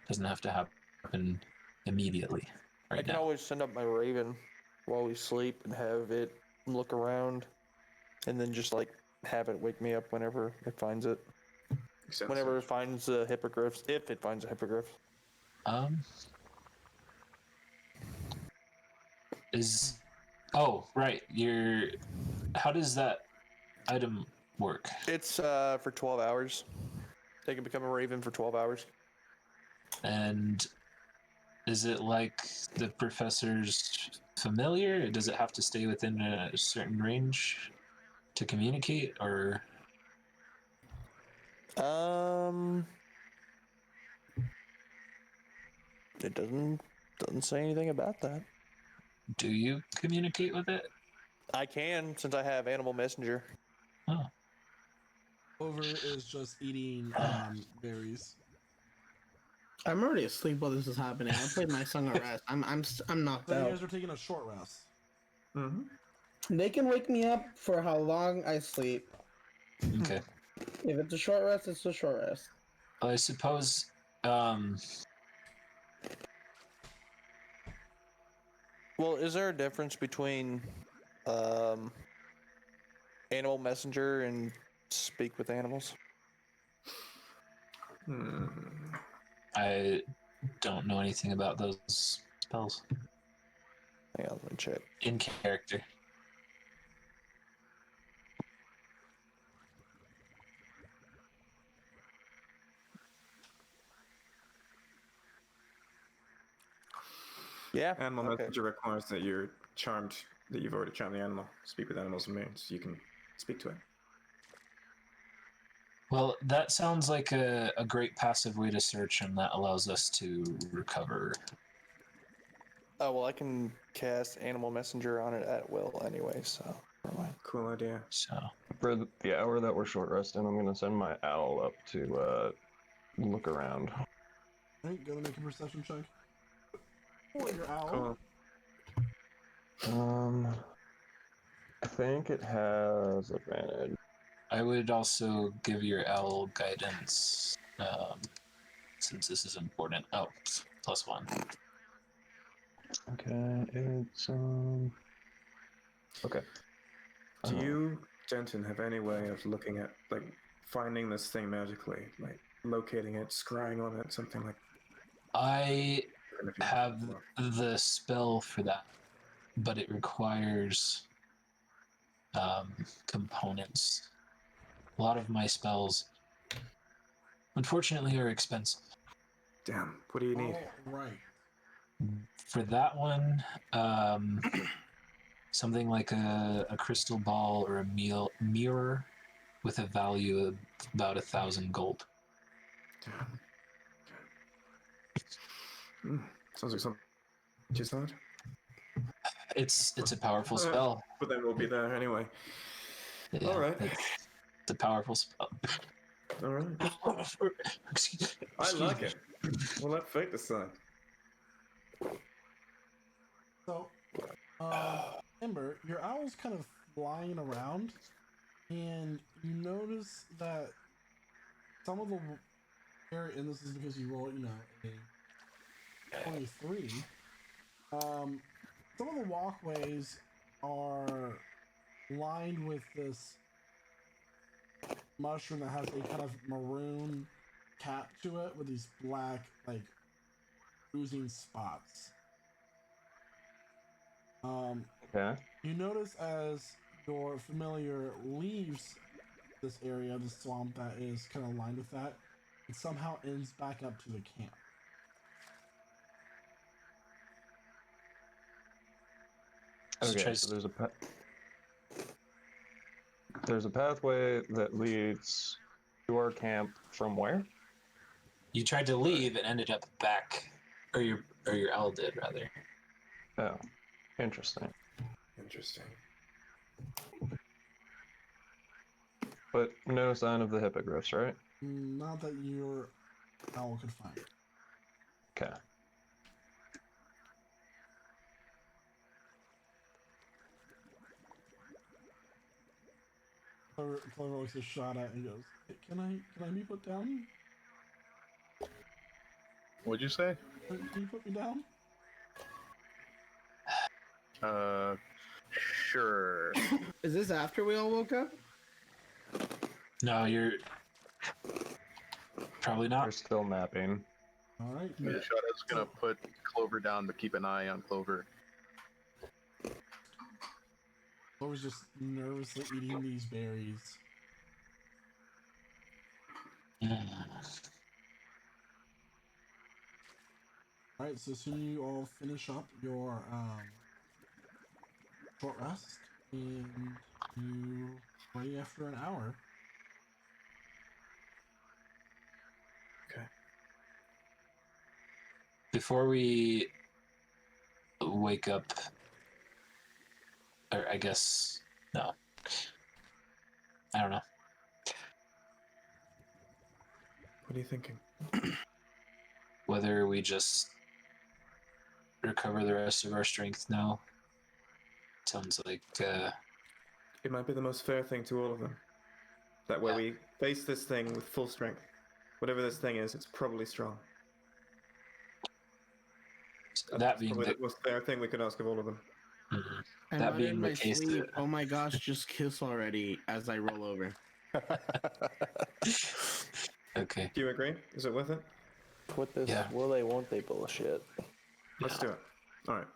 doesn't have to happen immediately
I
right
can
now.
always send up my Raven while we sleep and have it look around, and then just like have it wake me up whenever it finds it.
Makes sense.
Whenever it finds the hippogriffs, if it finds a hippogriff.
Right. How does that item work?
It's for 12 hours. They can become a Raven for 12 hours.
And is it like the professor's familiar? Does it have to stay within a certain range to communicate, or?
It doesn't say anything about that.
Do you communicate with it?
I can, since I have Animal Messenger.
Oh.
Clover is just eating berries.
I'm already asleep while this is happening. I played my Song of Rest. I'm knocked
So you
out.
guys are taking a short rest.
Mm-hmm.
They can wake me up for how long I sleep.
Okay.
If it's a short rest, it's a short rest.
I suppose.
Well, is there a difference between Animal Messenger and Speak with Animals?
I don't know anything about those spells
Hang on, let me check.
in character.
Yeah.
Animal
okay.
messenger requires that you're charmed, that you've already charmed the animal. Speak with animals and means you can speak to it.
Well, that sounds like a great passive way to search, and that allows us to recover.
Oh well, I can cast Animal Messenger on it at will anyway. So never mind.
Cool idea.
So,
For the hour that we're short resting, I'm gonna send my owl up to look around.
Alright, go to make a perception check. For your owl.
Cool.
I think it has advantage.
I would also give your owl guidance, since this is important. Oh, +1.
Okay, it's okay.
Do you, Denton, have any way of looking at, like, finding this thing magically? Like, locating it, scrying on it, something like
I
that?
have the spell for that, but it requires components. A lot of my spells, unfortunately, are expensive.
Damn, what do you need?
Alright.
For that one, something like a crystal ball or a mirror with a value of about 1,000 gold.
Damn. Sounds like something just hard.
It's a powerful spell.
But then we'll be there anyway.
Yeah,
All right.
It's a powerful spell.
All right.
Excuse
I like
me.
it. We'll let fate decide.
So, Ember, your owl's kind of flying around, and you notice that some of the area, and this is because you roll, a 23. Some of the walkways are lined with this mushroom that has a kind of maroon cap to it with these black, like, oozing spots.
Okay.
You notice as your familiar leaves this area, the swamp that is kind of lined with that, it somehow ends back up to the camp.
Okay, so there's a pathway that leads to our camp from where?
You tried to leave and ended up back, or your owl did rather.
Oh, interesting.
Interesting.
But no sign of the hippogriffs, right?
Not that your owl could find.
Okay.
Clover looks a shot at and goes, "Hey, Can I be put down?
What'd you say?
Can you put me down?"
Sure.
Is this after we all woke up?
No, you're probably
We're
not.
still napping.
Alright.
Shadow's gonna put Clover down, but keep an eye on Clover.
Clover's just nervously eating these berries. Alright, so soon you all finish up your short rest, and you ready after an hour.
Okay.
Before we wake up, or I guess, no. I don't know.
What are you thinking?
Whether we just recover the rest of our strength now. Sounds like,
It might be the most fair thing to all of them. That way
Yeah.
we face this thing with full strength. Whatever this thing is, it's probably strong.
that
That's
being
probably
the,
the most fair thing we could ask of all of them.
Mhm.
I
That
muttered
being
in
the
my
case,
sleep, oh my gosh, just kiss already as I roll over.
Okay.
Do you agree? Is it worth it?
With this
Yeah.
will they, won't they bullshit.
Let's do it. All right.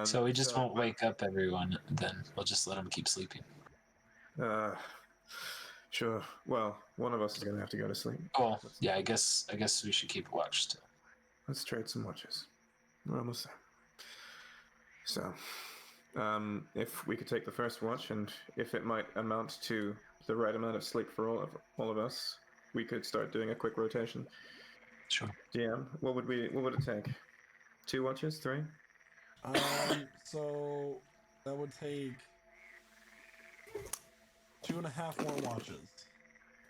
So we just won't wake up everyone, then we'll just let them keep sleeping.
Sure. Well, one of us is gonna have to go to sleep.
Oh, yeah, I guess we should keep watch still.
Let's trade some watches. We're almost there. So, if we could take the first watch, and if it might amount to the right amount of sleep for all of us, we could start doing a quick rotation.
Sure.
DM, what would it take? 2 watches, 3?
So that would take 2.5 more watches.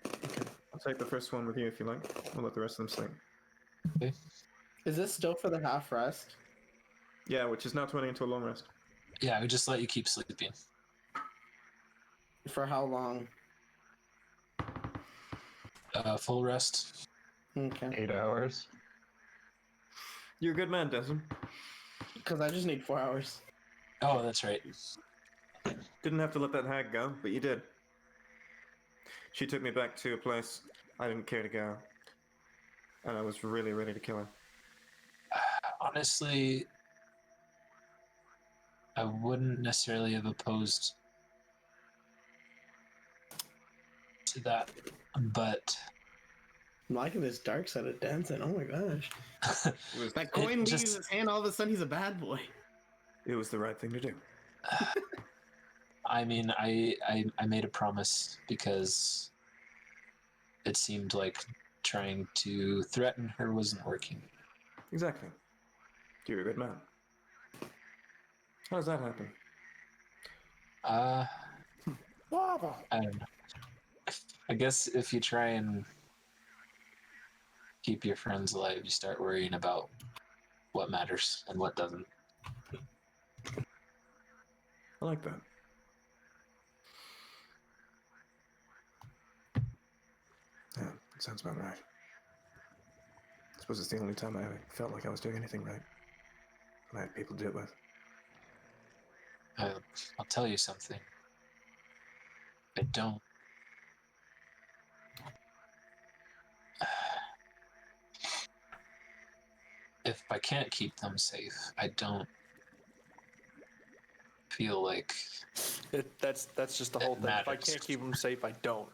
Okay, I'll take the first one with you if you like. We'll let the rest of them sleep.
Is this still for the half rest?
Yeah, which is now turning into a long rest.
Yeah, we just let you keep sleeping.
For how long?
Full rest.
Okay.
8 hours.
You're a good man, Desmond.
Because I just need 4 hours.
Oh, that's right.
Didn't have to let that hag go, but you did. She took me back to a place I didn't care to go, and I was really ready to kill her.
Honestly, I wouldn't necessarily have opposed to that, but
I'm liking this dark side of dancing. Oh my gosh.
It was,
That coin leaves
just-
his hand, all of a sudden he's a bad boy.
it was the right thing to do.
I mean, I made a promise because it seemed like trying to threaten her wasn't working.
Exactly. You're a good man. How does that happen?
I don't know. I guess if you try and keep your friends alive, you start worrying about what matters and what doesn't.
I like that. Yeah, that sounds about right. I suppose it's the only time I felt like I was doing anything right. And I had people to do it with.
I'll tell you something. I don't. If I can't keep them safe, I don't feel like
That's just the whole
It
thing. If I
matters.
can't keep them safe, I don't.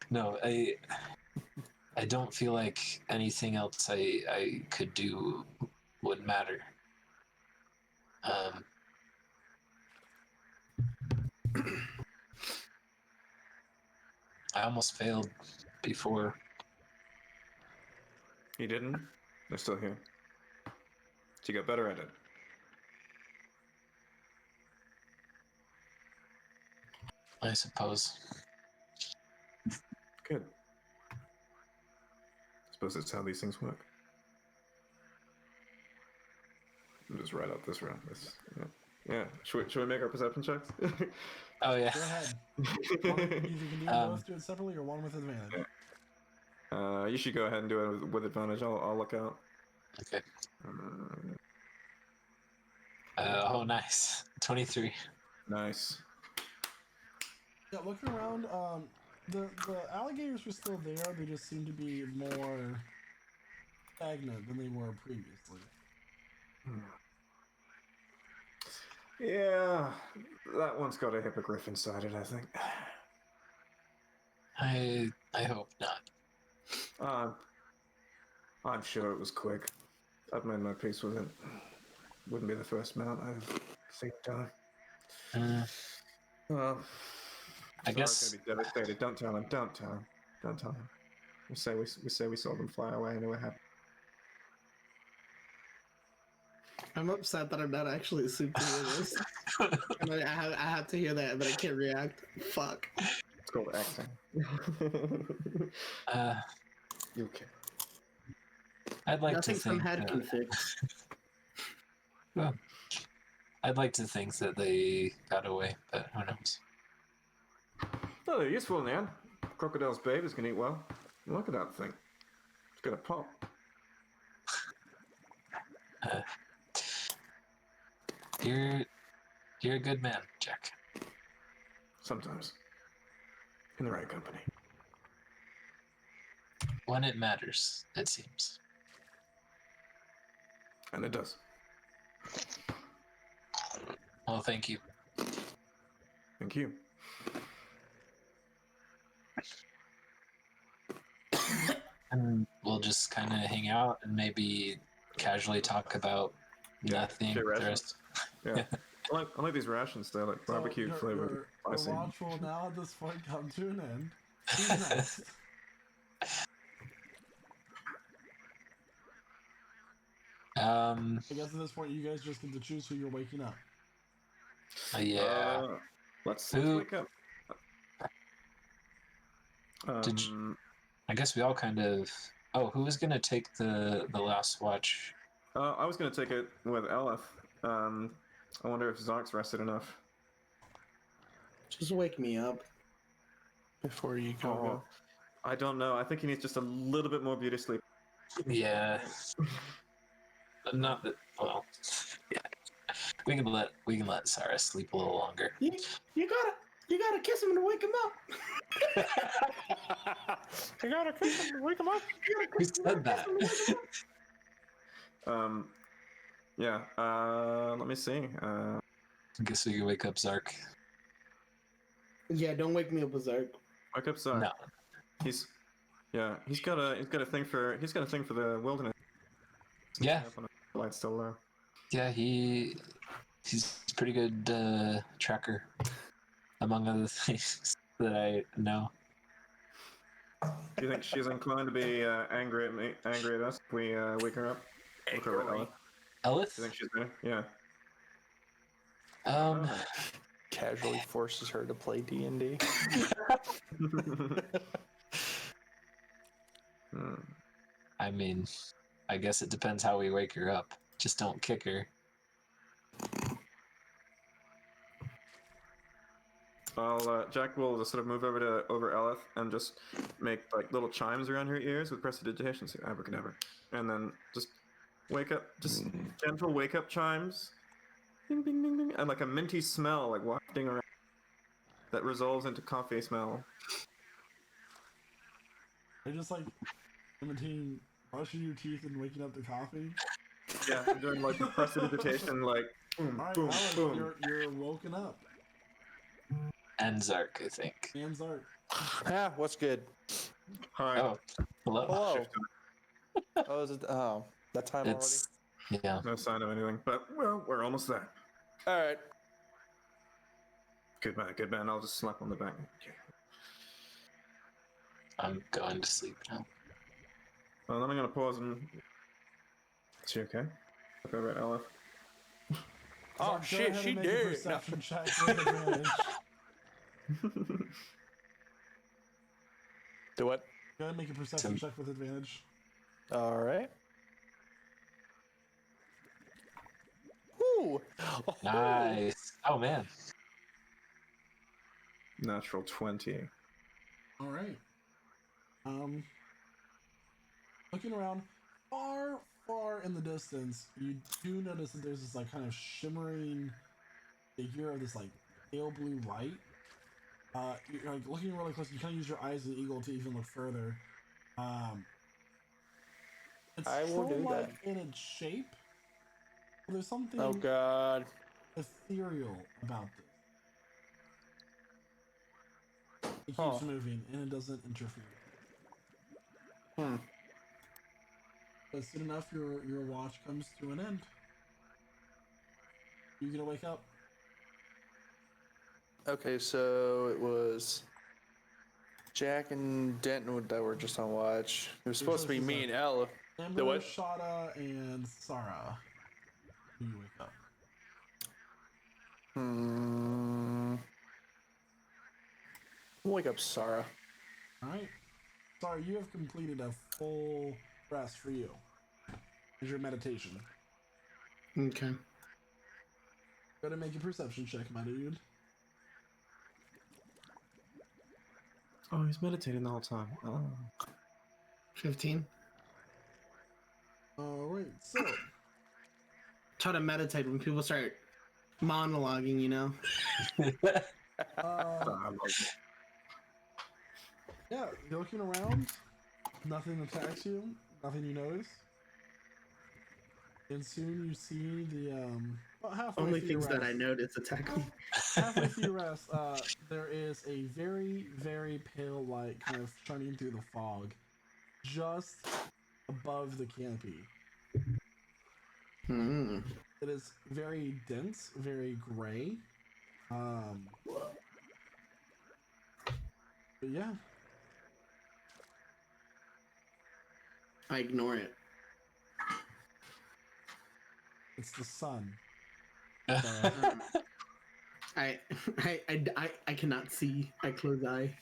no, I don't feel like anything else I could do would matter. I almost failed before.
You didn't? They're still here. So you got better at it.
I suppose.
Good. Suppose that's how these things work. I'll just write out this round. Yeah. Should we make our perception checks?
Oh yeah.
Go ahead. You can do both, do it separately, or one with advantage.
You should go ahead and do it with advantage. I'll look out.
Okay. Oh, nice. 23.
Nice.
Yeah, looking around, the alligators were still there. They just seem to be more stagnant than they were previously.
Yeah, that one's got a hippogriff inside it, I think.
I hope not.
I'm sure it was quick. I've made my peace with it. Wouldn't be the first mount I've seen die. Well,
I guess
Zara's gonna be devastated. Don't tell him. Don't tell him. Don't tell him. We say we saw them fly away and they were happy.
I'm upset that I'm not actually asleep to hear this. And I have to hear that, but I can't react. Fuck.
It's called acting. You okay?
I'd like
Nothing
to
some
think
head
that,
can fix.
well, I'd like to think that they got away, but who knows?
No, they're useful in the end. Crocodile's babies can eat well. Look at that thing. It's got a pop.
You're a good man, Jack.
Sometimes. In the right company.
When it matters, it seems.
And it does.
Well, thank you.
Thank you.
And we'll just kind of hang out and maybe casually talk about
Yeah,
nothing.
shit
The
rations.
rest-
Yeah. I like these rations. They're like barbecue
your,
flavored.
your
Spicy.
watch will now at this point come to an end. Who's next? I guess at this point you guys just get to choose who you're waking up.
Yeah.
Let's
Who-
wake up.
Did I guess we all kind of. Oh, who was gonna take the last watch?
I was gonna take it with Elif. I wonder if Zark's rested enough.
Just wake me up.
Before you go.
Oh, I don't know. I think he needs just a little bit more beauty sleep.
Yeah. Not that. Well. Yeah. We can let Sarah sleep a little longer.
You gotta kiss him to wake him up.
I gotta kiss him to wake him up.
Who said that?
Yeah. Let me see.
I guess we can wake up Zark.
Yeah, don't wake me up, Berserk.
Wake up Zark.
No.
He's got a thing for the wilderness.
Yeah.
The light's still low.
Yeah, he's a pretty good tracker, among other things that I know.
Do you think she's inclined to be angry at us if we wake her up? Wake her up, Elif.
Elith?
Do you think she's there? Yeah.
Casually forces her to play D&D.
I mean, I guess it depends how we wake her up. Just don't kick her.
Jack will just sort of move over Elif and just make like little chimes around her ears with prestidigitation, so abracadabra, and then just wake up, just gentle wake up chimes, ding ding ding ding, and like a minty smell like wafting around that resolves into coffee smell.
They're just like imitating brushing your teeth and waking up to coffee.
Yeah, I'm doing like prestidigitation, like boom,
Alright,
boom,
Alex,
boom.
you're woken up.
And Zark, I think.
Hands are.
Ah, what's good?
Hi.
Oh, hello.
Hello. Oh, is it? Oh, that time
It's yeah.
No sign of anything, but well, we're almost there.
already? All right.
Good man. I'll just slap on the back. Okay.
I'm going to sleep now.
Well, then I'm gonna pause and. Is she okay? Look over at Elif.
Oh
Zark, go
shit,
ahead
she
and make a
did. No.
perception check with advantage.
Do what?
Go ahead and make a perception check with advantage.
All right. Woo!
Nice. Oh man.
Natural 20.
All right. Looking around, far in the distance, you do notice that there's this like kind of shimmering figure of this like pale blue light. You're like looking really close. You kind of use your eyes as an eagle to even look further. It's
I will do
troll-like in its shape. But there's something
Oh god.
ethereal about this. It keeps
Huh.
moving and it doesn't interfere. But soon enough, your watch comes to an end. You gonna wake up?
Okay, so it was Jack and Denton that were just on watch. It was supposed to be me and Ella.
Amber,
what?
Shada, and Sarah. You wake up.
I'll wake up Sarah.
Alright. Sarah, you have completed a full rest for you. Is your meditation.
Okay.
Go to make a perception check, my dude.
Oh, he's meditating the whole time. Oh.
15.
Alright, so.
Try to meditate when people start monologuing, you know?
Yeah, you're looking around. Nothing attacks you. Nothing you notice. And soon you see the about halfway
Only
through your
things that I
rest-
notice attack me.
halfway through your rest, there is a very, very pale light kind of shining through the fog, just above the canopy.
Hmm.
It is very dense, very gray. But yeah,
I ignore it.
it's the sun.
I, I cannot see. I close eye.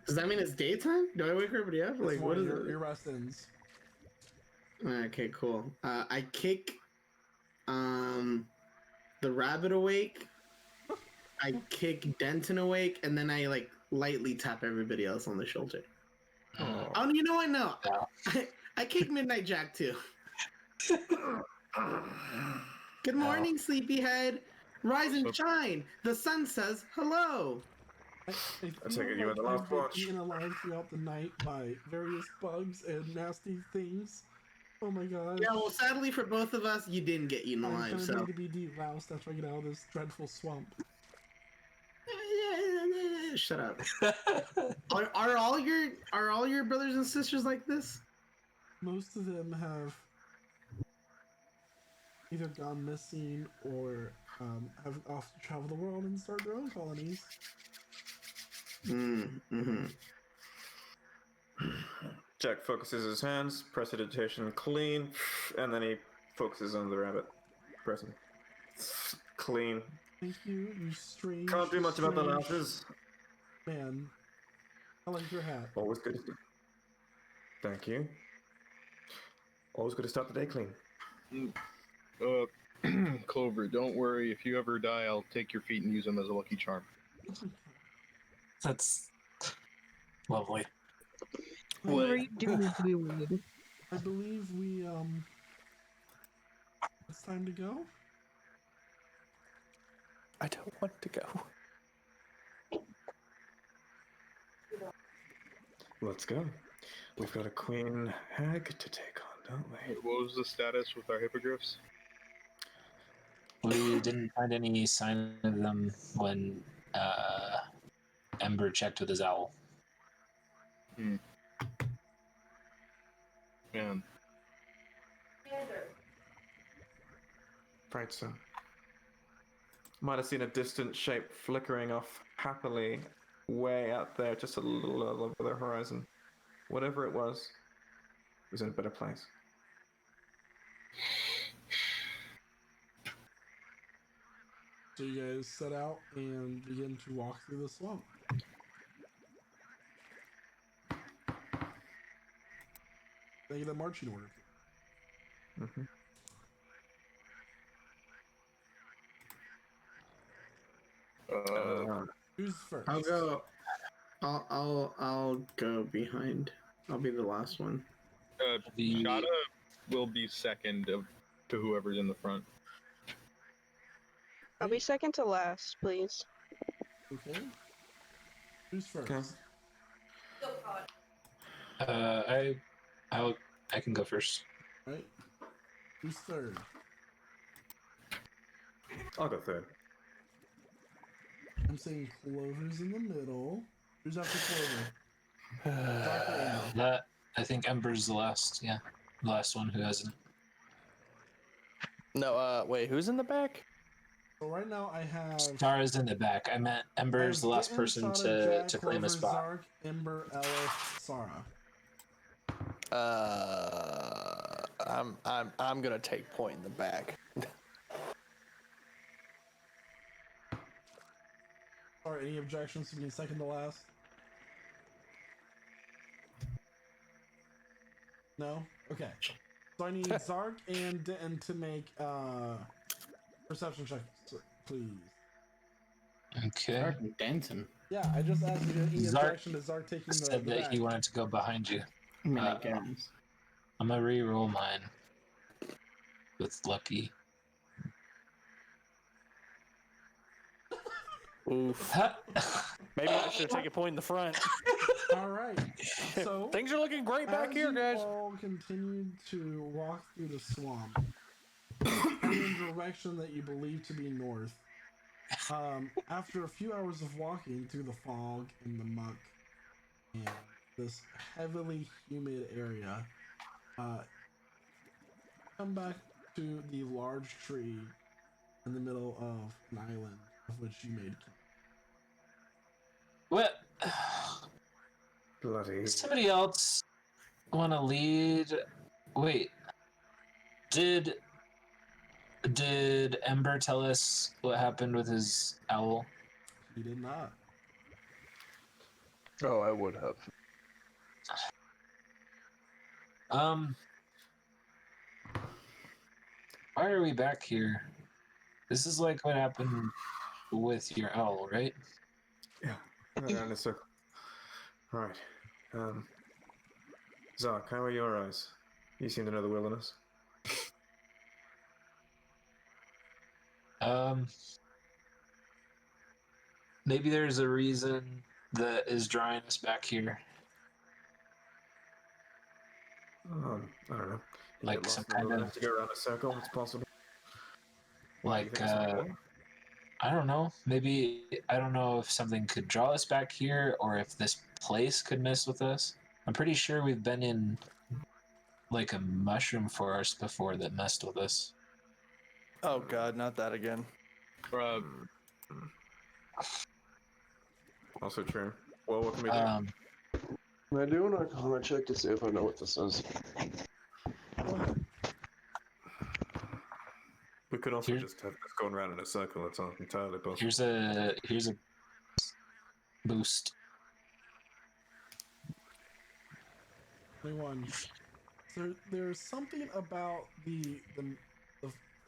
Does that mean it's daytime? Do I wake everybody up? Like, what is
your rest ends.
Okay, cool. I kick the rabbit awake. I kick Denton awake, and then I like lightly tap everybody else on the shoulder. Oh, you know what? No, I kick Midnight Jack too. Good morning, sleepyhead. Rise and shine. The sun says hello.
I
take
feel
it you
like
had the last
I've been
watch.
eaten alive throughout the night by various bugs and nasty things. Oh my gosh.
Yeah, well, sadly for both of us, you didn't get eaten
I'm
alive.
gonna
So
need to be deloused after I get out of this dreadful swamp.
shut up. Are all your brothers and sisters like this?
Most of them have either gone missing or have off to travel the world and start their own colonies.
Mm-hmm.
Jack focuses his hands, prestidigitation clean, and then he focuses on the rabbit. Pressing. Clean.
Thank you, you strange.
Can't do much about the
strange
lasses.
Man, I like your hat.
Always good to start. Thank you. Always good to start the day clean.
Clover, don't worry. If you ever die, I'll take your feet and use them as a lucky charm.
That's lovely.
What are you doing, dude?
I believe we it's time to go.
I don't want to go.
Let's go. We've got a queen hag to take on, don't we?
What was the status with our hippogriffs?
We didn't find any sign of them when Ember checked with his owl.
Man.
Right, so. Might have seen a distant shape flickering off happily way out there, just a little over the horizon. Whatever it was in a better place.
So you guys set out and begin to walk through the swamp. They get a marching order.
Mm-hmm.
Who's first?
I'll go. I'll go behind. I'll be the last one.
Shada will be second to whoever's in the front.
I'll be second to last, please.
Okay. Who's first?
Okay. I can go first.
Right. Who's third?
I'll go third.
I'm saying Clover's in the middle. Who's after Clover? Dr. Amber.
That I think Ember's the last. Yeah, the last one who hasn't.
No, wait, who's in the back?
So right now I have
Stara's in the back. I meant Ember's the last person to claim a spot.
Zark, Ember, Ellis, Sarah.
I'm gonna take point in the back.
Sorry, any objections to being second to last? No? Okay. So I need Zark and Denton to make perception checks, please.
Okay.
Denton.
Yeah, I just asked you any
Zark
objection to Zark taking the
said that
back.
he wanted to go behind you.
I mean, I guess.
I'm gonna re-roll mine with lucky.
Oof. Maybe I should have taken point in the front.
All right. So
Things are looking great back here, guys.
All continued to walk through the swamp in the direction that you believe to be north. After a few hours of walking through the fog and the muck and this heavily humid area, come back to the large tree in the middle of an island of which you made.
What?
Bloody.
Somebody else want to lead? Wait. Did Ember tell us what happened with his owl?
He did not.
Oh, I would have.
Why are we back here? This is like what happened with your owl, right?
Yeah. Around a circle. Right. Zark, how are your eyes? You seem to know the wilderness.
Maybe there's a reason that is drawing us back here.
I don't know. You
Like
get lost
some
in the
kind
wilderness,
of,
you go around a circle, it's possible. Why, do you
like,
think it's something more?
I don't know. Maybe, I don't know if something could draw us back here or if this place could mess with us. I'm pretty sure we've been in, like, a mushroom forest before that messed with us.
Oh God, not that again.
Bruh.
Also true. Well, what can we do?
Can I do an Arcana check to see if I know what this is?
Go ahead.
We could also
Here-
just have this going around in a circle. That's entirely possible.
Here's a boost.
21. So there's something about the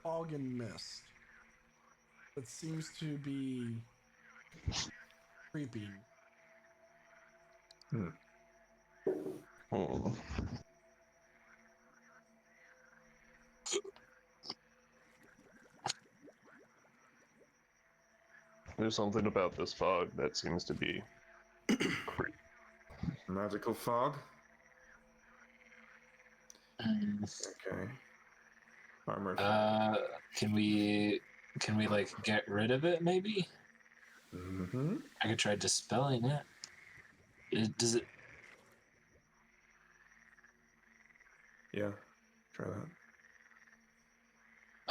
fog and mist that seems to be creeping.
Hmm. There's something about this fog that seems to be creepy.
Magical fog? Okay. Armor.
Can we like get rid of it maybe?
Mm-hmm.
I could try dispelling it. Does it?
Yeah. Try that.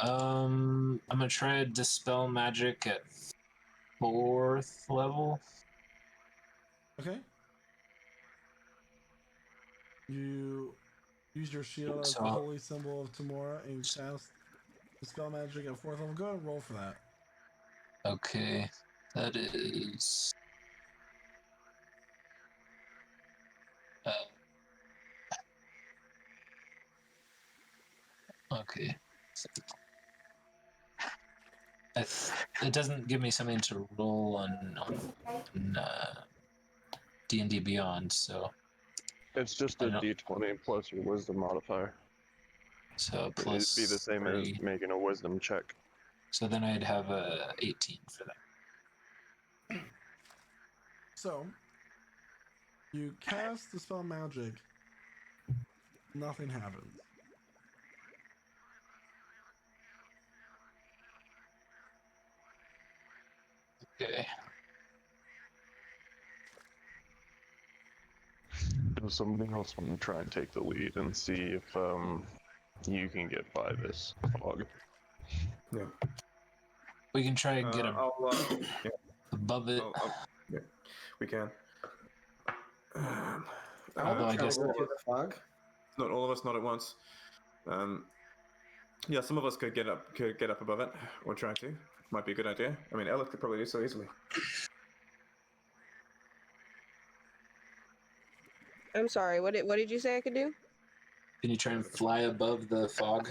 I'm gonna try to dispel magic at 4th level.
Okay. You use your shield as the
So-
holy symbol of Tamora and cast dispel magic at 4th level. Go ahead and roll for that.
Okay, that is. Okay. It doesn't give me something to roll on D&D Beyond, so
It's just
I
a
don't-
d20 plus your wisdom modifier.
so plus
It'd be the same
3.
as making a wisdom check.
So then I'd have a 18 for that.
So you cast dispel magic. Nothing happens.
Okay.
Does somebody else want to try and take the lead and see if you can get by this fog?
Yeah.
We can try and get
Yeah.
above it.
Yeah. We can.
Although I guess-
Go through the fog.
Not all of us, not at once. Yeah, some of us could get up above it, or try to. Might be a good idea. I mean, Elliot could probably do so easily.
I'm sorry. What did you say I could do?
Can you try and fly above the fog?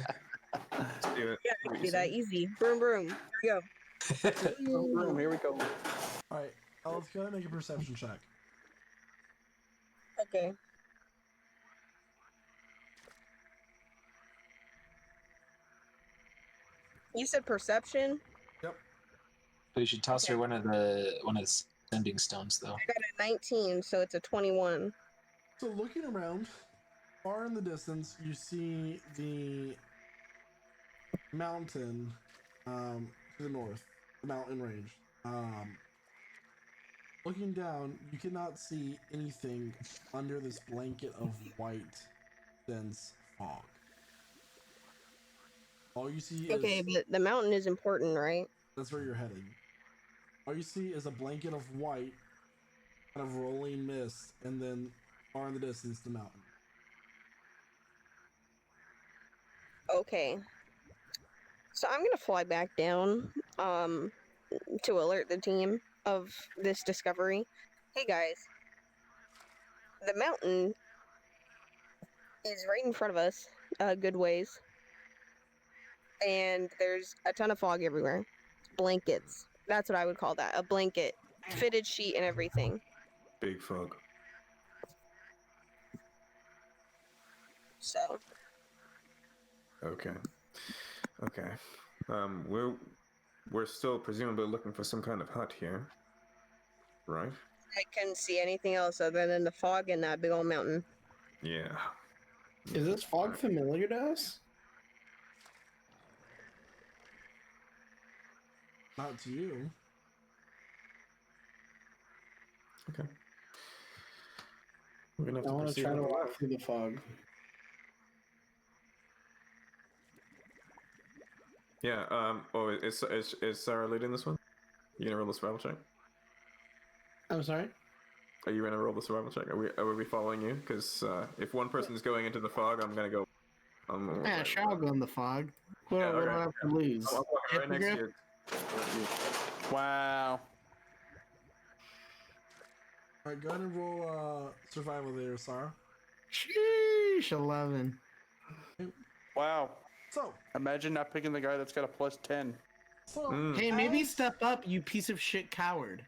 Do it.
Yeah, I can do that easy. Broom, broom. Here we go.
Room, here we go.
All right, Elf, go ahead and make a perception check.
Okay. You said perception?
We should toss her one of the sending stones, though.
I got a 19, so it's a 21.
So looking around, far in the distance, you see the mountain to the north, the mountain range. Looking down, you cannot see anything under this blanket of white, dense fog. All you see is
Okay, but the mountain is important, right?
that's where you're heading. All you see is a blanket of white, kind of rolling mist, and then far in the distance, the mountain.
Okay. So I'm gonna fly back down, to alert the team of this discovery. Hey guys, the mountain is right in front of us, a good ways, and there's a ton of fog everywhere. Blankets. That's what I would call that. A blanket, fitted sheet, and everything.
Big fog.
So
Okay. Okay. We're still presumably looking for some kind of hut here, right?
I couldn't see anything else other than the fog and that big old mountain.
Yeah.
Is this fog familiar to us?
Not to you.
Okay. We're gonna have
I
to
want to
proceed
try to
on the
walk
left.
through the fog.
Yeah. Oh, is Sarah leading this one? You gonna roll the survival check?
I'm sorry?
Are you gonna roll the survival check? Are we following you? Because if one person is going into the fog, I'm gonna go.
Yeah, sure, I'll go in the fog. What,
Yeah,
what do
okay.
I have to lose?
I'm walking right next to you.
Wow.
Alright, go ahead and roll survival there, Sarah.
Sheesh, 11.
Wow.
So,
Imagine not picking the guy that's got a +10.
Hey, maybe step up, you piece of shit coward.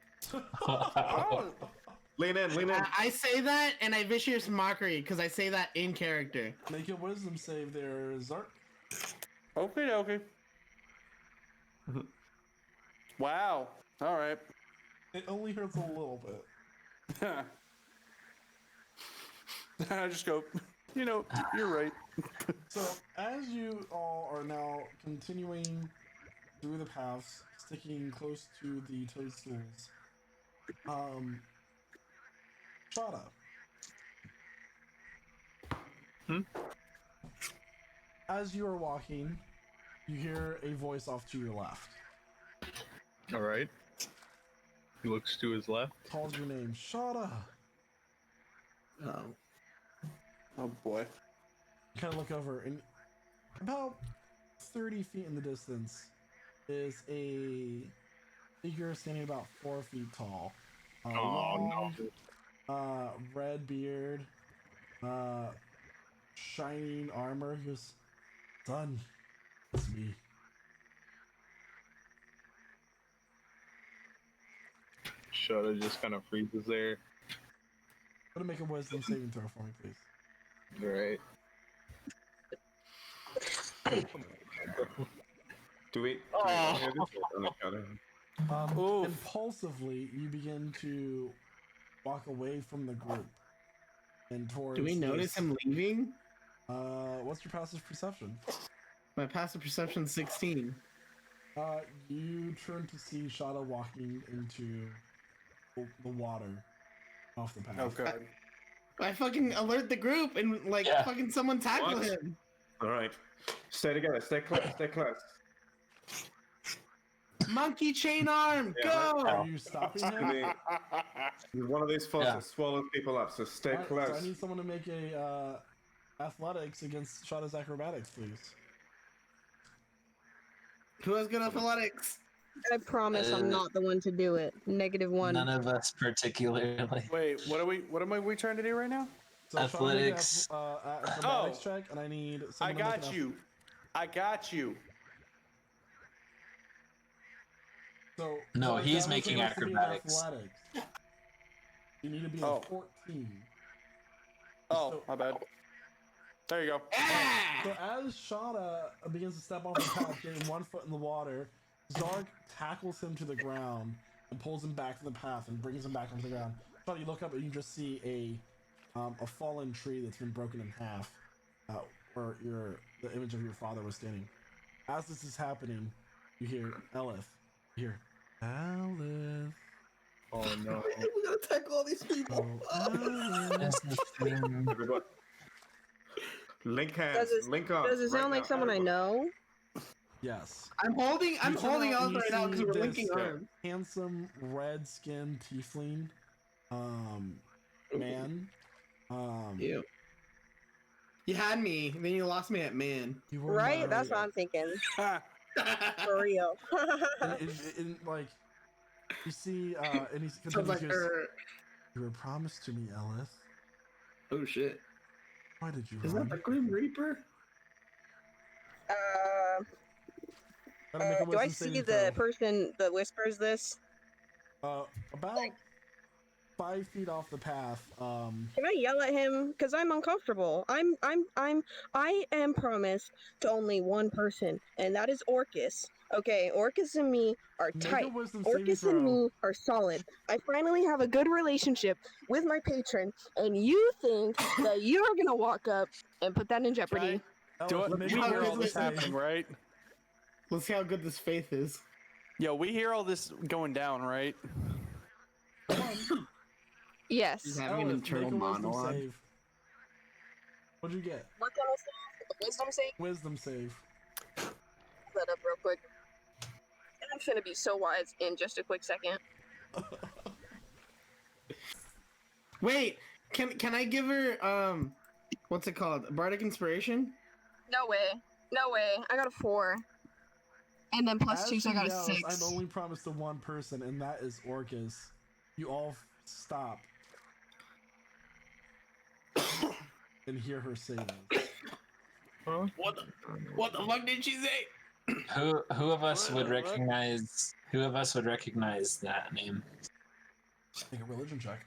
Oh,
Lean in, lean in.
I say that and I vicious mockery because I say that in character.
make a wisdom save there, Zark.
Okay, okay. Wow. All right.
It only hurts a little bit.
I just go, you're right.
So, as you all are now continuing through the paths, sticking close to the toadstools, Shada. As you are walking, you hear a voice off to your left.
All right. He looks to his left.
Calls your name, Shada.
Oh boy.
You kind of look over, and about 30 feet in the distance is a figure standing about 4 feet tall. Long, red beard, shining armor. He goes, "Son, it's me."
Shada just kind of freezes there.
Go to make a wisdom saving throw for me, please.
All right.
Do we?
Impulsively, you begin to walk away from the group and towards.
Do we notice him leaving?
What's your passive perception?
My passive perception 16.
You turn to see Shada walking into the water off the path.
Oh god.
I fucking alert the group and fucking someone tackle
What?
him.
All right. Stay together. Stay close. Stay close.
Monkey chain arm,
Yeah,
go!
Are you stopping him?
One of these forces swallows people up, so stay
Alright,
close.
so I need someone to make a athletics against Shada's acrobatics, please.
Who has good athletics?
I promise I'm not the one to do it. -1.
None of us particularly.
Wait, what am we trying to do right now?
So
Athletics.
Acrobatics check, and I need
I
someone to make
got
an
you. I got you.
So
No,
that
he's
was
making
supposed to be an
acrobatics.
athletics. You need to be
Oh.
a 14.
Oh,
So-
my bad. There you go.
So as Shada begins to step off the path, getting 1 foot in the water, Zarg tackles him to the ground and pulls him back to the path and brings him back onto the ground. Shada, you look up and you just see a fallen tree that's been broken in half, where the image of your father was standing. As this is happening, you hear Elif. You hear Elif.
Oh no.
We gotta tackle all these people.
Oh, Elif.
That's the thing.
Everybody. Link hands.
Does it-
link arms.
Does it sound
right
like
now,
someone I
everybody.
know?
Yes.
I'm holding
You turn
on
around and
right
you
now because
see
we're
this
linking arms.
handsome red-skinned tiefling, man.
Ew. You had me, then you lost me at man.
You were
Right?
my-
That's what I'm thinking.
Ah,
For real.
and like you see, and he
Sounds
continues.
like
He goes, "You were promised to me, Elith.
oh shit.
Why did you
Is
run?
that the Grim Reaper?
Gotta make a
Do I
wisdom
see
saving
the
throw.
person that whispers this?
About 5 feet off the path.
Can I yell at him? Cause I'm uncomfortable. I am promised to only one person, and that is Orcus. Okay, Orcus and me are
Make a
tight.
wisdom saving
Orcus and
throw.
me are solid. I finally have a good relationship with my patron, and you think that you're gonna walk up and put that in jeopardy?
do
Ellis,
it.
make
We
a
how
hear
good
all
wisdom
this
this
save.
happening, right?
Let's see how good this faith is.
Yo, we hear all this going down, right?
Yes.
He's having an
Ellis,
internal
make a wisdom
monologue.
save. What'd you get?
What kind of save? Wisdom save?
Wisdom save.
That up real quick. I'm gonna be so wise in just a quick second.
Wait, can I give her what's it called? Bardic Inspiration?
No way. No way. I got a 4. And then plus
As
2, so I
she
got a
yells,
6.
I'm only promised to one person, and that is Orcus. You all stop and hear her say this.
What the fuck did she say?
Who of us would
What the fuck?
recognize that name?
Make a religion check.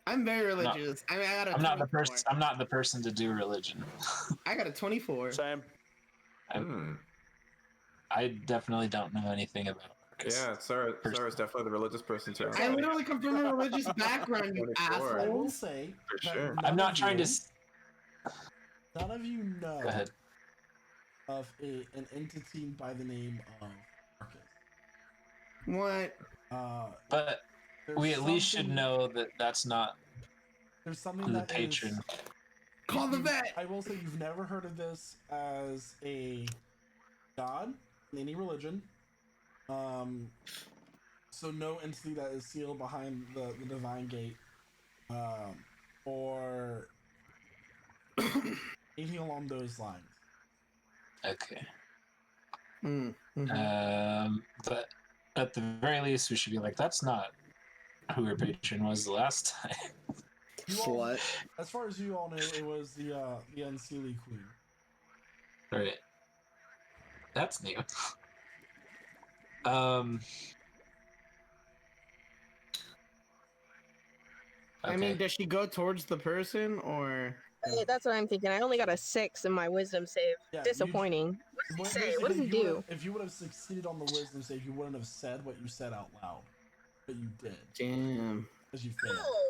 I'm very religious. I mean, I got a
I'm not the
24.
person. I'm not the person to do religion.
I got a 24.
Same.
I definitely don't know anything about Marcus.
Yeah, Sarah's definitely the religious person too.
I literally come from a religious background, you
24.
I will
assholes.
say
For
that
sure.
none
I'm not
of
trying
you-
to.
None of you know
Go ahead.
of an entity by the name of Marcus.
What?
But
There's
we at least should
something-
know that that's not
There's something
the
that is-
patron.
Call the vet!
I will say you've never heard of this as a god in any religion. So no entity that is sealed behind the divine gate, or anything along those lines.
Okay.
Mm-hmm.
But at the very least, we should be like, that's not who her patron was the last time.
You all,
Slut.
as far as you all know, it was the Unseelie Queen.
Right. That's new.
I mean, does she go towards the person or?
Hey, that's what I'm thinking. I only got a 6 in my wisdom save.
Yeah,
Disappointing.
Well,
Say, what does
basically,
it do?
If you would have succeeded on the wisdom save, you wouldn't have said what you said out loud, but you did
Damn.
because you failed.
Oh,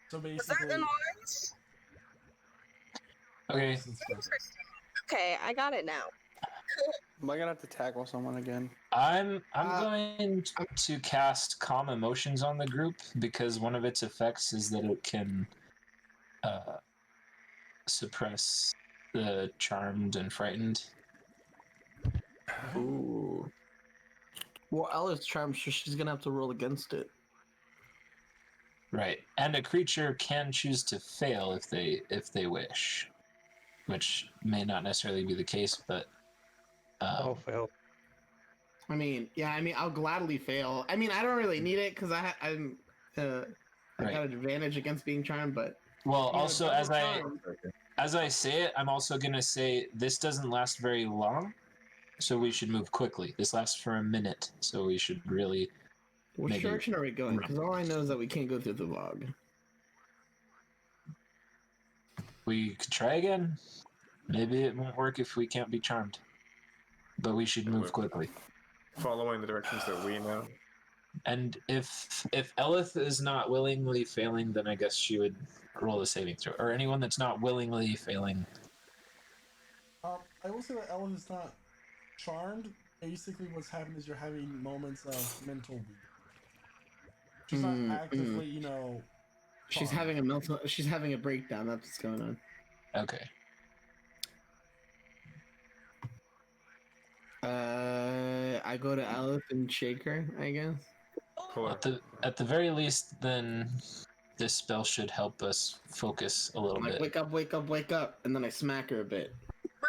So
was that
basically,
an orange?
Okay.
Okay, I got it now.
Am I gonna have to tackle someone again?
I'm going to cast Calm Emotions on the group because one of its effects is that it can suppress the charmed and frightened.
Ooh. Well, Ella's charmed, so she's gonna have to roll against it.
Right. And a creature can choose to fail if they wish, which may not necessarily be the case, but
Fail.
I mean, yeah, I'll gladly fail. I mean, I don't really need it because I
Right.
got an advantage against being charmed, but
well,
you know,
also
double charmed.
as I say it, I'm also gonna say this doesn't last very long, so we should move quickly. This lasts for a minute, so we should really.
Which
maybe
direction are we going?
run.
Because all I know is that we can't go through the log.
We could try again. Maybe it won't work if we can't be charmed, but we should move quickly.
Following the directions that we know.
And if Elith is not willingly failing, then I guess she would roll a saving throw. Or anyone that's not willingly failing.
I will say that Ellen is not charmed. Basically, what's happening is you're having moments of mental weakness. She's not actively,
She's
fine.
having a she's having a breakdown. That's what's going on.
Okay.
I go to Aleph and shake her, I guess.
Poor.
At the very least, then this spell should help us focus a little
I'm like,
bit.
wake up, wake up, wake up, and then I smack her a bit.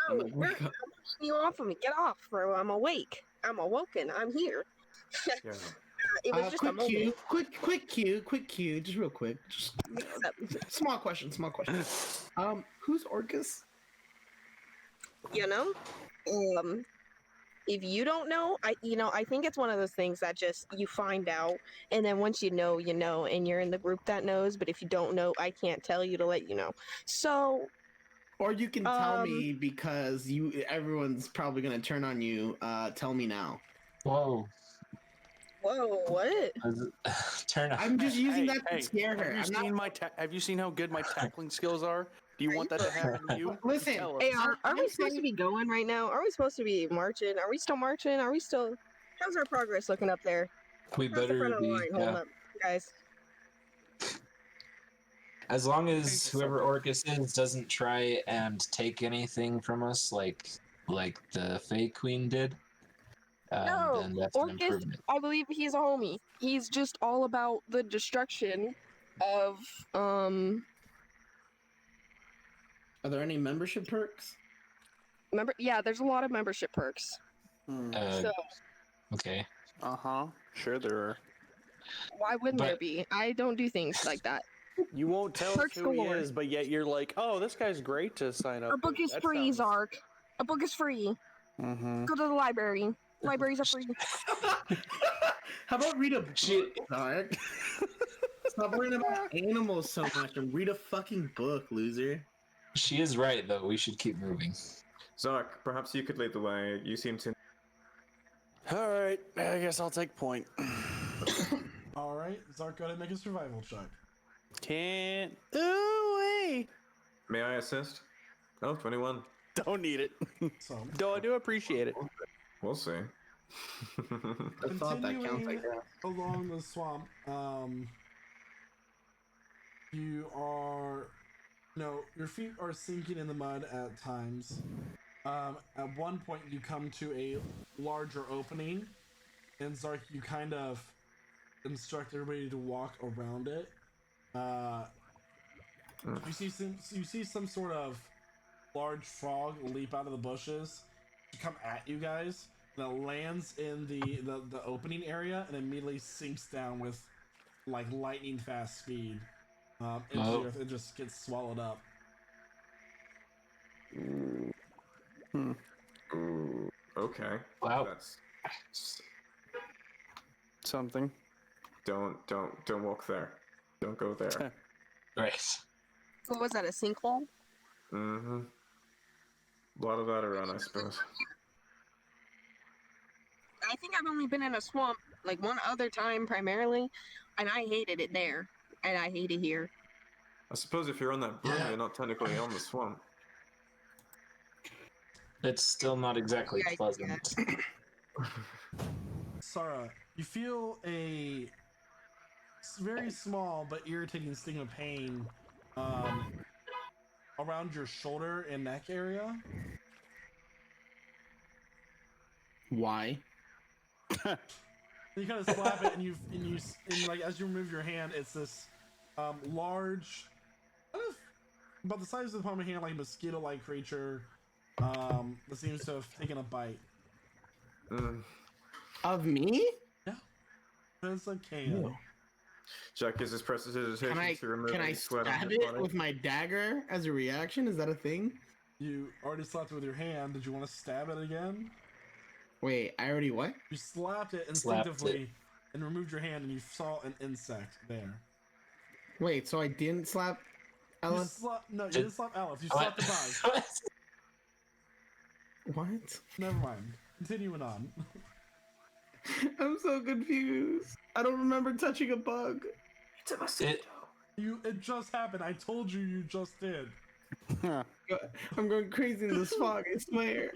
I'm
Bro,
like,
bro,
wake up.
you off of me. Get off, bro. I'm awake. I'm awoken. I'm here.
Yeah.
It was just a
quick
moment.
cue, quick cue, just real quick. Just small question. Who's Orcus?
You know, if you don't know, I think it's one of those things that just you find out, and then once you know, and you're in the group that knows. But if you don't know, I can't tell you to let you know. So,
Or you can tell me because everyone's probably gonna turn on you. Tell me now.
Whoa.
whoa, what?
Turn on.
I'm just using that to
Hey,
scare her.
have you seen how good my tackling skills are? Do you want that to happen to you?
Listen,
Tell us.
Hey, are
I'm
we supposed
saying-
to be going right now? Are we supposed to be marching? Are we still marching? Are we still? How's our progress looking up there?
We
How's the
better
front of the
be.
line holding
Yeah.
up, guys?
As long as
Thanks,
whoever
Summer.
Orcus is doesn't try and take anything from us, like the Fey Queen did,
No,
then that's an
Orcus,
improvement.
I believe he's a homie. He's just all about the destruction of
Are there any membership perks?
Yeah, there's a lot of membership perks.
Uh,
So
okay.
Uh-huh. Sure there are.
why wouldn't
But-
there be? I don't do things like that.
You won't tell us
Perks
who he
galore.
is, but yet you're like, oh, this guy's great to sign up.
A book is free, Zark. A book is free.
Mm-hmm.
Go to the library. Libraries are free.
How about read a
Shit.
book, Dark? Stop worrying about animals so much and read a fucking book, loser.
She is right, though. We should keep moving.
Zark, perhaps you could lead the way. You seem to.
All right, I guess I'll take point.
All right, Zark, go ahead and make a survival check.
Can't. Oh, wait.
May I assist? Oh, 21.
Don't need it.
So,
Though I do appreciate it.
We'll see.
I thought that counts like that.
along the swamp, you are, your feet are sinking in the mud at times. At one point, you come to a larger opening, and Zark, you kind of instruct everybody to walk around it. You see some sort of large frog leap out of the bushes to come at you guys. And it lands in the opening area and immediately sinks down with like lightning fast speed into the earth and just gets swallowed up.
Ooh, okay.
Wow.
That's.
Something.
Don't walk there. Don't go there.
Right.
What was that, a sinkhole?
Mm-hmm. A lot of that around, I suppose.
I think I've only been in a swamp like one other time primarily, and I hated it there, and I hate it here.
I suppose if you're on that broom,
Yeah.
you're not technically on the swamp.
It's still not exactly
Yeah,
pleasant.
Sarah, you feel a very small but irritating sting of pain around your shoulder and neck area.
Why?
You kind of slap it, and like as you remove your hand, it's this large, kind of about the size of the palm of your hand, like mosquito-like creature that seems to have taken a bite.
Of me?
It's a KO.
Jack uses prestidigitation to remove
Can I
any sweat on
stab
his
it
body.
with my dagger as a reaction? Is that a thing?
You already slapped it with your hand. Did you want to stab it again?
Wait, I already what?
You slapped it
Slapped
instinctively and removed your hand, and you saw an insect there.
Wait, so I didn't slap Alice?
No, you didn't slap Alice. You slapped the dog.
What?
Never mind. Continuing on.
I'm so confused. I don't remember touching a bug.
It's a mosquito.
It just happened. I told you just did.
I'm going crazy in this fog, I swear.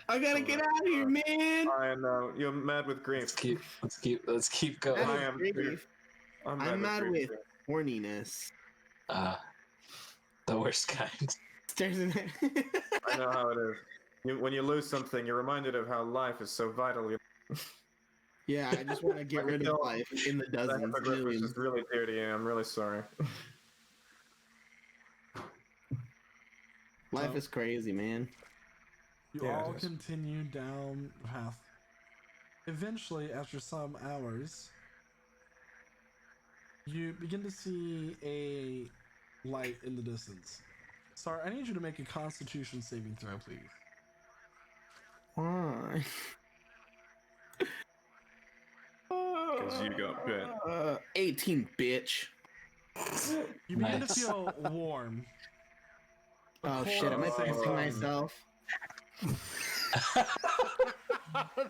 I gotta get out of here, man.
I know. You're mad with grief.
Let's keep going.
I am
Grief.
too.
I'm mad
grief.
horniness.
The worst kind.
Stares in it.
I know how it is. When you lose something, you're reminded of how life is so vital.
Yeah, I just want to get rid of life in the
That
dozens,
hippogriff was
millions.
just really dear to you. I'm really sorry.
Life is crazy, man.
You
Yeah, it
all
is.
continue down the path. Eventually, after some hours, you begin to see a light in the distance. Sar, I need you to make a Constitution saving throw, please.
Why?
Because you got bit.
18, bitch.
You begin to
Nice.
feel warm. The
Oh
cold
shit, am I
inside
texting
of
myself?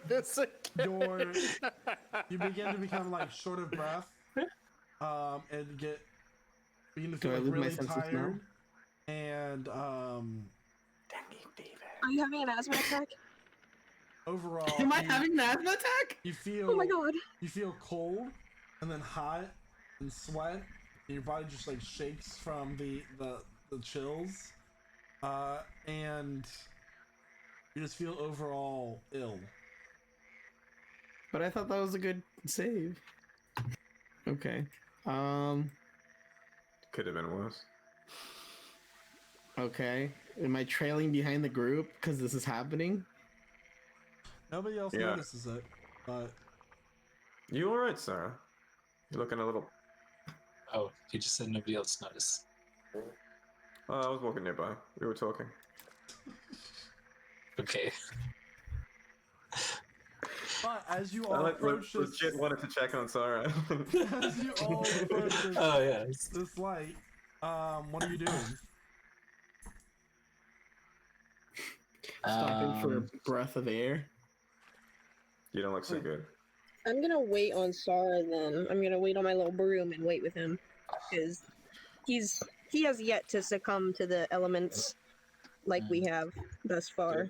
This again.
you begin to become like short of breath, and begin to
Do
feel
I
like
lose my
really
sense of smell?
tired, and
Are you having an asthma attack?
overall,
Am I having an asthma attack?
you feel
Oh my god.
you feel cold, and then hot, and sweat, and your body just like shakes from the chills, and you just feel overall ill.
But I thought that was a good save. Okay.
Could have been worse.
Okay. Am I trailing behind the group because this is happening?
Nobody else
Yeah.
notices it, but
You alright, Sarah? You're looking a little...
Oh, you just said nobody else noticed.
I was walking nearby. We were talking.
Okay.
but as you
I
all
like,
approach this,
legit wanted to check on Sarah.
as you all approach this,
Oh yeah.
this light, what are you doing?
Stopping for a
Um,
breath of air.
You don't look so good.
I'm gonna wait on Sara then. I'm gonna wait on my little broom and wait with him. Because he has yet to succumb to the elements like we have thus far.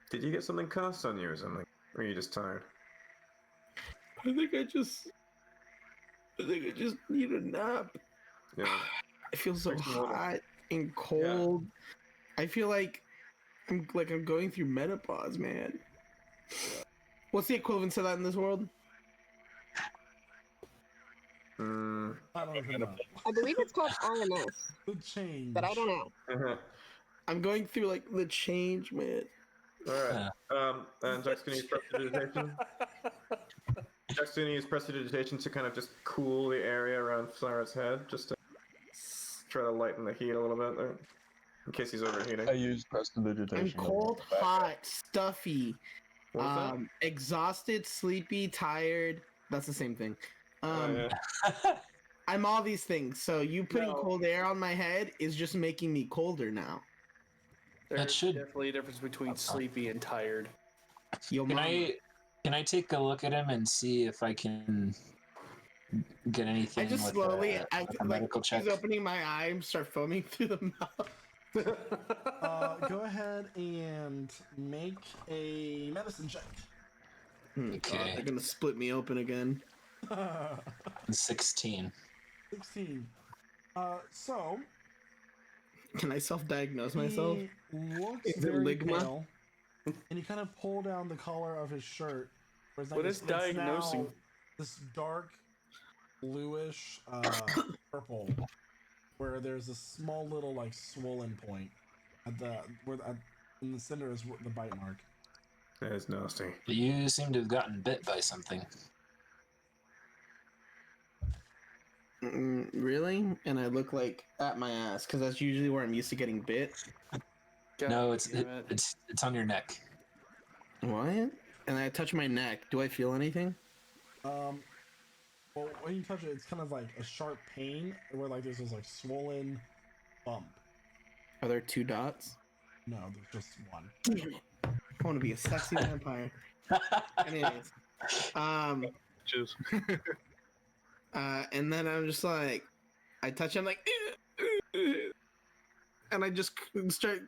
Did you get something cast on you or something? Or are you just tired?
I think I just need a nap.
Yeah.
I feel so
Drink some water.
hot and cold. I feel like I'm going through menopause, man. What's the equivalent to that in this world?
Mm.
I don't even know.
I believe it's called RMS,
The change.
but I don't know.
I'm going through like the change, man.
Alright. And Jax, can you use prestidigitation? Jax, can you use prestidigitation to kind of just cool the area around Sarah's head? Just to try to lighten the heat a little bit there. In case he's overheating.
I use prestidigitation.
I'm cold, hot, stuffy,
What was that?
exhausted, sleepy, tired. That's the same thing.
Yeah.
I'm all these things. So you putting
No.
cold air on my head is just making me colder now.
There's
should-
definitely a difference between sleepy and tired.
Yo,
Can
mama.
can I take a look at him and see if I can get anything
I just
with
slowly,
a
like,
medical check?
he's opening my eye and start foaming through the mouth.
Go ahead and make a medicine check.
Okay.
They're gonna split me open again.
16.
16. So
Can I self-diagnose myself?
he looks
Is it
very
ligma?
pale, and you kind of pull down the collar of his shirt. Where it's
What is
it's now
diagnosing?
this dark bluish purple, where there's a small little like swollen point at in the center is the bite mark.
That is nasty.
You seem to have gotten bit by something.
Really? And I look like at my ass because that's usually where I'm used to getting bit.
God
No, it's
damn it.
it's on your neck.
What? And I touch my neck. Do I feel anything?
Well, when you touch it, it's kind of like a sharp pain where like there's this like swollen bump.
Are there 2 dots?
No, there's just one.
Damn it. I want to be a sexy vampire. Anyways,
Just
and then I'm just like, I touch. I'm like, and I just start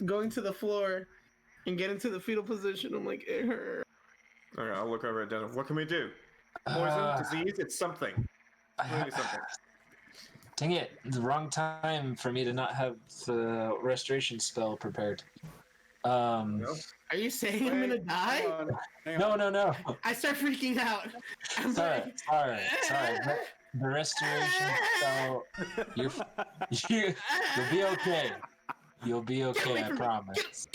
going to the floor and get into the fetal position. I'm like, it hurts.
Okay, I'll look over at Dennis. What can we do? poison, disease. It's something. Clearly something.
Dang it! The wrong time for me to not have the restoration spell prepared.
No.
Are you saying I'm gonna die?
No.
I start freaking out. I'm
Sorry.
like,
The restoration spell. You'll be okay. You'll be okay. I promise.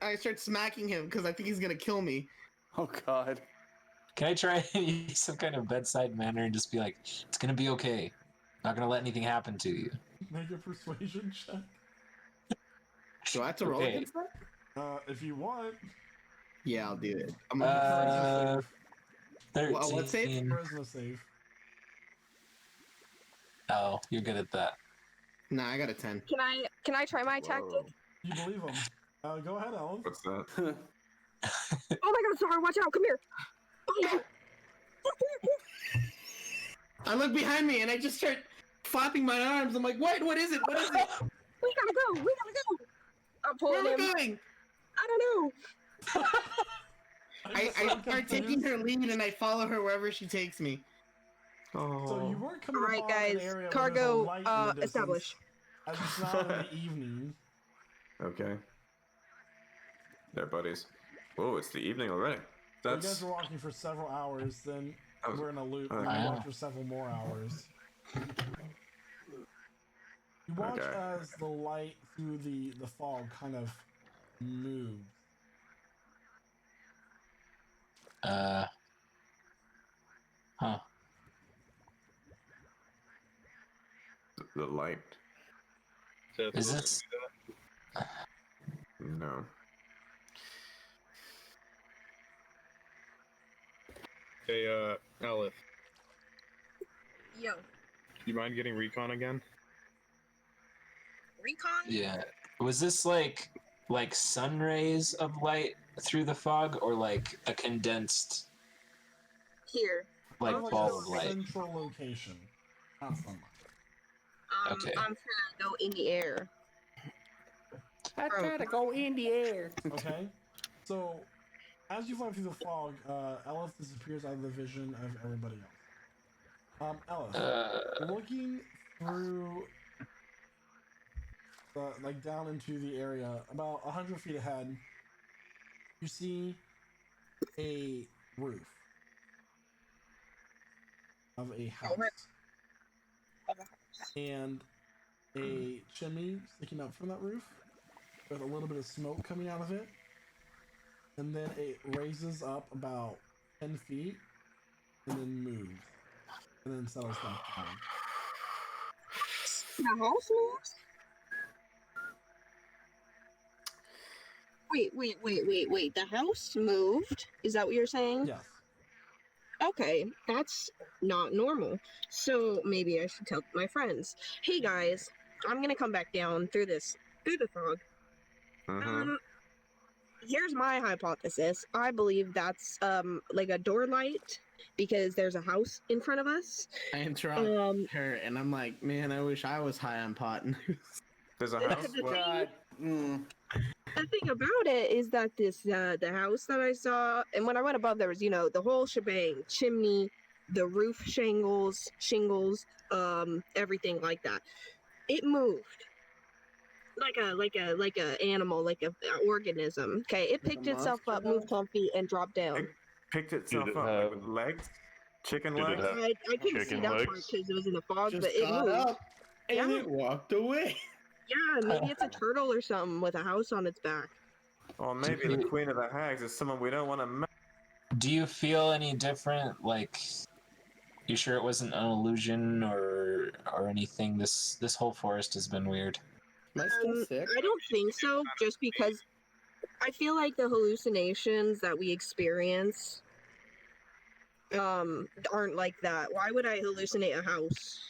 I start smacking him because I think he's gonna kill me.
Oh God.
Can I try and use some kind of bedside manner and just be like, "It's gonna be okay. Not gonna let anything happen to you."
Make a persuasion check.
Do I have to roll
Okay.
against that?
If you want.
Yeah, I'll do it. I'm
Charisma save.
13.
what save?
Charisma save.
Oh, you're good at that.
Nah, I got a 10.
Can I try my tactic?
You believe him. Go ahead, Ellen.
What's that?
Oh my God, Sahar, watch out! Come here.
I look behind me and I just start flapping my arms. I'm like, what? What is it? What is it?
We gotta go. I'm
Where
pulling
am I
him.
going?
I don't know.
I start taking her lead and I follow her wherever she takes me.
So you weren't coming
Alright,
upon
guys.
an area where
Cargo,
there's a light in the distance,
establish.
As it's now in the evening.
Okay. There, buddies. Oh, it's the evening already.
You
That's
guys were walking for several hours, then
was-
we're in a loop.
okay.
And you walked for several more hours. You watch
Okay.
as the light through the fog kind of moves.
Huh.
the light.
Is this?
No.
Hey, Aleph,
Yo,
you mind getting recon again?
recon?
Yeah. Was this like sun rays of light through the fog, or like a condensed
Here.
like
Kind of
ball
a
of light?
central location. Not sunlight.
Okay.
I'm trying to go in the air.
I try to go in the air.
Okay? So, as you fly through the fog, Elif disappears out of the vision of everybody else. Elif, looking through, like down into the area, about 100 feet ahead, you see a roof of a house. And a chimney sticking up from that roof with a little bit of smoke coming out of it. And then it raises up about 10 feet and then moves. And then settles back down.
The house moves? Wait. The house moved? Is that what you're saying?
Yes.
Okay, that's not normal. So maybe I should tell my friends. Hey guys, I'm gonna come back down through the fog.
Mm-hmm.
Here's my hypothesis. I believe that's like a door light because there's a house in front of us.
I interrupt her and I'm like, man, I wish I was high on pot.
There's a house. What?
God.
The thing about it is that this the house that I saw, and when I went above, there was the whole shebang, chimney, the roof shingles, everything like that. It moved like a animal, like a organism. Okay, it picked itself up, moved comfy, and dropped down.
Picked itself
Did it
up
have-
like with legs. Chicken
Did it
legs.
have-
I couldn't see
chicken
that part
legs?
because it was in the fog,
Just
but it
got
moved.
up and
Yeah.
it walked away.
Yeah, maybe it's a turtle or something with a house on its back.
Or maybe the Queen of the Hags is someone we don't want to mess.
Do you feel any different? Like, you sure it wasn't an illusion or anything? This whole forest has been weird.
Am I still sick?
I don't think so, just because I feel like the hallucinations that we experience aren't like that. Why would I hallucinate a house?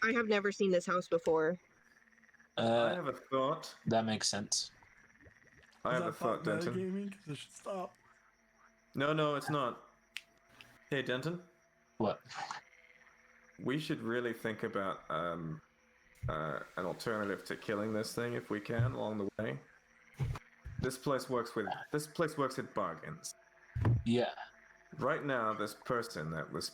I have never seen this house before.
I have a thought.
That makes sense.
I
Is
have a
that
thought, Denton.
metagaming? 'Cause it should stop.
No, it's not. Hey, Denton.
What?
We should really think about an alternative to killing this thing if we can along the way. This place works with bargains.
Yeah.
right now, this person, this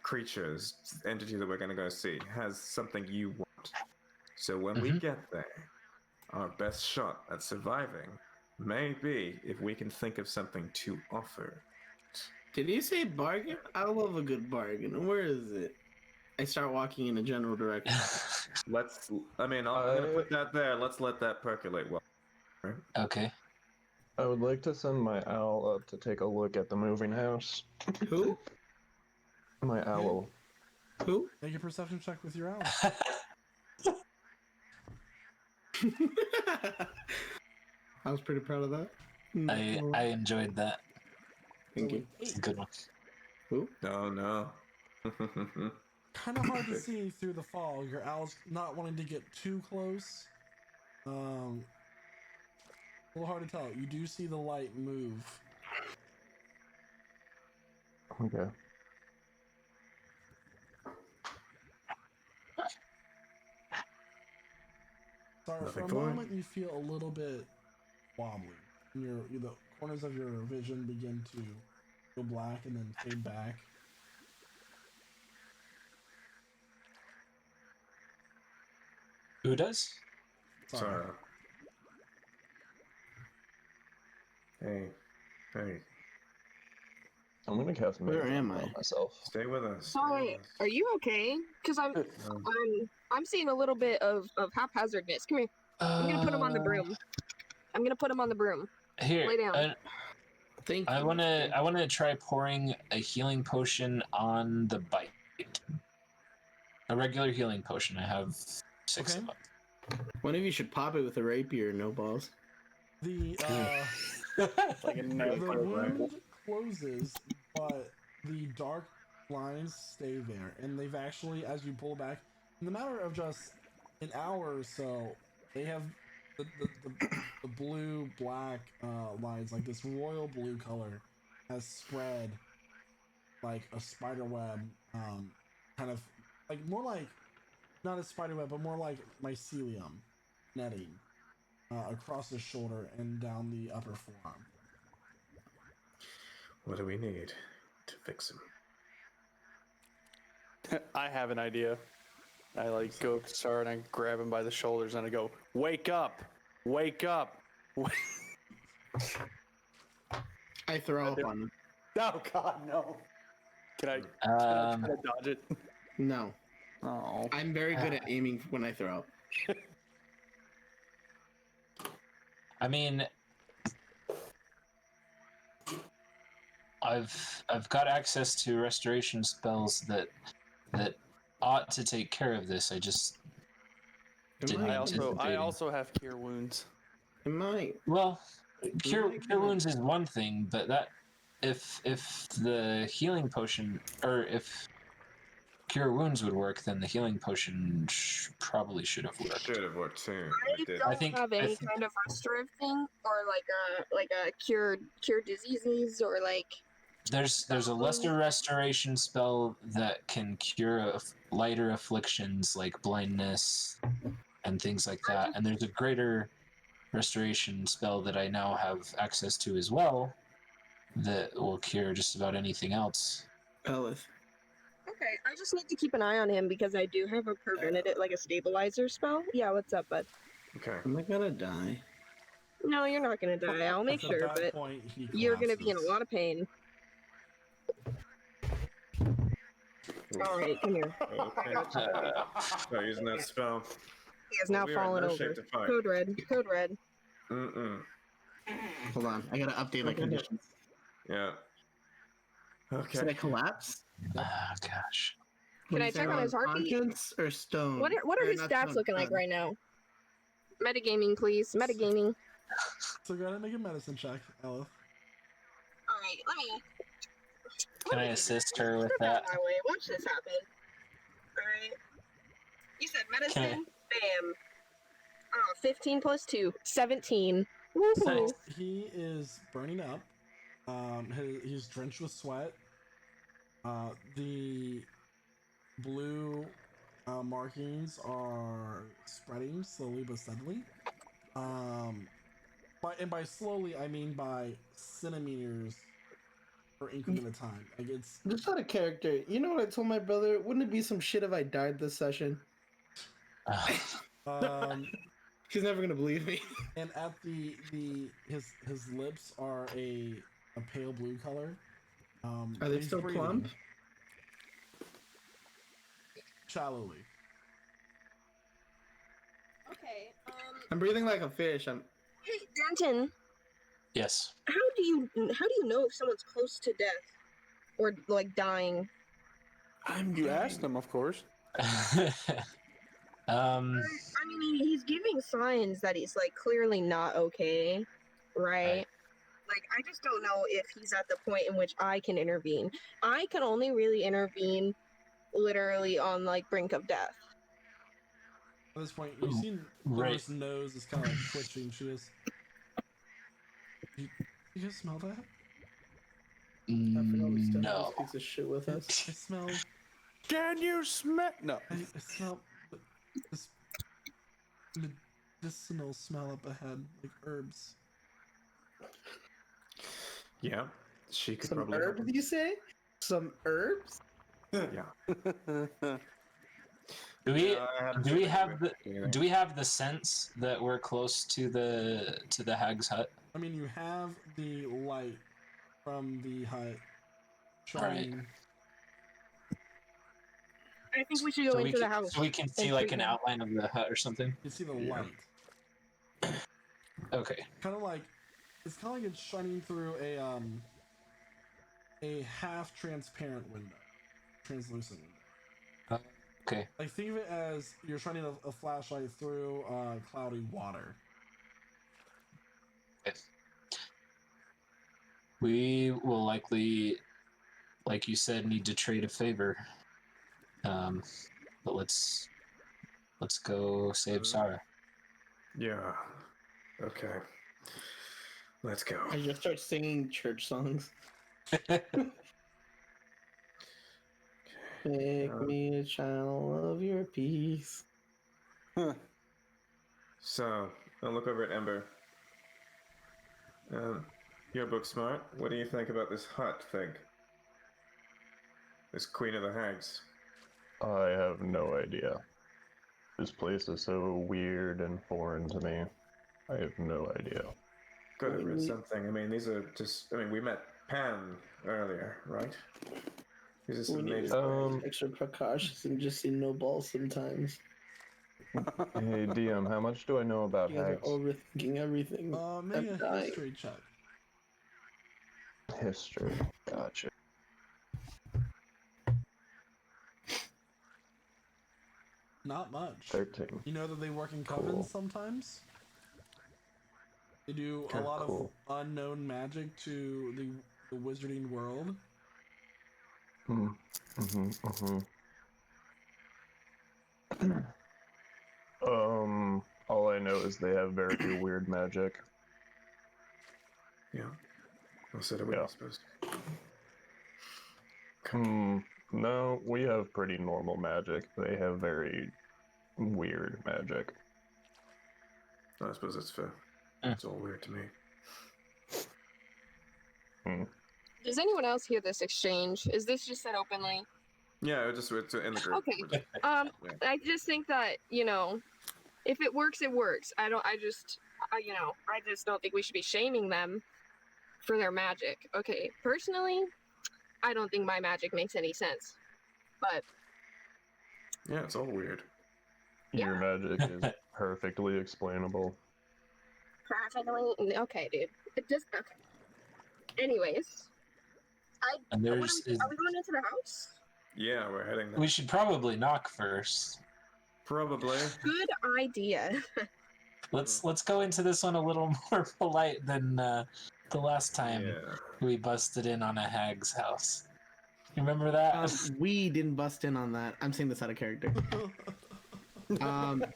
creature, this entity that we're going to go see, has something you want. So when we get there, our best shot at surviving may be if we can think of something to offer.
Did you say bargain? I love a good bargain. Where is it? I start walking in a general direction.
I'm going to put that there. Let's let that percolate well. Right?
Okay.
I would like to send my owl up to take a look at the moving house.
Who?
My owl.
Who?
Make a perception check with your owl.
I was pretty proud of that.
I enjoyed that.
Thank you.
It's a good one.
Who?
No.
Kind of hard to see through the fog. Your owl's not wanting to get too close. A little hard to tell. You do see the light move.
Okay.
Sorry, for a moment you feel a little bit wobbly. The corners of your vision begin to go black and then fade back.
Who does?
Sorry.
Hey.
I'm gonna cast
Where am I?
myself.
Stay with us.
Sorry, are you okay? Because I'm seeing a little bit of haphazardness. Come here. I'm gonna put him on the broom. I'm gonna put him on the broom.
Here.
Lay down.
Thank you.
I wanna try pouring a healing potion on the bite. A regular healing potion. I have 6 of them.
One of you should pop it with a rapier, no balls.
The
Like a nail
the
clipper.
wound closes, but the dark lines stay there, and they've actually, as you pull back, in the matter of just an hour or so, they have the blue black lines, like this royal blue color, has spread like a spider web, kind of like more like not a spider web, but more like mycelium netting across the shoulder and down the upper forearm.
What do we need to fix him?
I have an idea. I go start and I grab him by the shoulders and I go, "Wake up! Wake up!"
I throw up on him.
Oh God, no! Can I try to dodge it?
No.
Oh,
I'm very good at aiming when I throw up.
I mean, I've got access to restoration spells that ought to take care of this. I just didn't.
I also have cure wounds.
Well, cure wounds is one thing, but that if the healing potion, or if cure wounds would work, then the healing potion probably should have worked.
Should have worked too.
I don't have any kind of restorative thing, or like a cure diseases, or like.
There's a lesser restoration spell that can cure lighter afflictions like blindness and things like that, and there's a greater restoration spell that I now have access to as well that will cure just about anything else.
Elith.
Okay, I just need to keep an eye on him because I do have a preventative, like a stabilizer spell. Yeah, what's up, bud?
Okay.
Am I gonna die?
No, you're not gonna die. I'll make
At
sure,
that
but
point, he
you're gonna be in a
collapses.
lot of pain. All right, come here.
Start using that spell.
He has now
We are in
fallen
no
over.
shape to fight.
Code red. Code red.
Hold on, I gotta update my conditions.
Yeah. Okay.
Did I collapse?
Oh gosh.
Can I check on his heartbeat?
Conscience or stone?
What are
Or
his
not
stats
stone,
looking like
stone.
right now? Metagaming, please. Metagaming.
So go ahead and make a medicine check, Elif.
All right, let me.
Can I assist her with
Step out
that?
my way. Watch this happen. All right. You said medicine.
Can
Bam. 15 plus 2. 17. Woohoo.
Nice.
He is burning up. He's drenched with sweat. The blue markings are spreading slowly but steadily. And by slowly, I mean by centimeters for increment of time. Like it's
Just out of character. You know what I told my brother? Wouldn't it be some shit if I died this session? He's never gonna believe me.
and at his lips are a pale blue color.
Are they
he's
still
breathing
plump?
shallowly.
Okay.
I'm breathing like a fish. I'm.
Hey, Denton.
Yes.
How do you know if someone's close to death or like dying?
You asked him, of course.
I mean, he's giving signs that he's like clearly not okay, right? Like, I just don't know if he's at the point in which I can intervene. I can only really intervene literally on like brink of death.
At this point, you've seen Laura's nose is kind of like twitching. She is. You guys smell that?
I forgot we still have
No.
this piece of shit with us.
I smell.
Can you smell? No.
I smell this medicinal smell up ahead, like herbs.
Yeah, she could
Some
probably.
herbs, you say? Some herbs?
Yeah.
Do we
I had
do we
something
have
with
the
it anyway.
do we have the sense that we're close to the hag's hut?
I mean, you have the light from the hut
Alright.
shining.
I think we should go
So we
into the
can,
house.
so we can see
and
like
treat
an
him.
outline of the hut or something.
You see the
Yeah.
light.
Okay.
Kind of like it's kind of like it's shining through a half transparent window, translucent window.
Okay.
Like think of it as you're shining a flashlight through cloudy water.
We will likely, like you said, need to trade a favor. But let's go save Sarah.
Yeah. Okay. Let's go.
I just start singing church songs. Make me a channel of your peace.
So, I'll look over at Ember. You're book smart. What do you think about this hut thing? This Queen of the Hags.
I have no idea. This place is so weird and foreign to me. I have no idea.
Could have read something. I mean, these are just. I mean, we met Pan earlier, right? These are
We
some
need
major.
to be extra precautious and just see no balls sometimes.
Hey, DM, how much do I know about
You guys
hags?
are overthinking everything.
Make
I'm
a
dying.
history check.
History. Gotcha.
Not much.
13.
You know that they work in
Cool.
covens sometimes. They do a
Okay,
lot
cool.
of unknown magic to the wizarding world.
All I know is they have very weird magic.
Yeah. Well, so do we,
Yeah.
I suppose.
No, we have pretty normal magic. They have very weird magic.
I suppose that's fair.
Mm.
It's all weird to me.
Does anyone else hear this exchange? Is this just said openly?
Yeah, it's in the group.
Okay.
We're just-
Yeah.
yeah.
I just think that, you know, if it works, it works. I just don't think we should be shaming them for their magic. Okay, personally, I don't think my magic makes any sense. But
Yeah, it's all weird.
Your magic is perfectly explainable.
practically, okay, dude. It just okay. Anyways,
And
are we
there's
going into the house?
Yeah, we're heading there.
we should probably knock first.
Probably.
Good idea.
Let's go into this one a little more polite than the last time
Yeah.
we busted in on a hag's house. You remember that?
We didn't bust in on that. I'm saying this out of character. In character,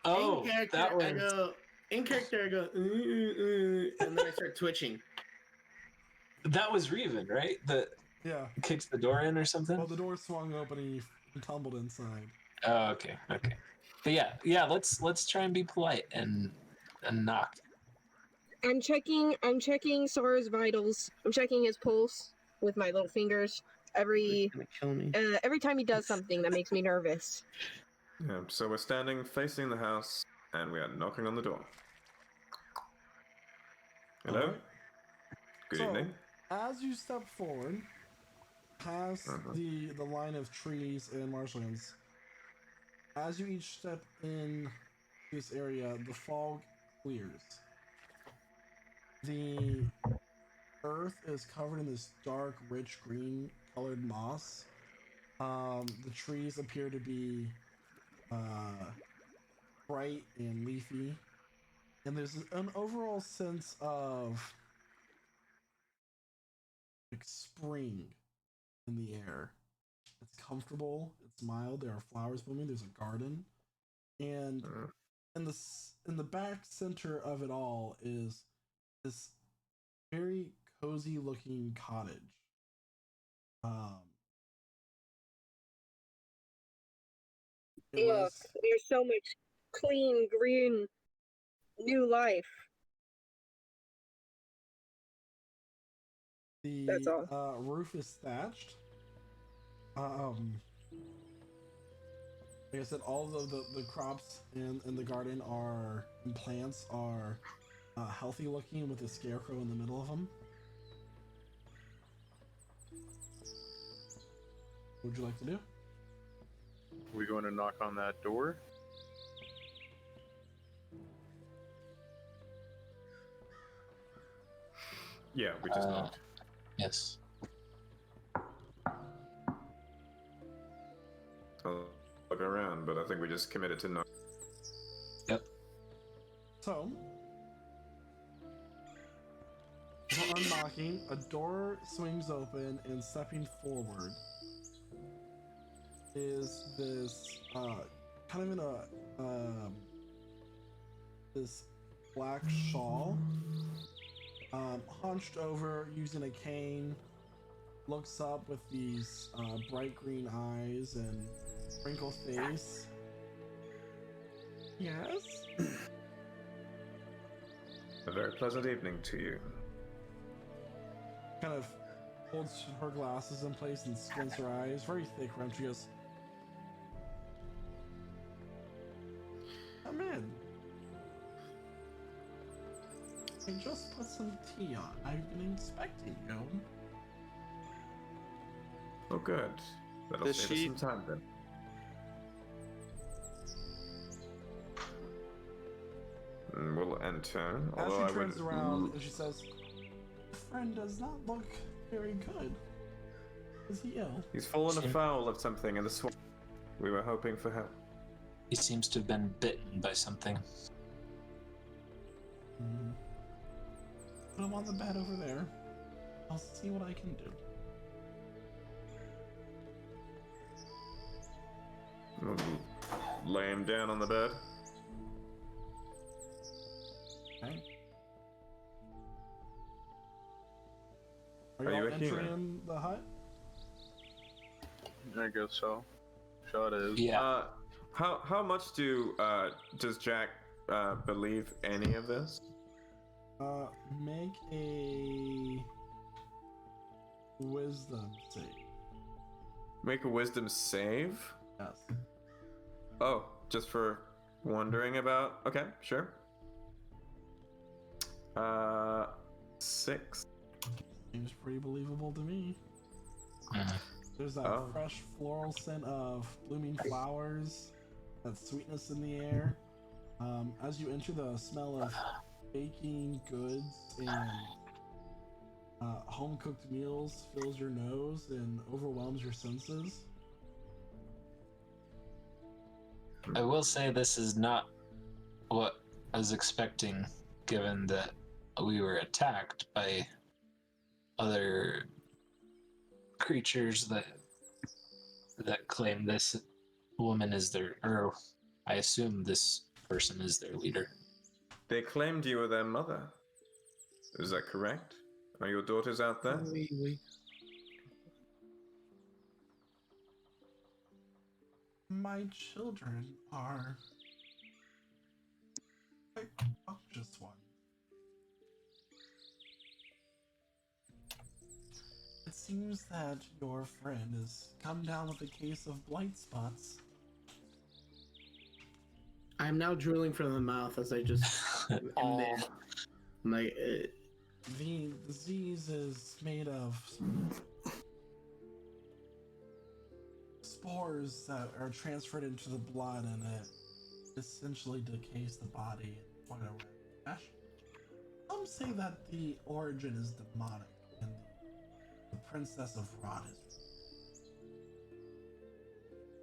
oh,
in character,
that
I
was
go. In character, I go, and then I start twitching.
that was Reven, right? That
Yeah.
kicks the door in or something.
Well, the door swung open and he tumbled inside.
Oh, okay. But yeah. Let's try and be polite and knock.
I'm checking Sora's vitals. I'm checking his pulse with my little fingers
It's gonna kill me.
every time he does something that makes me nervous.
Yeah, so we're standing facing the house, and we are knocking on the door. Hello?
Alright.
Good
So,
evening.
as you step forward, past the line of trees and marshlands, as you each step in this area, the fog clears. The earth is covered in this dark, rich green colored moss. The trees appear to be bright and leafy, and there's an overall sense of like spring in the air. It's comfortable, it's mild. There are flowers blooming. There's a garden, and in the back center of it all is this very cozy looking cottage. It
Look,
was
there's so much clean, green, new life. That's
the
all.
roof is thatched. Like I said, all of the crops in the garden are and plants are healthy looking with a scarecrow in the middle of them. What would you like to do?
We going to knock on that door?
Yeah, we just knocked.
Yes.
I'll look around, but I think we just committed to knock.
Yep.
So, upon unlocking, a door swings open, and stepping forward is this kind of in a this black shawl, hunched over using a cane, looks up with these bright green eyes and wrinkled face. Yes?
A very pleasant evening to you.
Kind of holds her glasses in place and squints her eyes. Very thick rimmed. She goes, "Come in. I just put some tea on. I've been expecting you."
Oh, good. That'll
Does
save us
she-
some time then. We'll enter.
As
Although
she
I would
turns around and she says, "Your friend does not look very good. Is he ill?"
He's fallen afoul of something in the swamp. We were hoping for help.
He seems to have been bitten by something.
Put him on the bed over there. I'll see what I can do.
We'll lay him down on the bed.
Okay. Are
Are
you
you
all
a healer?
entering the hut?
I guess so. Shot is.
Yeah.
How much does Jack believe any of this?
Make a wisdom save.
Make a wisdom save?
Yes.
Oh, just for wondering about. Okay, sure. 6.
Seems pretty believable to me. There's that
Oh.
fresh floral scent of blooming flowers, that sweetness in the air. As you enter, the smell of baking goods and home-cooked meals fills your nose and overwhelms your senses.
I will say this is not what I was expecting, given that we were attacked by other creatures that claim this woman is their, or I assume this person is their leader.
They claimed you were their mother. Is that correct? Are your daughters out there?
My children are quite obnoxious ones. seems that your friend has come down with a case of blight spots.
I'm now drooling from the mouth as I just am there. Like,
The disease is made of spores that are transferred into the blood, and it essentially decays the body in quite a rapid fashion. Some say that the origin is demonic, and the princess of rot is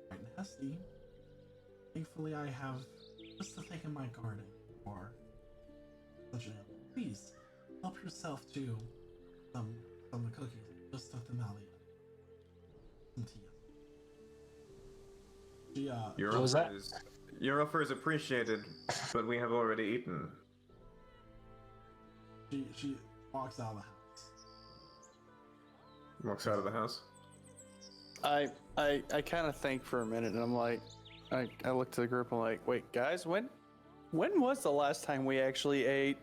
quite nasty. Thankfully, I have just a thing in my garden for such an illness. Please help yourself to some of the cookies. Just took them out of the tea.
Your
What was
offer
that?
your offer is appreciated, but we have already eaten.
She walks out of the house.
Walks out of the house.
I kind of think for a minute, and I'm like, I look to the group. I'm like, wait, guys, when was the last time we actually ate?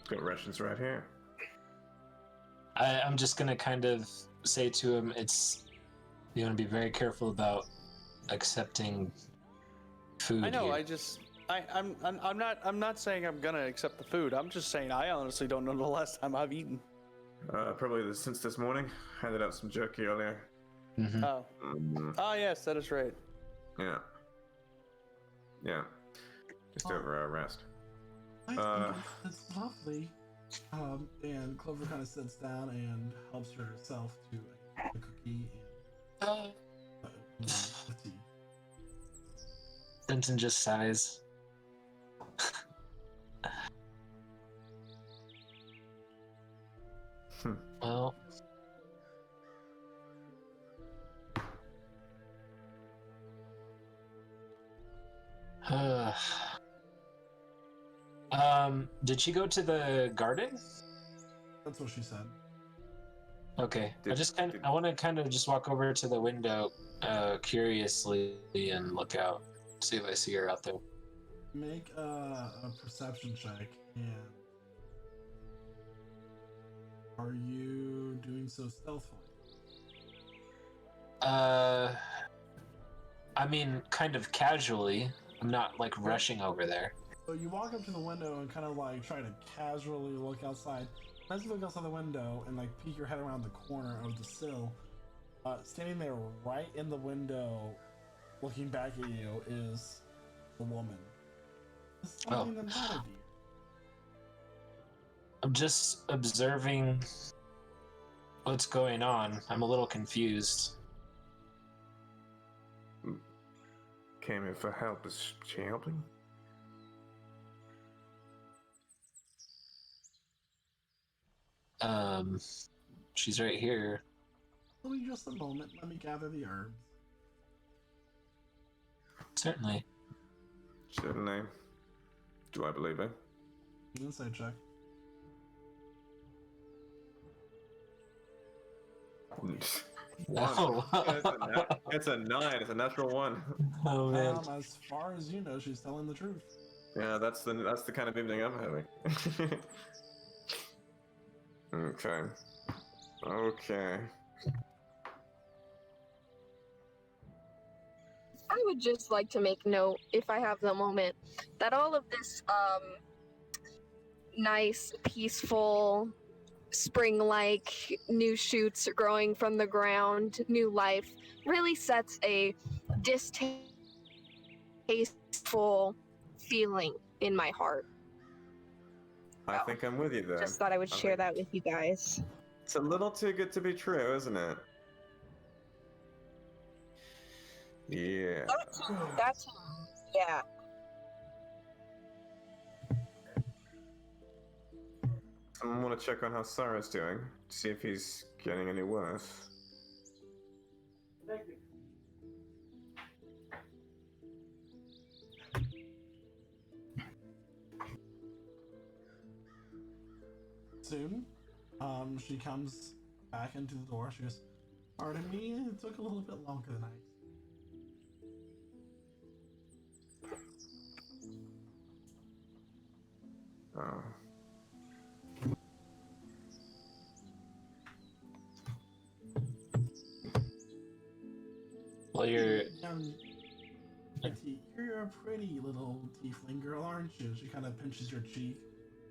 Got rations right here.
I'm just gonna kind of say to him, you want to be very careful about accepting food.
I know.
Here.
I'm not saying I'm gonna accept the food. I'm just saying I honestly don't know the last time I've eaten.
Probably since this morning. Handed out some jerky earlier.
Mhm.
Oh. Oh yes, that is right.
Yeah. Yeah. Just over our rest.
I think it's lovely. And Clover kind of sits down and helps herself to a cookie and the tea.
Denton just sighs. Well, did she go to the garden?
That's what she said.
Okay,
Did-
I want to kind of just walk over to the window, curiously, and look out, see if I see her out there.
Make a perception check, and are you doing so stealthily?
I mean, kind of casually. I'm not like rushing over there.
So you walk up to the window and kind of like try to casually look outside. As you look outside the window and like peek your head around the corner of the sill, standing there right in the window, looking back at you, is a woman. There's something the matter with you.
I'm just observing what's going on. I'm a little confused.
Came in for help. Is she helping?
She's right here.
Give me just a moment. Let me gather the herbs.
Certainly.
Certainly. Do I believe it?
Inside check.
Oh.
It's a 9. It's a natural 1.
Oh man.
As far as you know, she's telling the truth.
Yeah, that's the kind of evening I'm having. Okay. Okay.
I would just like to make note, if I have the moment, that all of this nice, peaceful, spring-like new shoots growing from the ground, new life, really sets a distasteful feeling in my heart.
I think I'm with you there.
Just thought I would
I
share
think-
that with you guys.
It's a little too good to be true, isn't it? Yeah.
That's yeah.
I want to check on how Sarah's doing, see if he's getting any worse.
Soon, she comes back into the door. She goes, "Pardon me, it took a little bit longer than I
Oh.
you're
Young Petite, you're a pretty little tiefling girl, aren't you? She kind of pinches your cheek,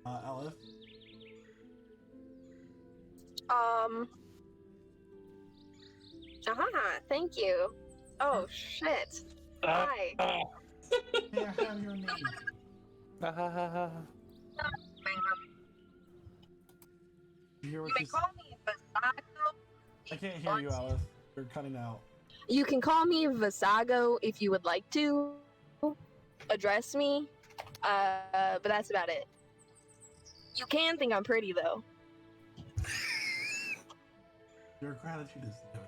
Aleph.
Thank you. Oh shit. Hi.
May I have your name? You hear
You
what
may
she's...
call me Vasago.
I can't hear you, Aleph. You're cutting out.
You can call me Vasago if you would like to address me. But that's about it. You can think I'm pretty though.
Your gratitude is noted.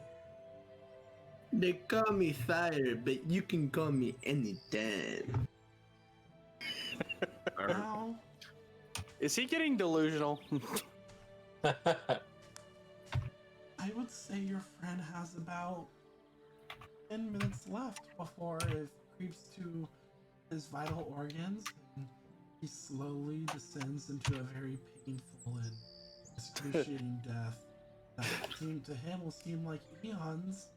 They call me Fire, but you can call me anytime.
Now,
Is he getting delusional?
I would say your friend has about 10 minutes left before it creeps to his vital organs and he slowly descends into a very painful and excruciating death that to him will seem like eons.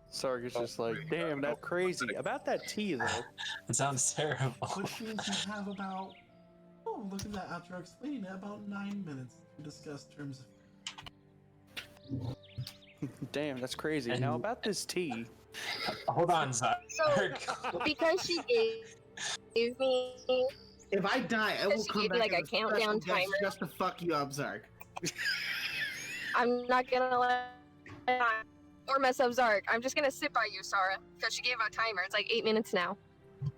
Sark is just like, damn, that's crazy. About that tea, though.
It sounds terrible.
Which means you have about, look at that after explaining it, about 9 minutes to discuss terms of...
Damn, that's crazy.
And-
Now, about this tea.
Hold on, Zark.
So because she gave me
If I die, I will
She
come
gave me,
back
like,
as
a countdown
special guest
timer.
just to fuck you up, Zark.
I'm not gonna let or mess up Zark. I'm just gonna sit by you, Sarah, because she gave a timer. It's like 8 minutes now.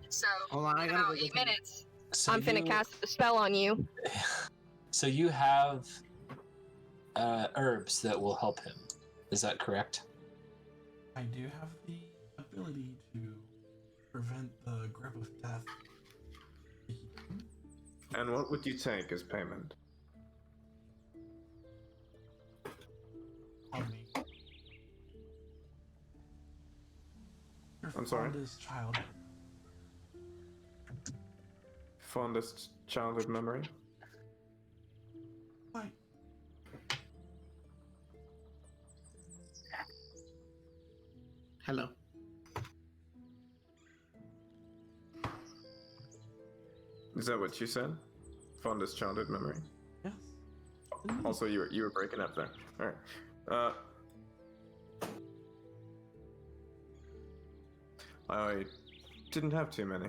So
Hold on, I
in
gotta
about
go
8
get
minutes,
So
I'm finna
you-
cast a spell on you.
So you have herbs that will help him. Is that correct?
I do have the ability to prevent the grip of death.
And what would you take as payment?
On me. Your
I'm sorry?
fondest child.
Fondest childhood memory?
Why?
Hello.
Is that what you said? Fondest childhood memory?
Yes.
Also, you were breaking up there. Alright. I didn't have too many.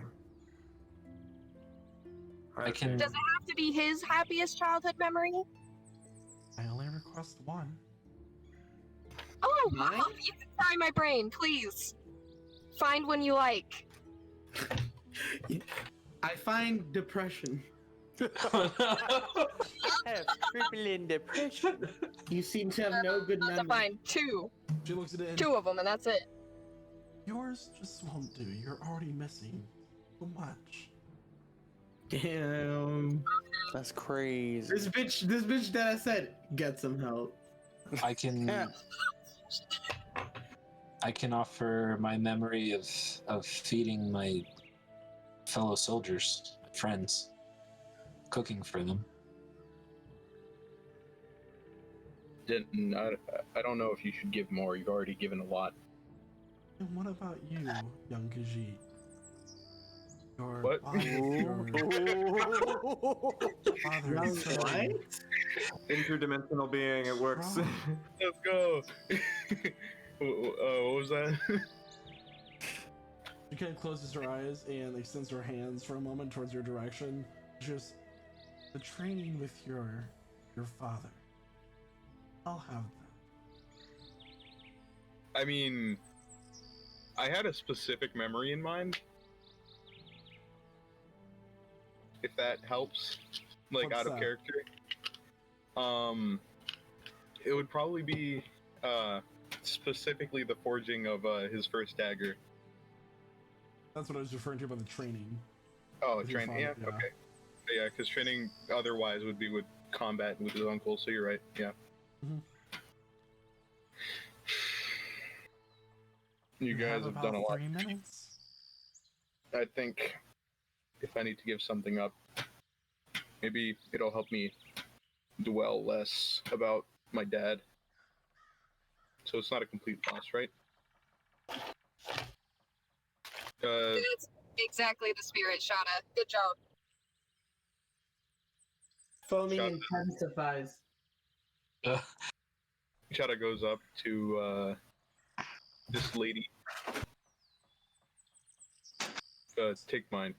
I can.
Does it have to be his happiest childhood memory?
I only request one.
Oh,
Mine?
you can fry my brain, please. Find one you like.
I find depression.
Have crippling depression.
You seem to have no good
I'll have to
memory.
find two.
She looks at it and
Two of them, and that's it.
yours just won't do. You're already missing so much.
Damn.
That's crazy.
This bitch that I said, get some help.
I can.
Yeah.
I can offer my memory of feeding my fellow soldiers, friends, cooking for them.
Didn't I don't know if you should give more. You've already given a lot.
And what about you, young Khajiit? Your
What?
father, your father
Young
is so...
what?
Interdimensional being, it works.
Strong.
Let's go. What was that?
She kind of closes her eyes and extends her hands for a moment towards your direction. Just the training with your father. I'll have that.
I mean, I had a specific memory in mind. If that helps, like
What's
out of
that?
character. It would probably be specifically the forging of his first dagger.
That's what I was referring to by the training.
Oh,
With your
training.
father,
Yeah,
yeah.
okay. Yeah, because training otherwise would be with combat with his uncle. So you're right. Yeah.
Mhm.
You guys have done a
about
lot.
3 minutes.
I think if I need to give something up, maybe it'll help me dwell less about my dad. So it's not a complete loss, right?
That's exactly the spirit, Shauna. Good job.
Foaming
Shut
intensifies.
Shada goes up to this lady. Take mine.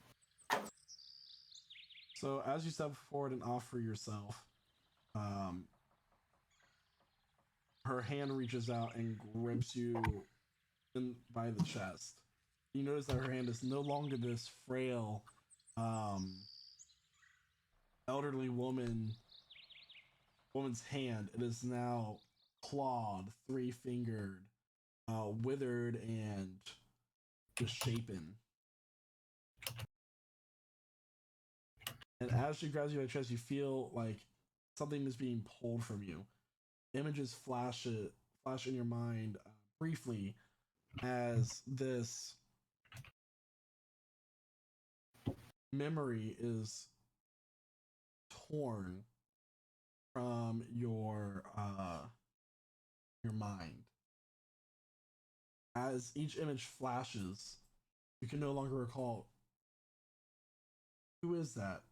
So as you step forward and offer yourself, her hand reaches out and grips you by the chest. You notice that her hand is no longer this frail, elderly woman's hand. It is now clawed, three-fingered, withered, and misshapen. And as she grabs you by the chest, you feel like something is being pulled from you. Images flash in your mind briefly as this memory is torn from your mind. As each image flashes, you can no longer recall, who is that?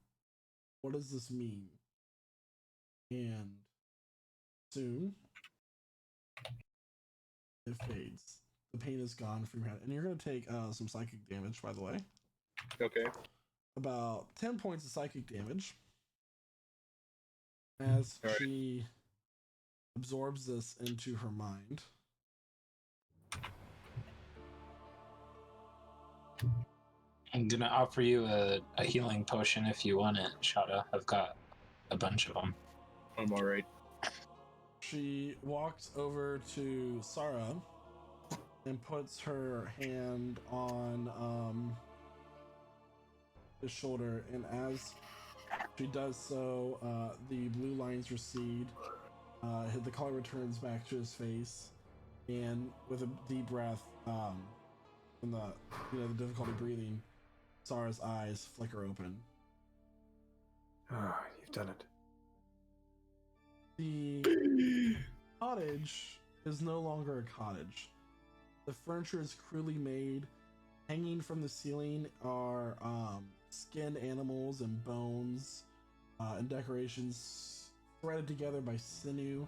What does this mean? And soon, it fades. The pain is gone from your head. And you're going to take some psychic damage, by the way.
Okay.
About 10 points of psychic damage. As she absorbs this into her mind.
I'm gonna offer you a healing potion if you want it, Shada. I've got a bunch of them.
I'm alright.
She walks over to Sarah and puts her hand on his shoulder, and as she does so, the blue lines recede, the color returns back to his face, and with a deep breath, from the difficulty breathing, Sarah's eyes flicker open.
Ah, you've done it.
The cottage is no longer a cottage. The furniture is crudely made. Hanging from the ceiling are skinned animals and bones and decorations threaded together by sinew.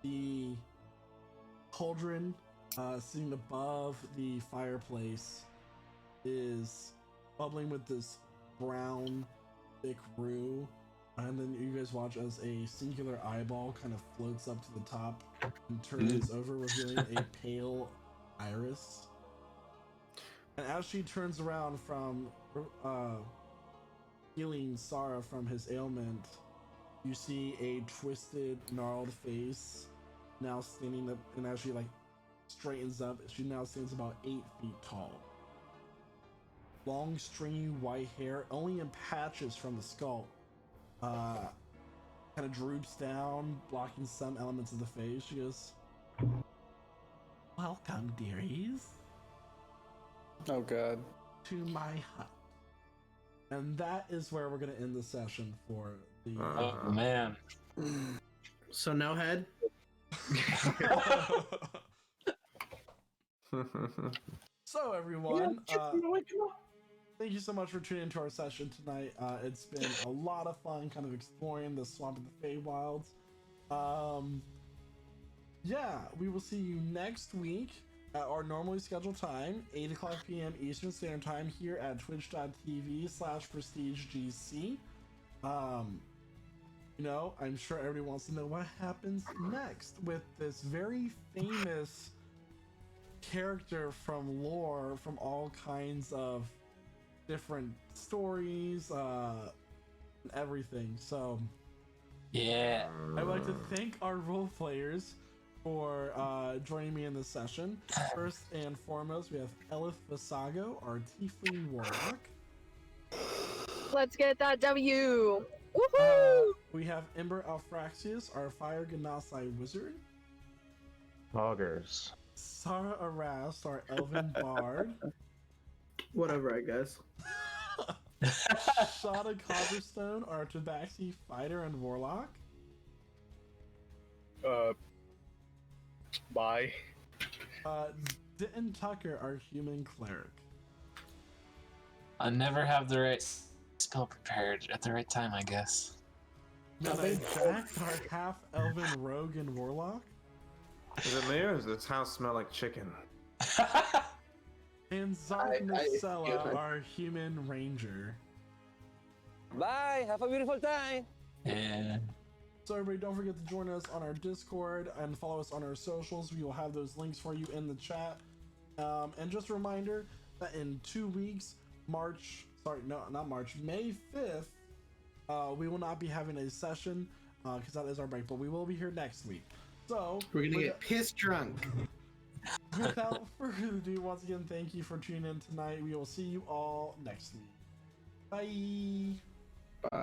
The cauldron sitting above the fireplace is bubbling with this brown, thick roux. And then you guys watch as a singular eyeball kind of floats up to the top and turns over, revealing a pale iris. And as she turns around from healing Sarah from his ailment, you see a twisted, gnarled face now standing up, and as she straightens up, she now stands about 8 feet tall. Long, stringy white hair, only in patches from the skull, kind of droops down, blocking some elements of the face. She goes, "Welcome, dearies.
Oh god.
To my hut." And that is where we're going to end the session for the...
Oh, man.
So no head?
So everyone, thank you so much for tuning into our session tonight. It's been a lot of fun kind of exploring the Swamp of the Feywilds. Yeah, we will see you next week at our normally scheduled time, 8 o'clock p.m. Eastern Standard Time here at twitch.tv/prestigegc. I'm sure everybody wants to know what happens next with this very famous character from lore, from all kinds of different stories, and everything. So,
Yeah.
I'd like to thank our role players for joining me in this session. First and foremost, we have Elith Vasago, our Tiefling Warlock.
Let's get that W! Woohoo!
We have Ember Alfraxius, our Fire Ganasai Wizard.
Augers.
Sarah Arast, our Elven Bard.
Whatever, I guess.
Shada Coverstone, our Tabaxi Fighter and Warlock.
Bye.
Denton Tucker, our human cleric.
I never have the right spell prepared at the right time, I guess.
Midnight Jack, our half-elven rogue and warlock.
Is it me or does this house smell like chicken?
And Zark Nacella, our human ranger.
Bye. Have a beautiful time.
And
So everybody, don't forget to join us on our Discord and follow us on our socials. We will have those links for you in the chat. And just a reminder that in 2 weeks, May 5th, we will not be having a session because that is our break, but we will be here next week. So
We're gonna get pissed drunk.
without further ado, once again, thank you for tuning in tonight. We will see you all next week. Bye.
Bye.